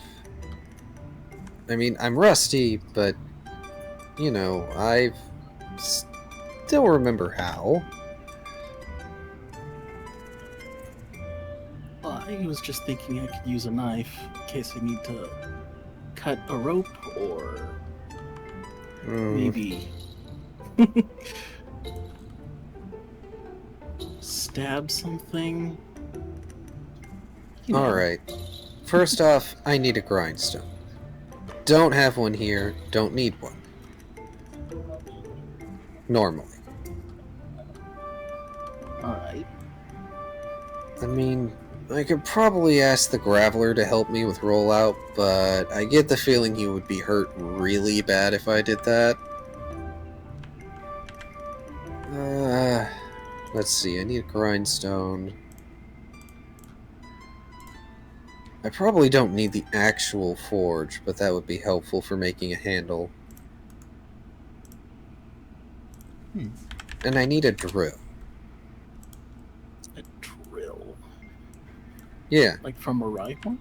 I mean, I'm rusty, but, you know, I still remember how. I was just thinking I could use a knife in case I need to cut a rope or maybe stab something. You know. Alright. First off, I need a grindstone. Don't have one here, don't need one. Normally. Alright. I mean, I could probably ask the Graveler to help me with rollout, but I get the feeling he would be hurt really bad if I did that. Let's see, I need a grindstone. I probably don't need the actual forge, but that would be helpful for making a handle. And I need a drill. A drill? Yeah. Like from a rifle?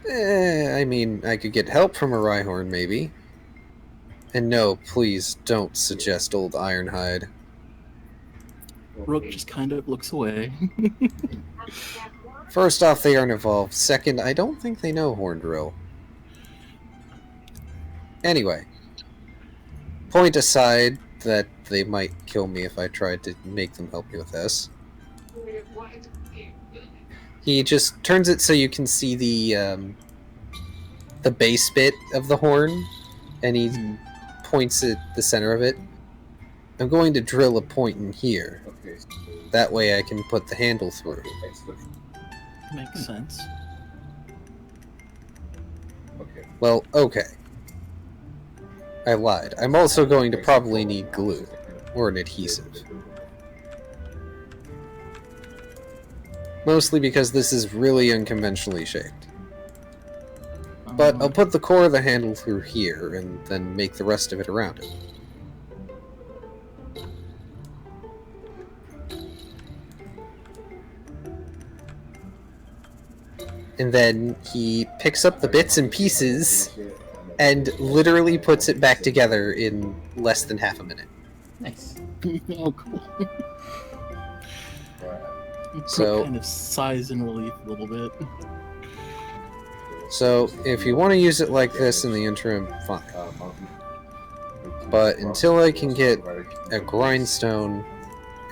I mean, I could get help from a Rhyhorn, maybe. And no, please don't suggest old Ironhide. Rook just kind of looks away. First off, they aren't involved. Second, I don't think they know Horn Drill. Anyway. Point aside that they might kill me if I tried to make them help me with this. He just turns it so you can see the base bit of the horn, and he points at the center of it. I'm going to drill a point in here. That way I can put the handle through. Makes sense. Well, okay. I lied. I'm also going to probably need glue, or an adhesive. Mostly because this is really unconventionally shaped. But I'll put the core of the handle through here, and then make the rest of it around it. And then he picks up the bits and pieces and literally puts it back together in less than half a minute. Nice. Oh, cool. So- kind of sighs in relief a little bit. So, if you want to use it like this in the interim, fine. But until I can get a grindstone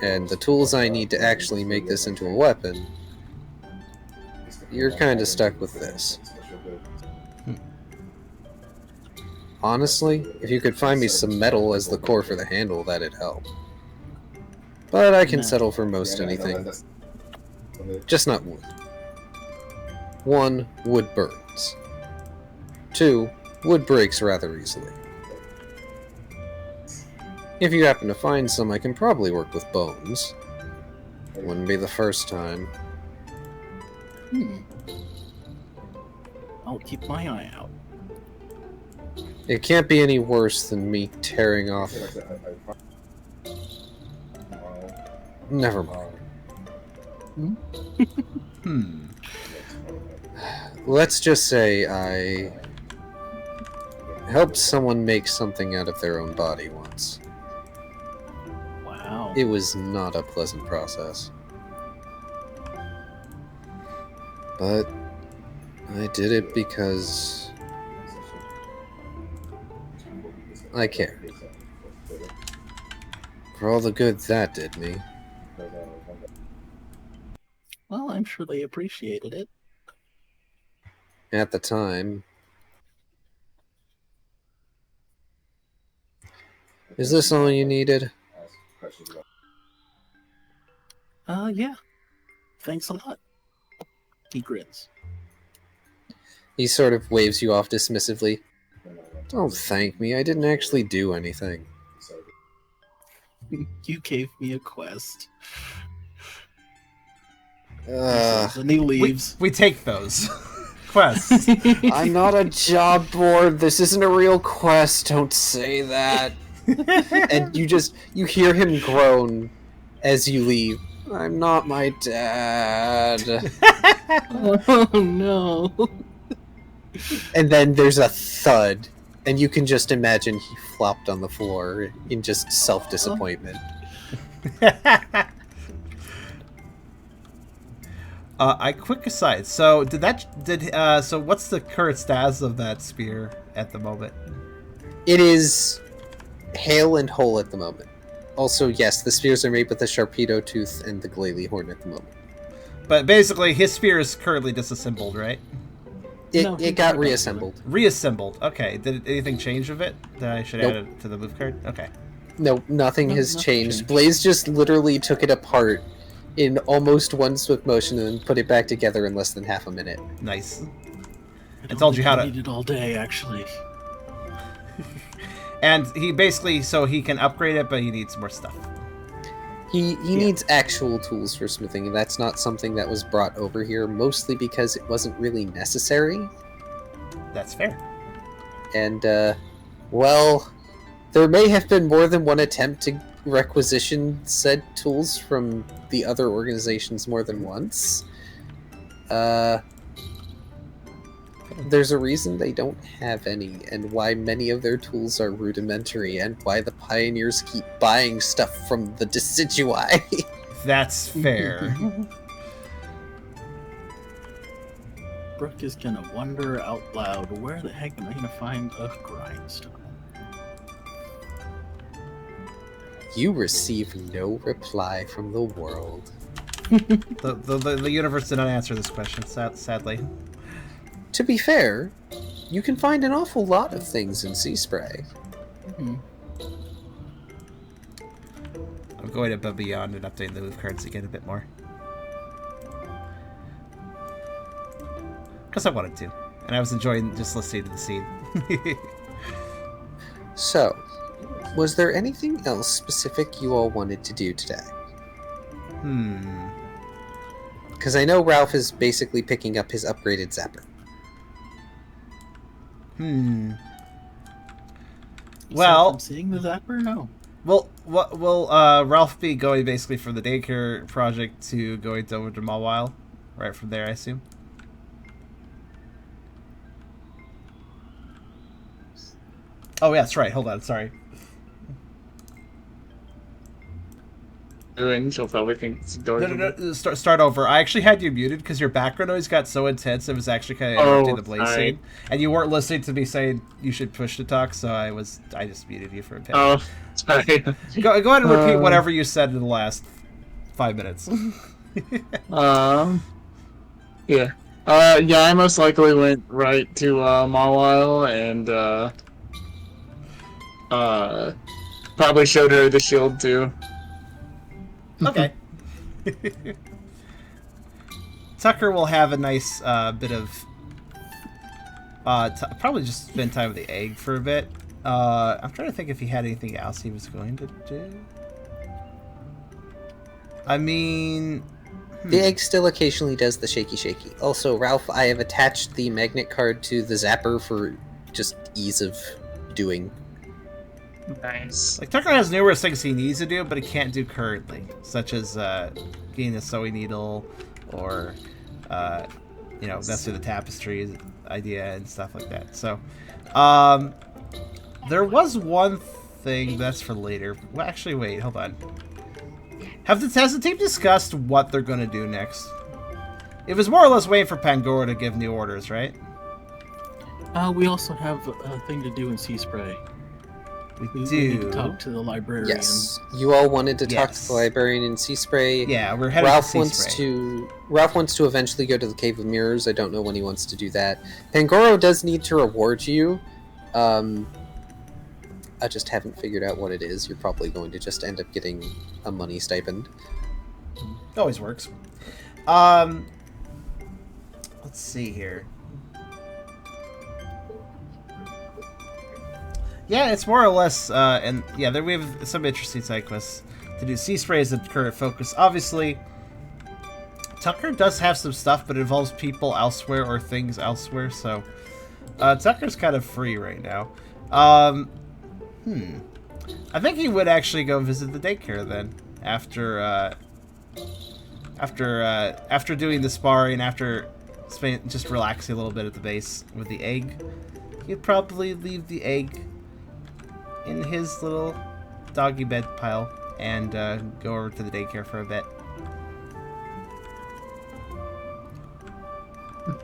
and the tools I need to actually make this into a weapon, you're kind of stuck with this. Honestly, if you could find me some metal as the core for the handle, that'd help. But I can settle for most anything. Just not wood. 1. Wood burns. 2. Wood breaks rather easily. If you happen to find some, I can probably work with bones. Wouldn't be the first time. I'll keep my eye out. It can't be any worse than me tearing off. Never mind. Let's just say I helped someone make something out of their own body once. Wow. It was not a pleasant process. But I did it because I cared. For all the good that did me. Well, I'm sure they appreciated it. At the time. Is this all you needed? Yeah. Thanks a lot. He grins. He sort of waves you off dismissively. Don't thank me, I didn't actually do anything. You gave me a quest. Ugh. And he leaves. We take those quests. I'm not a job board, this isn't a real quest, don't say that. And you hear him groan as you leave. I'm not my dad. Oh no. And then there's a thud, and you can just imagine he flopped on the floor in just self-disappointment. I quick aside. So so what's the current status of that spear at the moment? It is hale and whole at the moment. Also, yes, the spears are made with the Sharpedo tooth and the Glalie horn at the moment. But basically, his spear is currently disassembled, right? It got reassembled. Reassembled. Okay. Did anything change of it that I should Nope. add it to the move card? Okay. No, nothing has nothing changed. changed. Blaze just literally took it apart in almost one swift motion and then put it back together in less than half a minute. Nice. I told you how to- need it all day, actually. And he basically, so he can upgrade it, but he needs more stuff. He needs actual tools for smithing, and that's not something that was brought over here, mostly because it wasn't really necessary. That's fair. And, well, there may have been more than one attempt to requisition said tools from the other organizations more than once. There's a reason they don't have any, and why many of their tools are rudimentary, and why the pioneers keep buying stuff from the Decidueye. That's fair. Brooke is gonna wonder out loud, where the heck am I gonna find a grindstone? You receive no reply from the world. The universe did not answer this question, sadly. To be fair, you can find an awful lot of things in Sea Spray. Hmm. I'm going above beyond and updating the move cards again a bit more. Because I wanted to. And I was enjoying just listening to the scene. So, was there anything else specific you all wanted to do today? Because I know Ralph is basically picking up his upgraded zapper. Well, I'm seeing the zapper? No. Will Ralph be going basically from the Daycare project to going to over to Mawile? Right from there, I assume? Oh, yeah, that's right. Hold on. Sorry. And she'll probably think it's adorable. No. Start over. I actually had you muted because your background noise got so intense it was actually kind of interrupting the blaze scene, and you weren't listening to me saying you should push to talk, so I just muted you for a bit. Oh, sorry. Go ahead and repeat whatever you said in the last 5 minutes. Yeah. I most likely went right to Mawile and probably showed her the shield too. Okay. Tucker will have a nice bit of probably just spend time with the egg for a bit. I'm trying to think if he had anything else he was going to do. I mean, the egg still occasionally does the shaky. Also, Ralph, I have attached the magnet card to the zapper for just ease of doing. Nice. Like, Tucker has numerous things he needs to do, but he can't do currently, such as getting a sewing needle or, messing with the tapestry idea and stuff like that. So, there was one thing that's for later. Well, actually, wait, hold on. Has the team discussed what they're going to do next? It was more or less waiting for Pangoro to give new orders, right? We also have a thing to do in Sea Spray. We need to talk to the librarian. Yes, you all wanted to talk to the librarian in Sea Spray. Yeah, we're heading to Sea Spray. Ralph wants to eventually go to the Cave of Mirrors. I don't know when he wants to do that. Pangoro does need to reward you. I just haven't figured out what it is. You're probably going to just end up getting a money stipend. Always works. Let's see here. Yeah, it's more or less, then we have some interesting side quests to do. Sea Spray is the current focus. Obviously, Tucker does have some stuff, but it involves people elsewhere or things elsewhere, so Tucker's kind of free right now. I think he would actually go visit the daycare then, after doing the sparring, after just relaxing a little bit at the base with the egg. He'd probably leave the egg in his little doggy bed pile and go over to the daycare for a bit.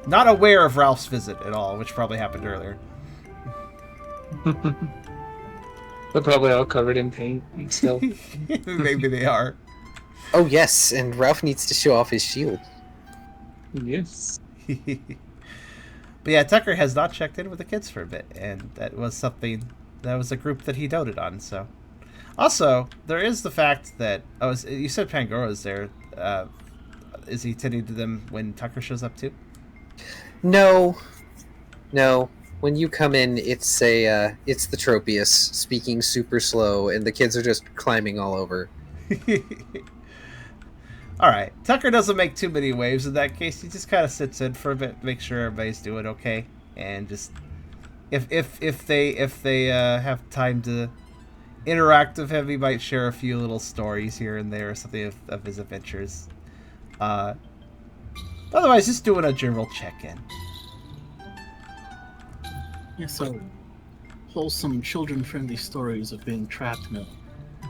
Not aware of Ralph's visit at all, which probably happened earlier. They're probably all covered in paint still. Maybe they are. Oh yes, and Ralph needs to show off his shield. Yes. But yeah, Tucker has not checked in with the kids for a bit, and that was a group that he doted on, so. Also, there is the fact that, you said Pangoro's there. Is he tending to them when Tucker shows up too? No. When you come in, it's the Tropius speaking super slow, and the kids are just climbing all over. Alright, Tucker doesn't make too many waves in that case. He just kind of sits in for a bit, make sure everybody's doing okay, and just if they have time to interact with him, he might share a few little stories here and there, or something of his adventures. Otherwise, just doing a general check-in. Yeah, so wholesome, children-friendly stories of being trapped in a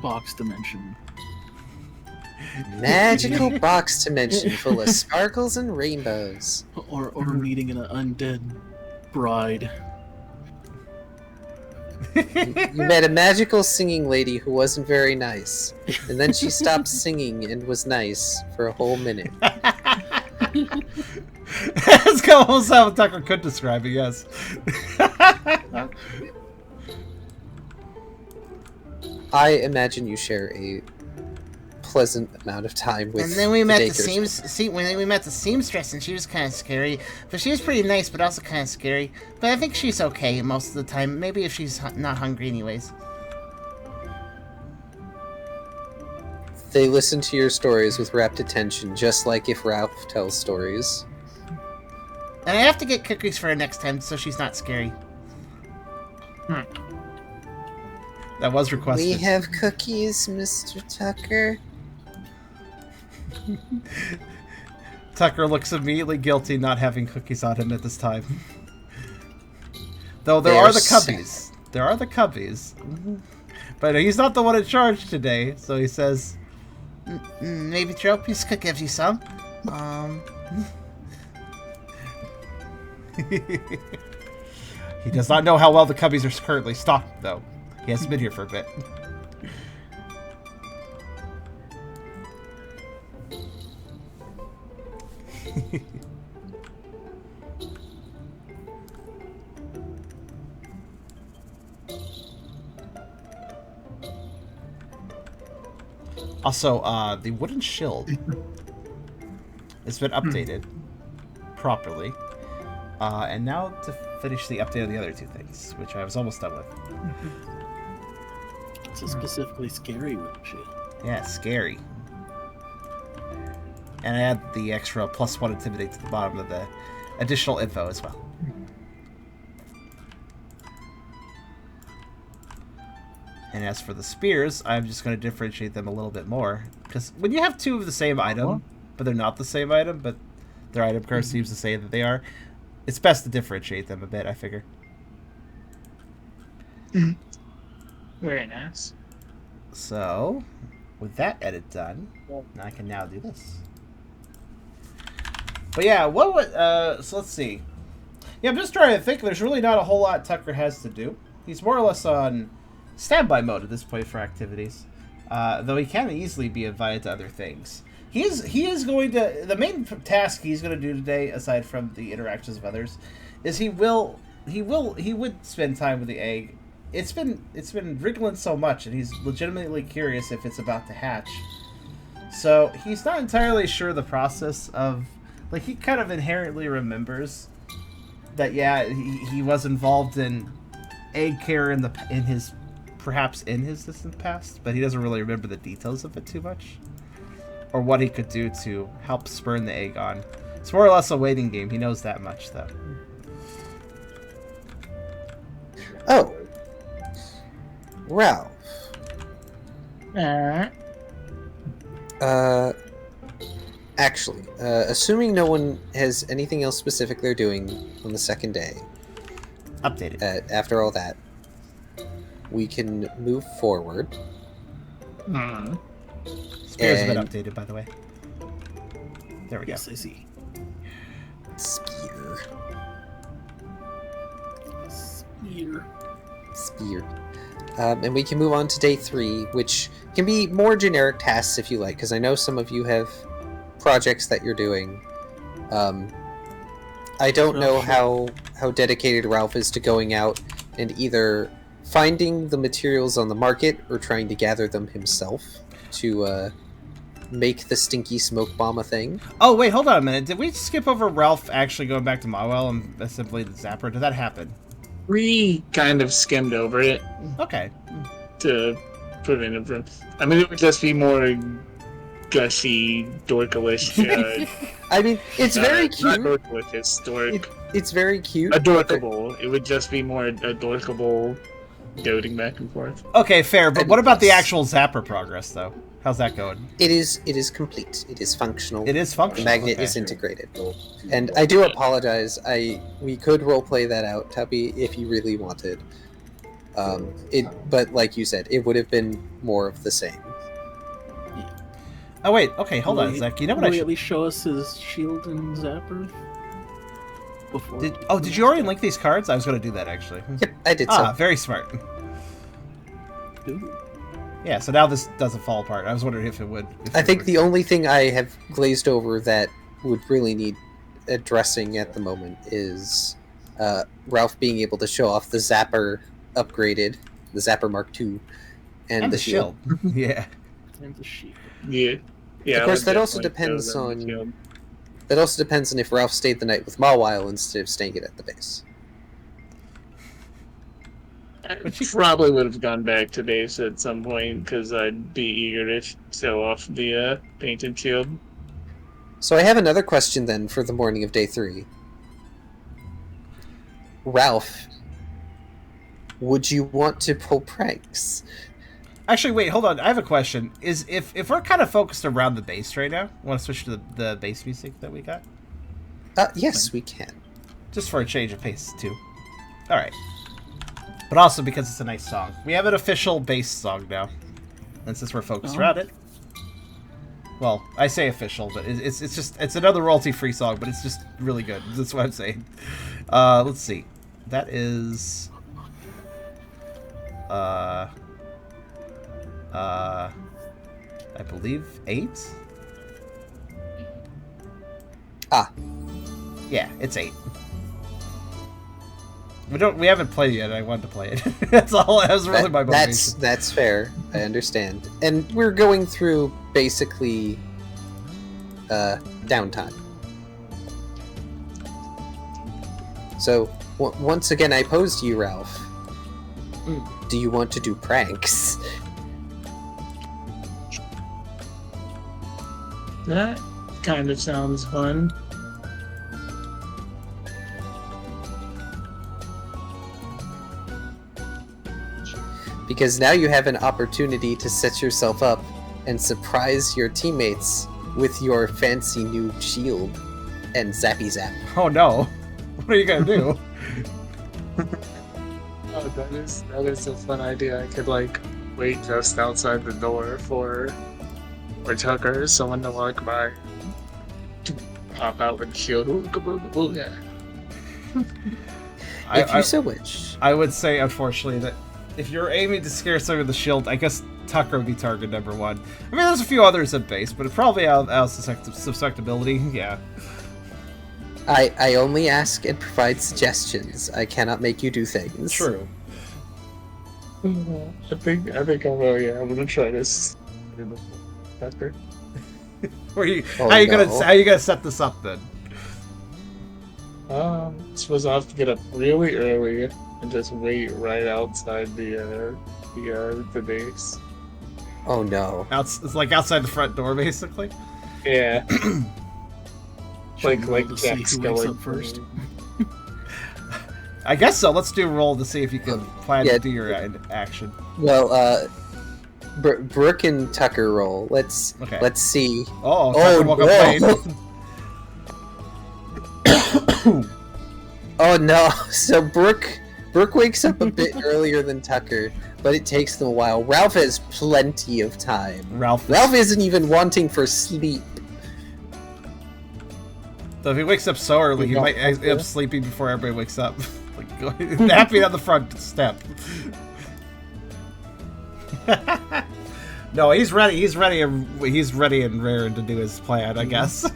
box dimension. Magical box dimension full of sparkles and rainbows. Or meeting an undead bride. You met a magical singing lady who wasn't very nice, and then she stopped singing and was nice for a whole minute. That's almost how Tucker could describe it, yes. I imagine you share a pleasant amount of time with. And then we met the we met the seamstress, and she was kind of scary, but she was pretty nice, but also kind of scary. But I think she's okay most of the time. Maybe if she's not hungry, anyways. They listen to your stories with rapt attention, just like if Ralph tells stories. And I have to get cookies for her next time, so she's not scary. That was requested. We have cookies, Mr. Tucker. Tucker looks immediately guilty not having cookies on him at this time. Though there are the cubbies. there are the cubbies. But he's not the one in charge today, so he says... Maybe Tropius could give you some. He does not know how well the cubbies are currently stocked, though. He hasn't been here for a bit. Also, the wooden shield has been updated properly. And now to finish the update of the other two things, which I was almost done with. It's a specifically scary wooden shield. Yeah, scary. And I add the extra +1 intimidate to the bottom of the additional info as well. And as for the spears, I'm just going to differentiate them a little bit more. Because when you have two of the same item, but they're not the same item, but their item card seems to say that they are, it's best to differentiate them a bit, I figure. Very nice. So, with that edit done, I can now do this. But yeah, what would, so let's see. Yeah, I'm just trying to think. There's really not a whole lot Tucker has to do. He's more or less on standby mode at this point for activities. Though he can easily be invited to other things. He is going to, the main task he's going to do today, aside from the interactions of others, is he would spend time with the egg. It's been wriggling so much, and he's legitimately curious if it's about to hatch. So he's not entirely sure the process of, like, he kind of inherently remembers that, yeah, he was involved in egg care perhaps in his distant past, but he doesn't really remember the details of it too much, or what he could do to help spurn the egg on. It's more or less a waiting game. He knows that much, though. Oh. Ralph. Actually, assuming no one has anything else specific they're doing on the second day, Updated. After all that, we can move forward. Spears have been updated, by the way. There we go. Yes, I see. Spear. And we can move on to day 3, which can be more generic tasks if you like, because I know some of you have projects that you're doing. I don't know how dedicated Ralph is to going out and either finding the materials on the market or trying to gather them himself to make the stinky smoke bomb a thing. Oh, wait, hold on a minute. Did we skip over Ralph actually going back to Mawel and assembling the zapper? Did that happen? We kind of skimmed over it Okay. to prevent it from... I mean, it would just be more gushy, dorkalish. I mean, it's very Not cute. dorkalish, dork. It's very cute. Adorkable. It would just be more adorkable, doting back and forth. Okay, fair, but what about the actual zapper progress, though? How's that going? It is complete. It is functional. It is functional. The magnet okay. is integrated. And I do apologize. We could roleplay that out, Tubby, if you really wanted. But like you said, it would have been more of the same. Oh, wait. Okay, hold on, Zach. You know what I Will he should... at least show us his shield and zapper? Before. Did you already link these cards? I was going to do that, actually. Yep, I did Ah, so. very smart. Ooh. Yeah, so now this doesn't fall apart. I was wondering if it would. I think the only thing I have glazed over that would really need addressing at the moment is Ralph being able to show off the zapper upgraded, the zapper Mark II, and the shield. Yeah. And the shield. Yeah. Yeah. Of course, I would that also definitely depends show them the on- shield. That also depends on if Ralph stayed the night with Mawile instead of staying it at the base. I probably would have gone back to base at some point because I'd be eager to show off the painted shield. So I have another question then for the morning of day 3. Ralph, would you want to pull pranks? Actually, wait, hold on. I have a question. Is if we're kind of focused around the bass right now, want to switch to the bass music that we got? Yes, we can. Just for a change of pace, too. All right. but also because it's a nice song. We have an official bass song now, and since we're focused around it. Well, I say official, but it's another royalty-free song, but it's just really good. That's what I'm saying. Let's see. That is I believe 8. Ah. Yeah, it's 8. We haven't played it yet. I wanted to play it. That's all. That was really my motivation. That's fair. I understand. And we're going through basically downtime. So once again, I pose to you, Ralph. Do you want to do pranks? That kind of sounds fun. Because now you have an opportunity to set yourself up and surprise your teammates with your fancy new shield and zappy zap. Oh no! What are you gonna do? Oh, that is a fun idea. I could like wait just outside the door for Tucker, someone to walk by, pop out with the shield. Ooh, yeah. If you so wish. I would say, unfortunately, that if you're aiming to scare someone with the shield, I guess Tucker would be target number 1. I mean, there's a few others at base, but it probably out susceptibility. Yeah. I only ask and provide suggestions. I cannot make you do things. True. I think I will. Yeah, I'm gonna try this. Tucker. How you no. gonna set this up then? Suppose I'll have to get up really early and just wait right outside the base. Oh no. It's like outside the front door, basically. Yeah. like to see Jack's who wakes going up first. I guess so. Let's do a roll to see if you can plan yeah. to do your action. Well, Brooke and Tucker roll. Let's see. Oh, Tucker woke up late. Oh no! So Brooke wakes up a bit earlier than Tucker, but it takes them a while. Ralph has plenty of time. Ralph isn't even wanting for sleep. So if he wakes up so early, he might end up sleeping before everybody wakes up. Like napping on the front step. No, he's ready. He's ready and raring to do his plan, I guess.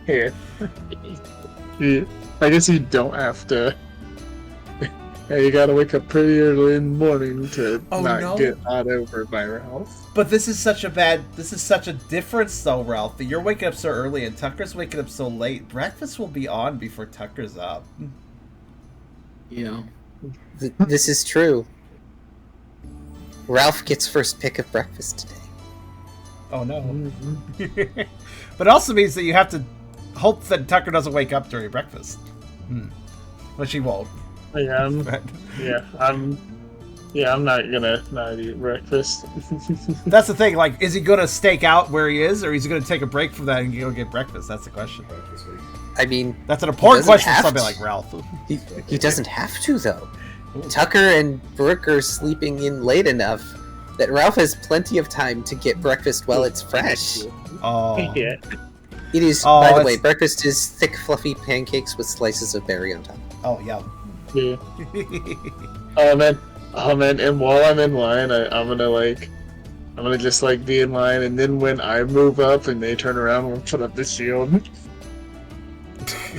Yeah. I guess you don't have to. Yeah, you gotta wake up pretty early in the morning to get out over by Ralph. But this is such a difference though, Ralph, that you're waking up so early and Tucker's waking up so late. Breakfast will be on before Tucker's up. Yeah. This is true. Ralph gets first pick of breakfast today. Oh no. Mm-hmm. But it also means that you have to hope that Tucker doesn't wake up during breakfast. Which he won't. I'm not gonna not eat breakfast. That's the thing, like, is he gonna stake out where he is, or is he gonna take a break from that and go get breakfast? That's the question. I mean, that's an important question for somebody like Ralph. He doesn't have to, though. Tucker and Brooke are sleeping in late enough that Ralph has plenty of time to get breakfast while it's fresh. Oh. Yeah. It is, by the way, breakfast is thick, fluffy pancakes with slices of berry on top. Oh, yum. Yeah. Oh man, and while I'm in line, I'm gonna just like be in line, and then when I move up and they turn around, we'll put up the shield.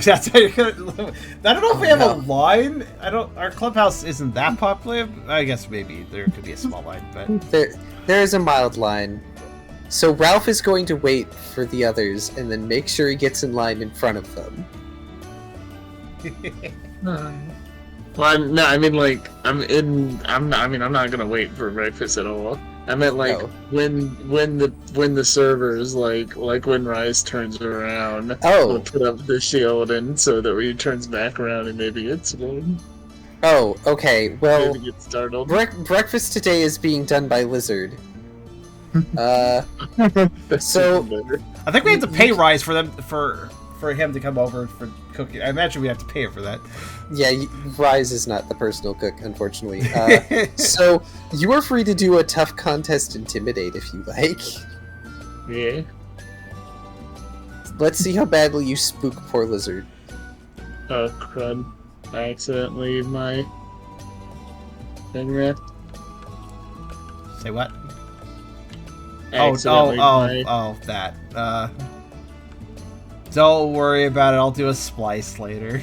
That's how you're gonna. I don't know if we have a line. Our clubhouse isn't that popular. I guess maybe there could be a small line, but there is a mild line. So Ralph is going to wait for the others and then make sure he gets in line in front of them. Well, no, I mean like I'm not gonna wait for breakfast at all. I meant like when the servers like when Rise turns around, we'll put up the shield and so that when he turns back around and maybe it's one. Oh, okay. Well, maybe get startled. Breakfast today is being done by Lizard. So I think we have to pay Rise for for him to come over for cooking. I imagine we have to pay him for that. Yeah, Rise is not the personal cook, unfortunately. So you are free to do a tough contest intimidate if you like. Yeah. Let's see how badly you spook poor lizard. Oh, crud. I accidentally leave my thing rest. Say what? I accidentally my- That. Don't worry about it. I'll do a splice later.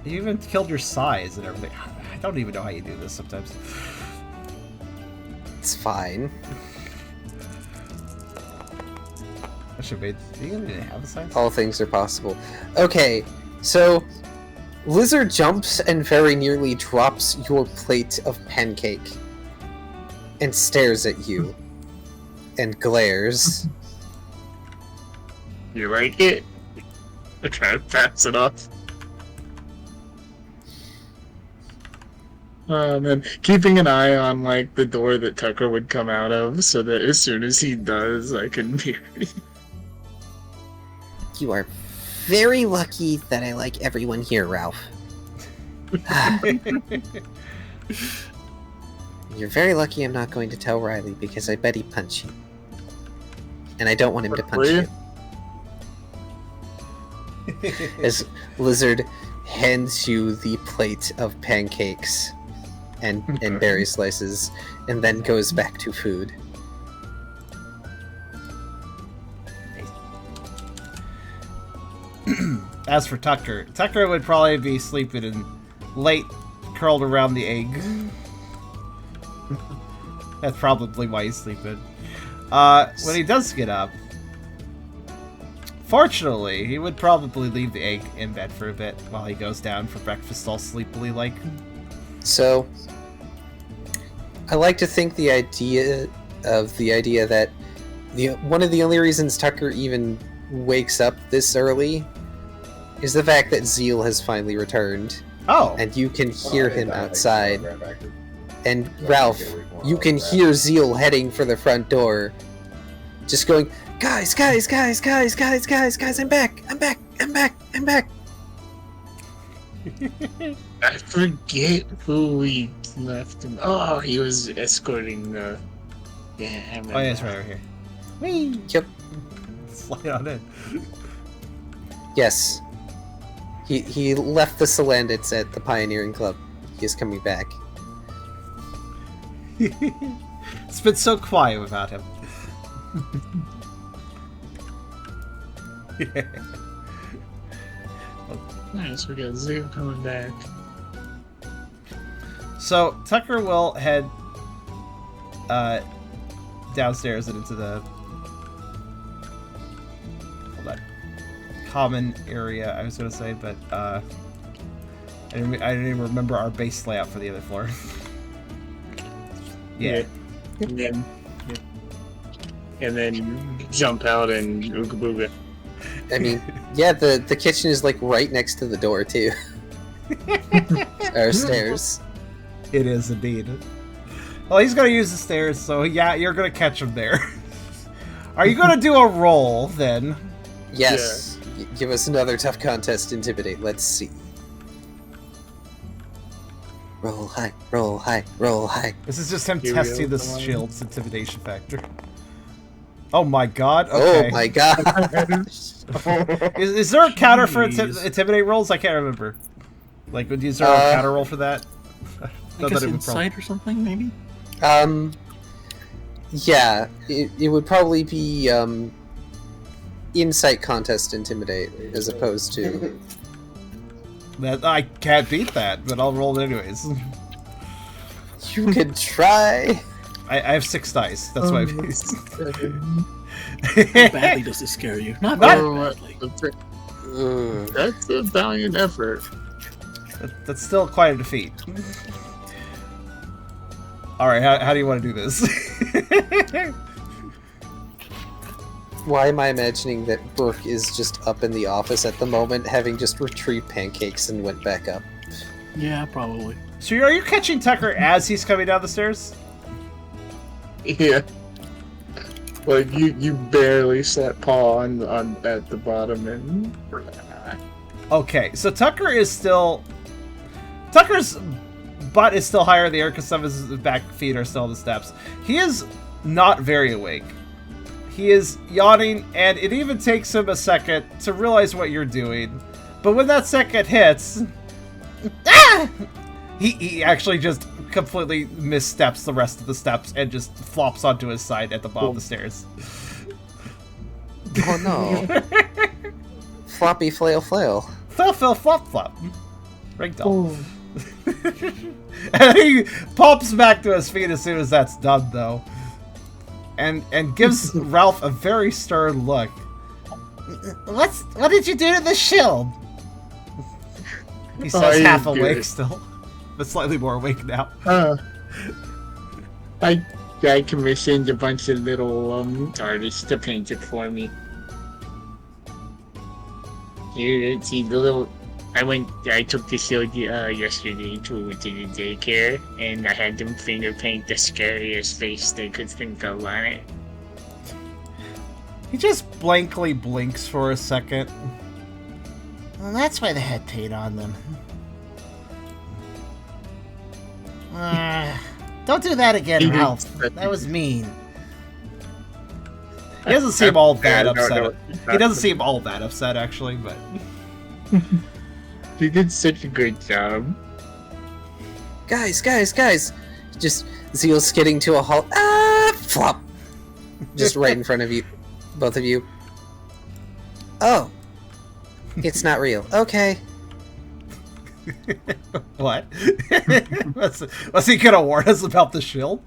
You even killed your size and everything. I don't even know how you do this sometimes. It's fine. I should have made. Do you even have a size? All things are possible. Okay, so Lizard jumps and very nearly drops your plate of pancake and stares at you and glares. You like it? I try to pass it off. And then keeping an eye on like the door that Tucker would come out of, so that as soon as he does, I can be ready. You are very lucky that I like everyone here, Ralph. You're very lucky I'm not going to tell Riley because I bet he'd punch you. And I don't want him to punch you. As Lizard hands you the plate of pancakes and berry slices, and then goes back to food. As for Tucker, Tucker would probably be sleeping in late, curled around the egg. That's probably why he's sleeping. When he does get up, fortunately, he would probably leave the egg in bed for a bit while he goes down for breakfast all sleepily like. So, I like to think the idea that one of the only reasons Tucker even wakes up this early is the fact that Zeal has finally returned. Oh! And you can hear him outside. And Ralph, you can hear Zeal heading for the front door. Just going, guys, I'm back! I forget who we left him. Oh, he was escorting the. Yeah, I remember. Oh, yeah, it's right over here. Whee! Yep. Slide on in. Yes. He left the Salandits at the Pioneering Club. He is coming back. It's been so quiet without him. Yeah. Nice, we got Zeal coming back. So Tucker will head downstairs and into the common area. I was gonna say, but I didn't even remember our base layout for the other floor. Yeah. And then jump out and ooga booga. I mean, yeah, the kitchen is like right next to the door too. Or stairs. It is indeed. Well, he's gonna use the stairs, so yeah, you're gonna catch him there. Are you gonna do a roll then? Yes. Give us another tough contest, intimidate. Let's see. Roll high, roll high, roll high. This is just him Here we testing go, the come on. shield's intimidation factor. Oh my god, okay. Oh my god. Is there a counter for Jeez. intimidate rolls? I can't remember. Like, is there a counter roll for that? I Not guess that it would insight or something, maybe? Yeah, it would probably be, insight contest intimidate, as opposed to... That I can't beat that, but I'll roll it anyways. You could try! I have 6 dice. That's why. How badly does this scare you? Not Not- badly. That's a valiant effort. That's still quite a defeat. Alright, how do you want to do this? Why am I imagining that Brooke is just up in the office at the moment, having just retrieved pancakes and went back up? Yeah, probably. So are you catching Tucker as he's coming down the stairs? Yeah. Like you barely set paw on at the bottom and. Okay, so Tucker's butt is still higher in the air because some of his back feet are still on the steps. He is not very awake. He is yawning, and it even takes him a second to realize what you're doing. But when that second hits, he actually just completely missteps the rest of the steps and just flops onto his side at the bottom of the stairs. Oh no. Floppy flail flail. Flail flail flop flop. Ragdoll. And he pops back to his feet as soon as that's done, though. And gives Ralph a very stern look. What did you do to the shield? He says half good. awake still, but slightly more awake now. I commissioned a bunch of little artists to paint it for me. You see the little. I took the shield yesterday to the daycare, and I had them finger paint the scariest face they could think of on it. He just blankly blinks for a second. Well, that's why they had paint on them. Don't do that again, Ralph. That was mean. He doesn't seem all that No, upset. He doesn't seem all that upset, actually, but... You did such a good job. Guys! Just Zeal skidding to a halt. Ah! Flop! Just right in front of you. Both of you. Oh. It's not real. Okay. What? Was he gonna warn us about the shield?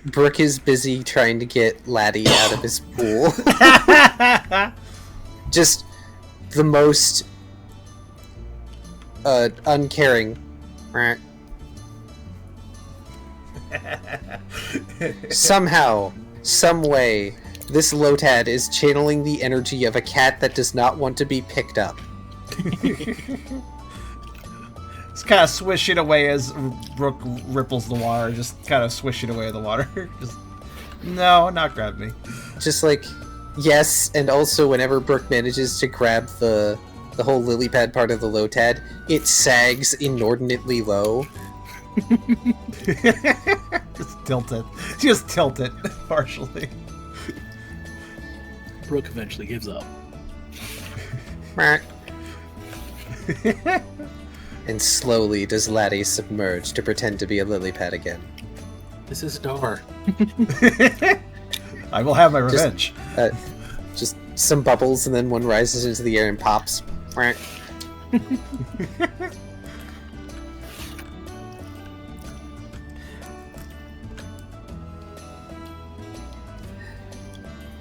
Brooke is busy trying to get Laddie out of his pool. Just the most uncaring. Somehow, some way, this Lotad is channeling the energy of a cat that does not want to be picked up. It's kind of swishing away as Brooke ripples the water, just kind of swishing away the water. Just, no, not grab me. Just like, yes, and also whenever Brooke manages to grab the whole lily pad part of the Lotad, it sags inordinately low. Just tilt it. Just tilt it, partially. Brooke eventually gives up. And slowly does Laddie submerge to pretend to be a lily pad again. This is Dar. I will have my revenge. Just some bubbles, and then one rises into the air and pops.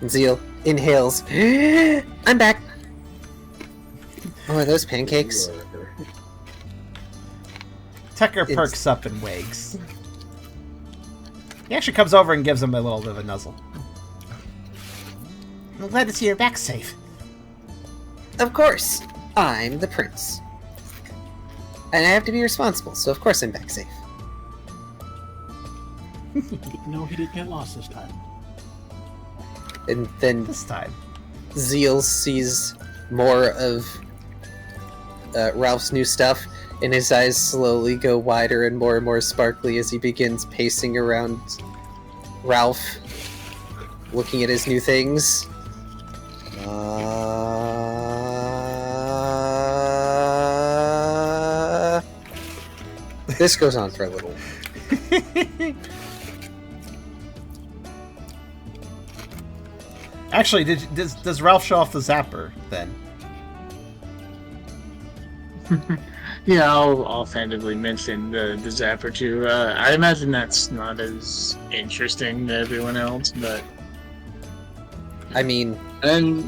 Zeal inhales. I'm back. Oh, are those pancakes? Tucker perks up and wakes. He actually comes over and gives him a little bit of a nuzzle. I'm glad to see you're back safe. Of course. I'm the prince. And I have to be responsible, so of course I'm back safe. No, he didn't get lost this time. And then This time. Zeal sees more of Ralph's new stuff, and his eyes slowly go wider and more sparkly as he begins pacing around Ralph, looking at his new things. This goes on for a little while. Actually, does Ralph show off the zapper then? Yeah, I'll offhandedly mention the zapper too. I imagine that's not as interesting to everyone else, but I mean, and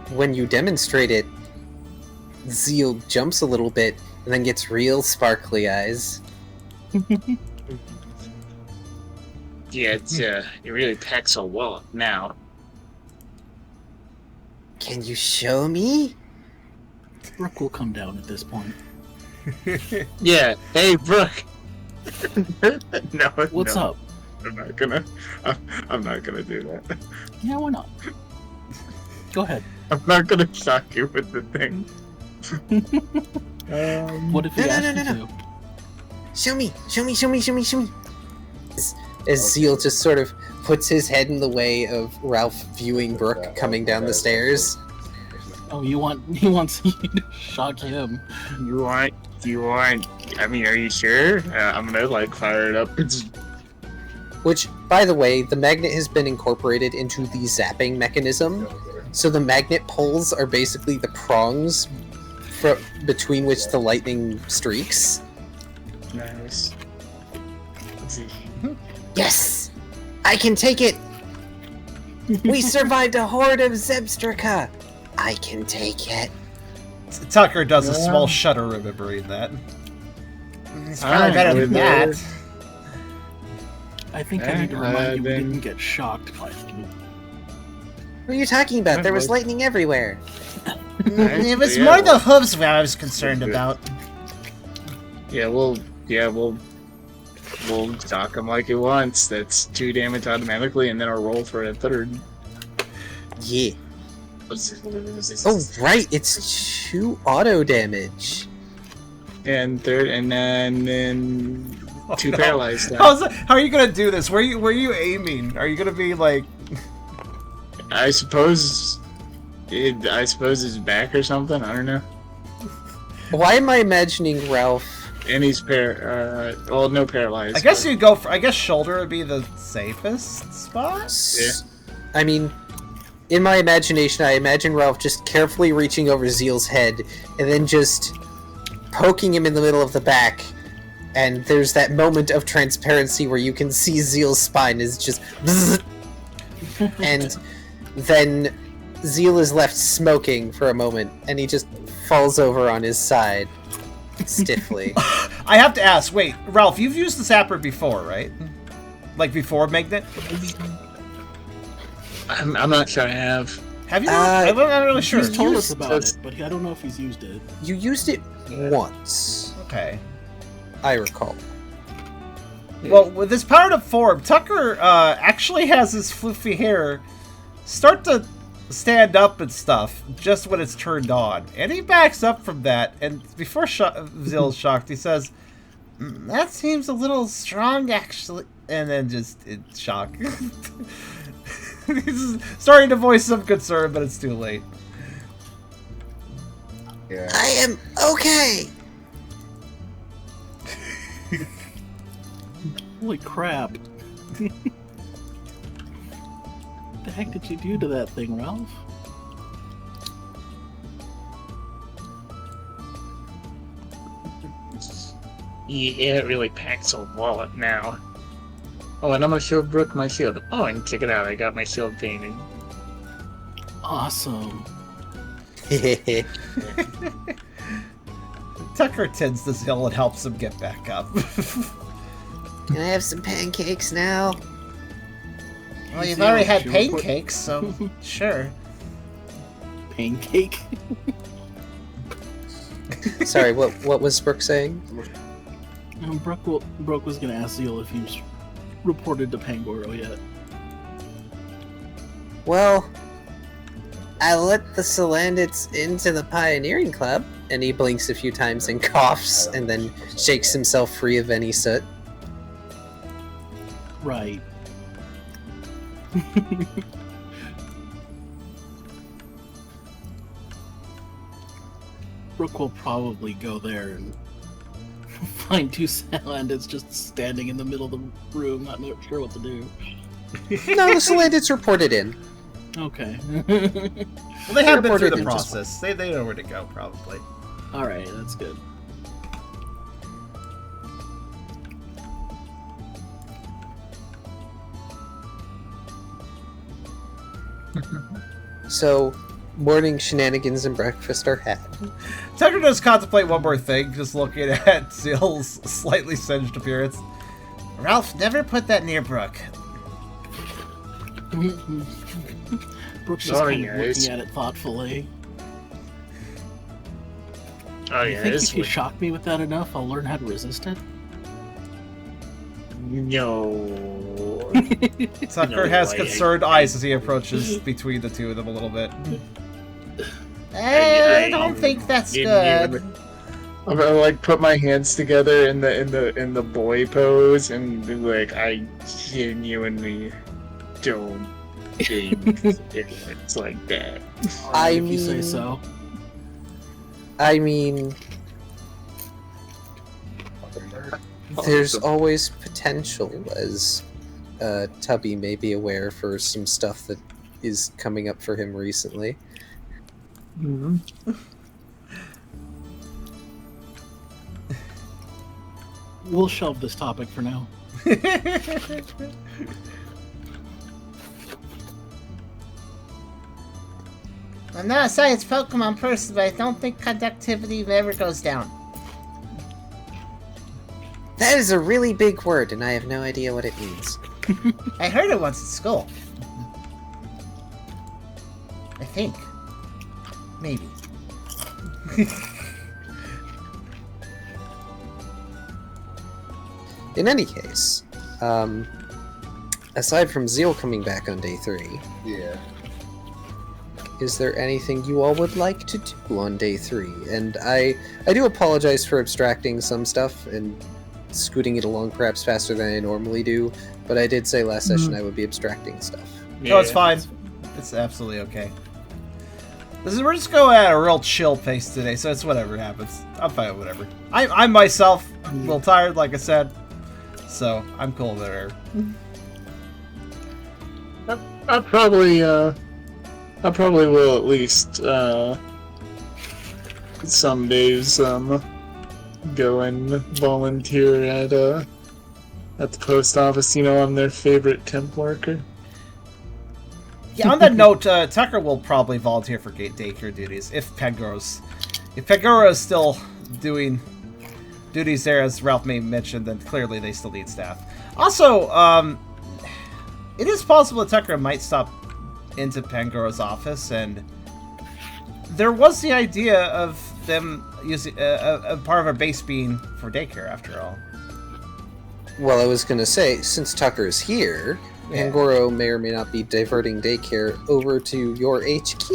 when you demonstrate it, Zeal jumps a little bit and then gets real sparkly eyes. yeah, it really packs a wallop now. Can you show me? Brooke will come down at this point. Yeah, hey Brooke. No, What's no. up? I'm not gonna do that. Yeah, why not? Go ahead. I'm not gonna shock you with the thing. What if he No, no, asked no, no, you no. to? Show me. As Zeal just sort of puts his head in the way of Ralph viewing Brooke coming down the stairs. Oh, he wants you to shock him. You want? I mean, are you sure? I'm gonna like fire it up. Which, by the way, the magnet has been incorporated into the zapping mechanism. So the magnet poles are basically the prongs between which the lightning streaks. Nice. Let's see. Yes! I can take it! We survived a horde of Zebstrika! I can take it. Tucker does a small shudder remembering that. It's probably better than that. I think I need to remind you we didn't get shocked by him. What are you talking about? There was lightning everywhere. It was more the hooves that I was concerned about. We'll shock him like it wants. That's 2 damage automatically, and then I'll roll for a 3rd. Yeah. Oh, right, it's 2 auto damage. And 3rd, and then 2 paralyzed. How are you gonna do this? Where are you aiming? Are you gonna be like? I suppose his back or something. I don't know. Why am I imagining Ralph? And he's no paralyzed. I guess you go for. I guess shoulder would be the safest spot. Yeah. I mean, in my imagination, I imagine Ralph just carefully reaching over Zeal's head and then just poking him in the middle of the back. And there's that moment of transparency where you can see Zeal's spine is just bzzz, and then Zeal is left smoking for a moment, and he just falls over on his side stiffly. I have to ask. Wait, Ralph, you've used the zapper before, right? Like before Magnet? I'm not sure I have. Have you? I'm not really sure. He's told us about it, but I don't know if he's used it. You used it once, Okay. I recall. Well, with his powered up form, Tucker actually has his fluffy hair start to stand up and stuff just when it's turned on. And he backs up from that, and before Zeal's shocked, he says, "That seems a little strong, actually." And then just in shock. He's starting to voice some concern, but it's too late. Yeah. I am okay! Holy crap. What the heck did you do to that thing, Ralph? Yeah, it really packs a wallet now. Oh, and I'm gonna show Brooke my shield. Oh, and check it out, I got my shield painted. Awesome. Tucker tends to Zeal and helps him get back up. Can I have some pancakes now? Well, you've Zeal, already had should we put- pancakes, so sure. Pancake? Sorry, what was Brooke saying? Brooke was gonna ask Zeal if he's reported to Pangoro yet. Well, I let the Salandits into the Pioneering Club, and he blinks a few times and coughs, and then shakes himself free of any soot. Right. Brooke will probably go there and find 2 Salandits just standing in the middle of the room, not sure what to do. No, the Salandits reported in. Okay. Well, they have been through Reported the in just process. They know where to go, probably. Alright, that's good. So, morning shenanigans and breakfast are had. Tucker does contemplate one more thing, just looking at Zeal's slightly singed appearance. Ralph, never put that near Brooke. Brooke's just Sorry, kind of guys. looking at it thoughtfully. Oh You yeah, think this if you one. shock me with that enough, I'll learn how to resist it? No. Tucker No has way. concerned eyes as he approaches between the two of them a little bit. I don't think that's didn't good. I'm gonna like put my hands together in the boy pose and be like, I genuinely don't think it's like that. I if you say mean- so. I mean, there's always potential, as Tubby may be aware, for some stuff that is coming up for him recently. Mhm. We'll shelve this topic for now. I'm not a science Pokemon person, but I don't think conductivity ever goes down. That is a really big word, and I have no idea what it means. I heard it once at school. I think. Maybe. In any case, aside from Zeal coming back on day 3, Yeah. is there anything you all would like to do on day 3? And I do apologize for abstracting some stuff and scooting it along perhaps faster than I normally do, but I did say last session I would be abstracting stuff. No, it's fine. It's absolutely okay. We're just going at a real chill pace today, so it's whatever happens. I'm fine with whatever. I'm myself a little tired, like I said, so I'm cool there. I probably will at least some days go and volunteer at the post office. You know, I'm their favorite temp worker. Yeah, on that note, Tucker will probably volunteer for daycare duties if Pangoro's still doing duties there, as Ralph may mention, then clearly they still need staff. Also, it is possible that Tucker might stop into Pangoro's office, and there was the idea of them using a part of our base being for daycare, after all. Well, I was going to say, since Tucker is here, Yeah. Pangoro may or may not be diverting daycare over to your HQ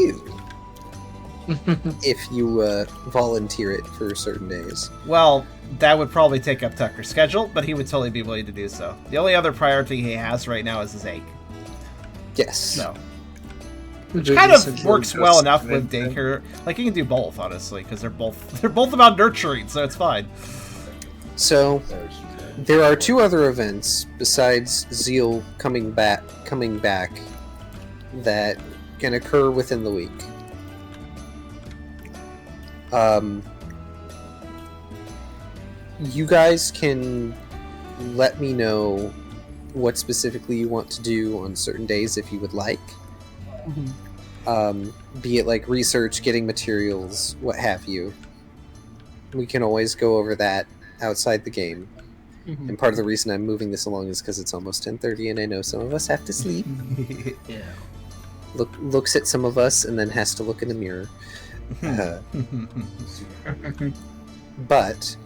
if you volunteer it for certain days. Well, that would probably take up Tucker's schedule, but he would totally be willing to do so. The only other priority he has right now is his egg. Yes. So, which kind of works well enough with daycare. Like, you can do both, honestly, because they're both about nurturing, so it's fine. So, there are 2 other events besides Zeal coming back that can occur within the week. You guys can let me know what specifically you want to do on certain days if you would like. Be it like research, getting materials, what have you. We can always go over that outside the game. And part of the reason I'm moving this along is because it's almost 10:30 and I know some of us have to sleep. Yeah. Looks at some of us and then has to look in the mirror. But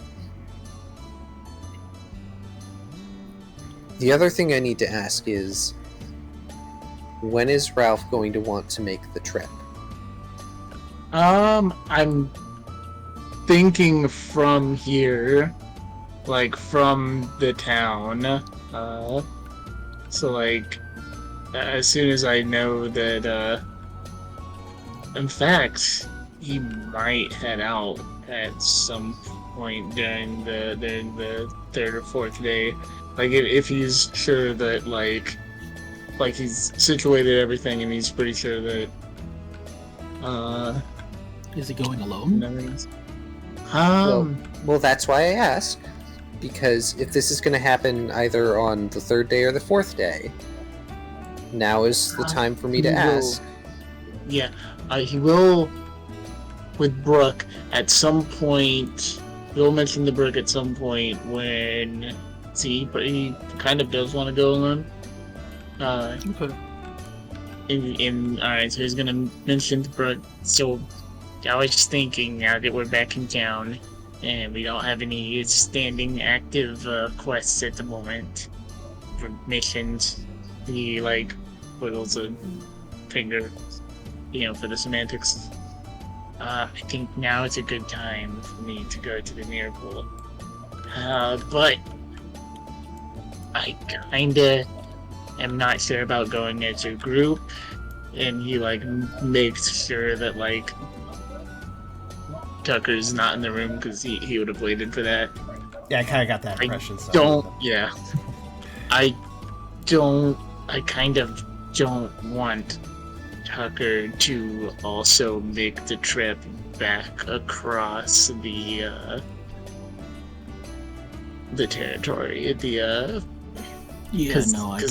the other thing I need to ask is, when is Ralph going to want to make the trip? I'm thinking from here, like from the town. So like, as soon as I know that, in fact, he might head out at some point during the 3rd or 4th day. Like if he's sure that like he's situated everything and he's pretty sure that Is he going alone? nothing's Well, that's why I ask. Because if this is going to happen either on the 3rd day or the 4th day, now is the time for me to he will- ask. Yeah, he will with Brooke at some point. He'll mention the Brooke at some point when he kind of does want to go alone. Okay. Alright, so he's gonna mention the Brooke. So I was thinking, now that we're back in town and we don't have any standing active quests at the moment, for missions. He like wiggles a finger, for the semantics. I think now is a good time for me to go to the miracle. But I kinda am not sure about going as a group, and he like makes sure that like Tucker's not in the room because he would have waited for that. Yeah, I kind of got that impression. I kind of don't want Tucker to also make the trip back across the territory. Because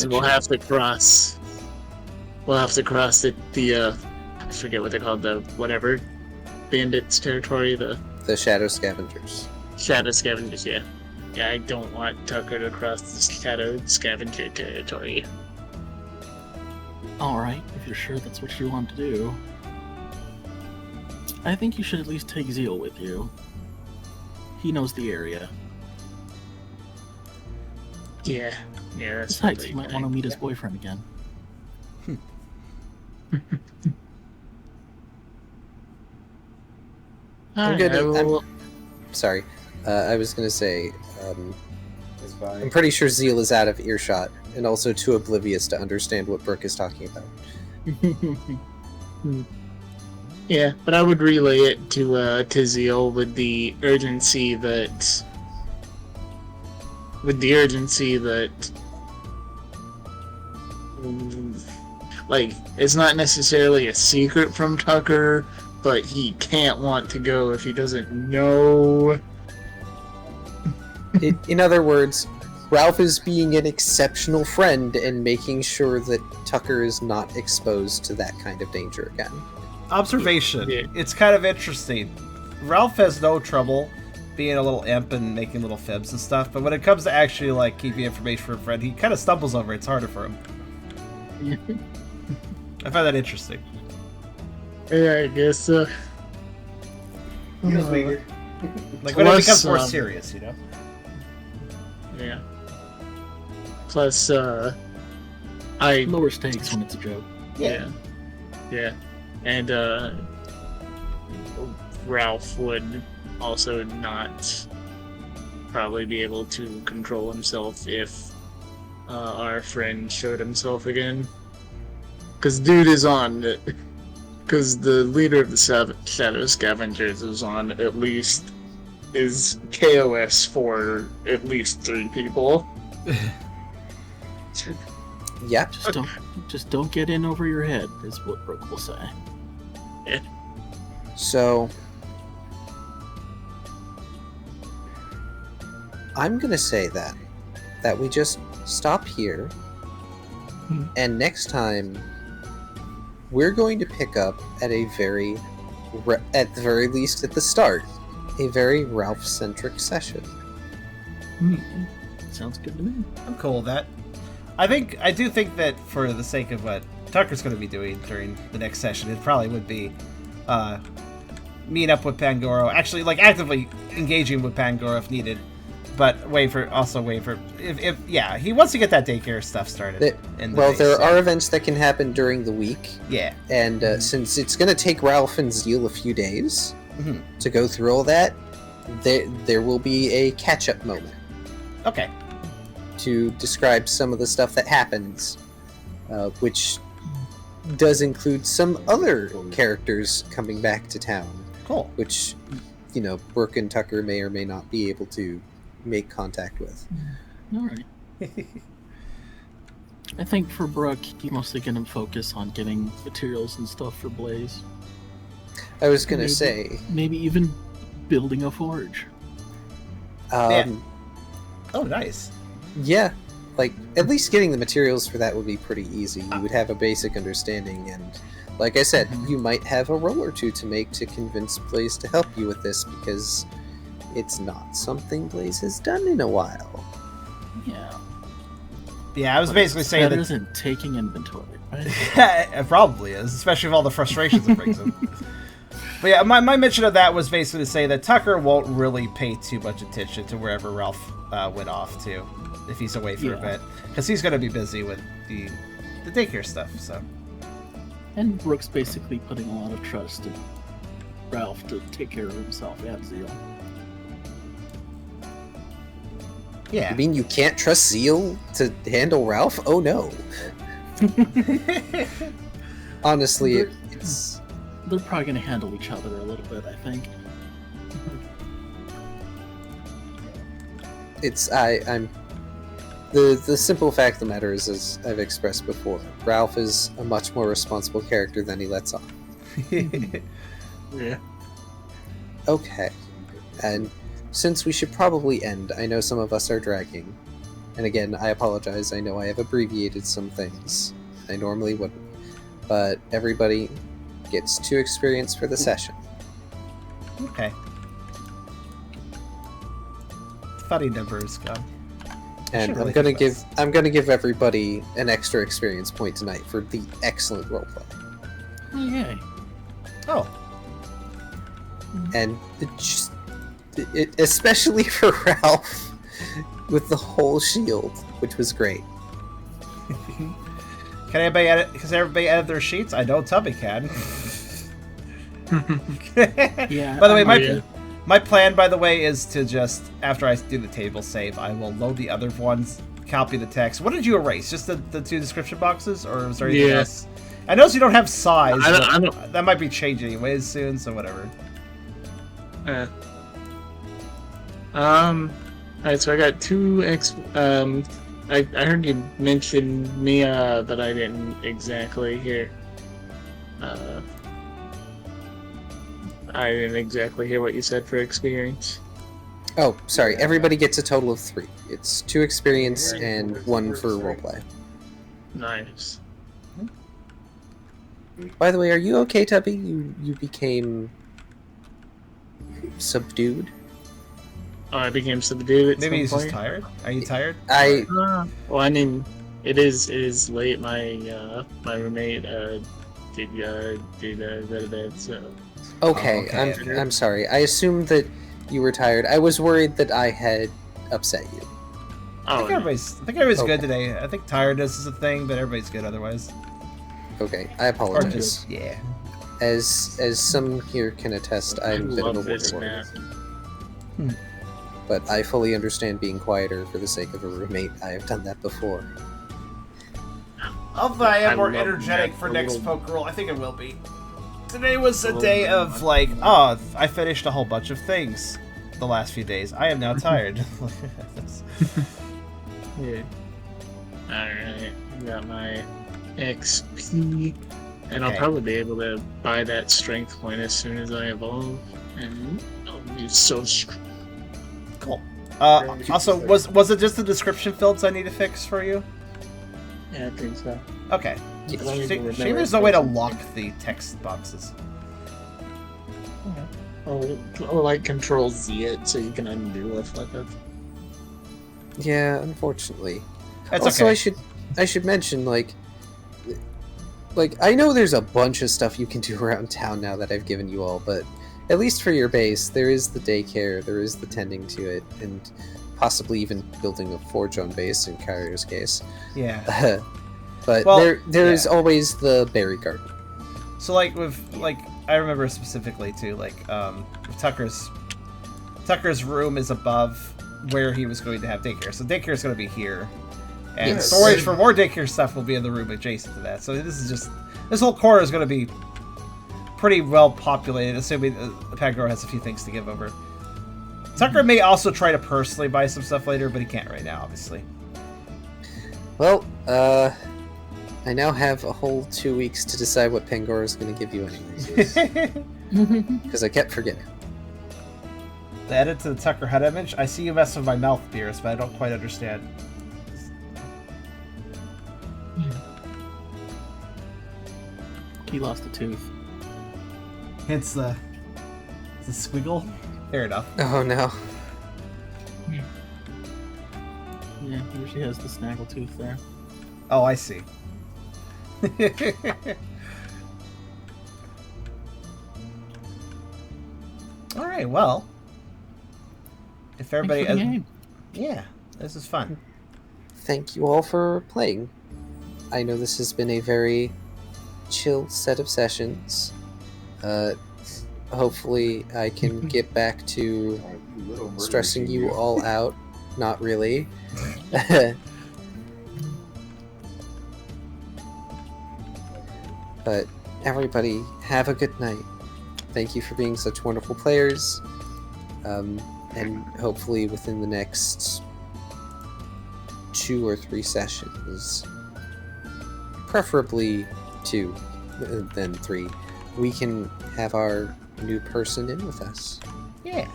we'll have to cross. We'll have to cross the I forget what they're called, the whatever bandits territory. The Shadow Scavengers. Shadow Scavengers, yeah. Yeah, I don't want Tucker to cross the Shadow Scavenger territory. Alright, if you're sure that's what you want to do. I think you should at least take Zeal with you. He knows the area. Yeah, that's Besides, what he might want to meet his boyfriend again. I'm good. Sorry. I was going to say, I'm pretty sure Zeal is out of earshot, and also too oblivious to understand what Brooke is talking about. Yeah, but I would relay it to Zeal with the urgency that like, it's not necessarily a secret from Tucker, but he can't want to go if he doesn't know. In other words, Ralph is being an exceptional friend and making sure that Tucker is not exposed to that kind of danger again. Observation. Yeah. It's kind of interesting. Ralph has no trouble being a little imp and making little fibs and stuff, but when it comes to actually like keeping information for a friend, he kind of stumbles over it. It's harder for him. I find that interesting. Yeah, I guess so. Like when it becomes more serious, Yeah. Plus, I lower stakes when it's a joke. Yeah. And Ralph would also not probably be able to control himself if our friend showed himself again. Because dude is on it. Because the leader of the Shadow Scavengers is KOS for at least 3 people. Yeah. Just don't get in over your head, is what Brooke will say. Yeah. So, I'm gonna say that we just stop here, and next time we're going to pick up at the very least at the start, a very Ralph-centric session. Sounds good to me. I'm cool with that. I do think that for the sake of what Tucker's going to be doing during the next session, it probably would be meeting up with Pangoro, actually like actively engaging with Pangoro if needed, but waiting for if he wants to get that daycare stuff started. There are events that can happen during the week. Yeah. And since it's going to take Ralph and Zeal a few days to go through all that, there will be a catch-up moment. Okay. To describe some of the stuff that happens, which does include some other characters coming back to town. Cool. Which, Brooke and Tucker may or may not be able to make contact with. Alright. I think for Brooke, he's mostly going to focus on getting materials and stuff for Blaze. I was going to say... Maybe even building a forge. Oh, nice. Yeah, like, at least getting the materials for that would be pretty easy. You would have a basic understanding, and like I said, you might have a roll or two to make to convince Blaze to help you with this, because it's not something Blaze has done in a while. Yeah. Yeah, I was basically saying that... isn't taking inventory, right? It probably is, especially with all the frustrations it brings him. But yeah, my mention of that was basically to say that Tucker won't really pay too much attention to wherever Ralph went off to if he's away for a bit. Because he's going to be busy with the daycare stuff, so. And Brooke's basically putting a lot of trust in Ralph to take care of himself and Zeal. Yeah. You mean you can't trust Zeal to handle Ralph? Oh no. Honestly, it's... They're probably going to handle each other a little bit, I think. I'm... The simple fact of the matter is, as I've expressed before, Ralph is a much more responsible character than he lets on. Yeah. Okay. And since we should probably end, I know some of us are dragging. And again, I apologize, I know I have abbreviated some things. I normally wouldn't. But everybody gets 2 experience for the session. Okay. Funny numbers, God. And really I'm gonna give everybody an extra experience point tonight for the excellent roleplay. Oh, yay. Oh. And it especially for Ralph with the whole shield, which was great. Can anybody edit? Because everybody edit their sheets? I know Tubby can. Yeah. By the way, my plan, by the way, is to just, after I do the table save, I will load the other ones, copy the text. What did you erase? Just the 2 description boxes? Or was there anything else? I noticed you don't have size. I don't... That might be changed anyways soon, so whatever. Alright, so I got 2 I heard you mention Mia, but I didn't exactly hear. I didn't exactly hear what you said for experience. Oh, sorry. Everybody gets a total of 3. It's 2 experience and 1 for roleplay. Nice. By the way, are you okay, Tubby? You became subdued? Oh, I became subdued at Maybe he's some just point? tired? Are you tired? Well, I mean, it is late. My roommate did go to bed, so... Okay, okay. I'm sorry. I assumed that you were tired. I was worried that I had upset you. I think everybody's Okay. good today. I think tiredness is a thing, but everybody's good otherwise. Okay, I Or apologize. just, yeah. As some here can attest, I I'm a bit of a love this warlord. map. But I fully understand being quieter for the sake of a roommate. I have done that before. Although I am I more love energetic that for next little- Pokerole, I think it will be. Today was a day of like, oh, I finished a whole bunch of things the last few days. I am now tired. Yeah. Alright, got my XP, and I'll Okay. probably be able to buy that strength point as soon as I evolve, and I'll be so strong. Cool. Also, was it just the description fields I need to fix for you? Yeah, I think so. Okay. As long as you remember Shame there's no way to it. lock the text boxes. Or like Control Z it so you can undo it like that. Yeah, unfortunately. That's Also, okay. I should mention, like I know there's a bunch of stuff you can do around town now that I've given you all, but at least for your base, there is the daycare, there is the tending to it, and possibly even building a forge on base in Kyrio's case. Yeah. But Well, there is yeah. always the berry garden. So like with I remember specifically too, like Tucker's room is above where he was going to have daycare. So daycare is going to be here. And Yes. storage for more daycare stuff will be in the room adjacent to that. So this whole corner is going to be pretty well populated, assuming Pangoro has a few things to give over. Tucker may also try to personally buy some stuff later, but he can't right now, obviously. Well, I now have a whole 2 weeks to decide what Pangoro is going to give you anyways. Because I kept forgetting. The edit to the Tucker HUD image. I see you mess with my mouth, Beerus, but I don't quite understand. He lost a tooth. Hence the squiggle. Fair enough. Oh no. Yeah, he usually has the snaggle tooth there. Oh, I see. right, well, if everybody, Thanks for the game. yeah, this is fun. Thank you all for playing. I know this has been a very chill set of sessions. Hopefully I can get back to stressing you all out. Not really. But everybody, have a good night. Thank you for being such wonderful players. And hopefully within the next 2 or 3 sessions, preferably 2 than 3, we can have our new person in with us. Yeah.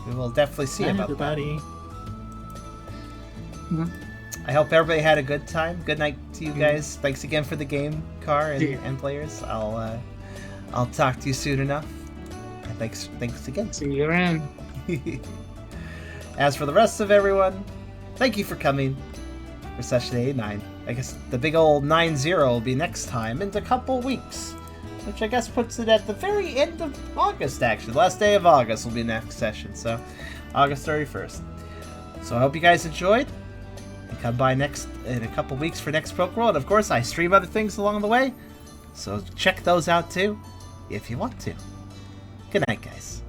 We will definitely see Night, about everybody. that. I hope everybody had a good time. Good night to you guys. Thanks again for the game, Car and players. I'll talk to you soon enough. And thanks again. See you around. As for the rest of everyone, thank you for coming for session 89. I guess the big old 9-0 will be next time in a couple weeks, which I guess puts it at the very end of August, actually. The last day of August will be next session, so August 31st. So I hope you guys enjoyed. And come by in a couple weeks for next Pokerole. And of course, I stream other things along the way, so check those out too, if you want to. Good night, guys.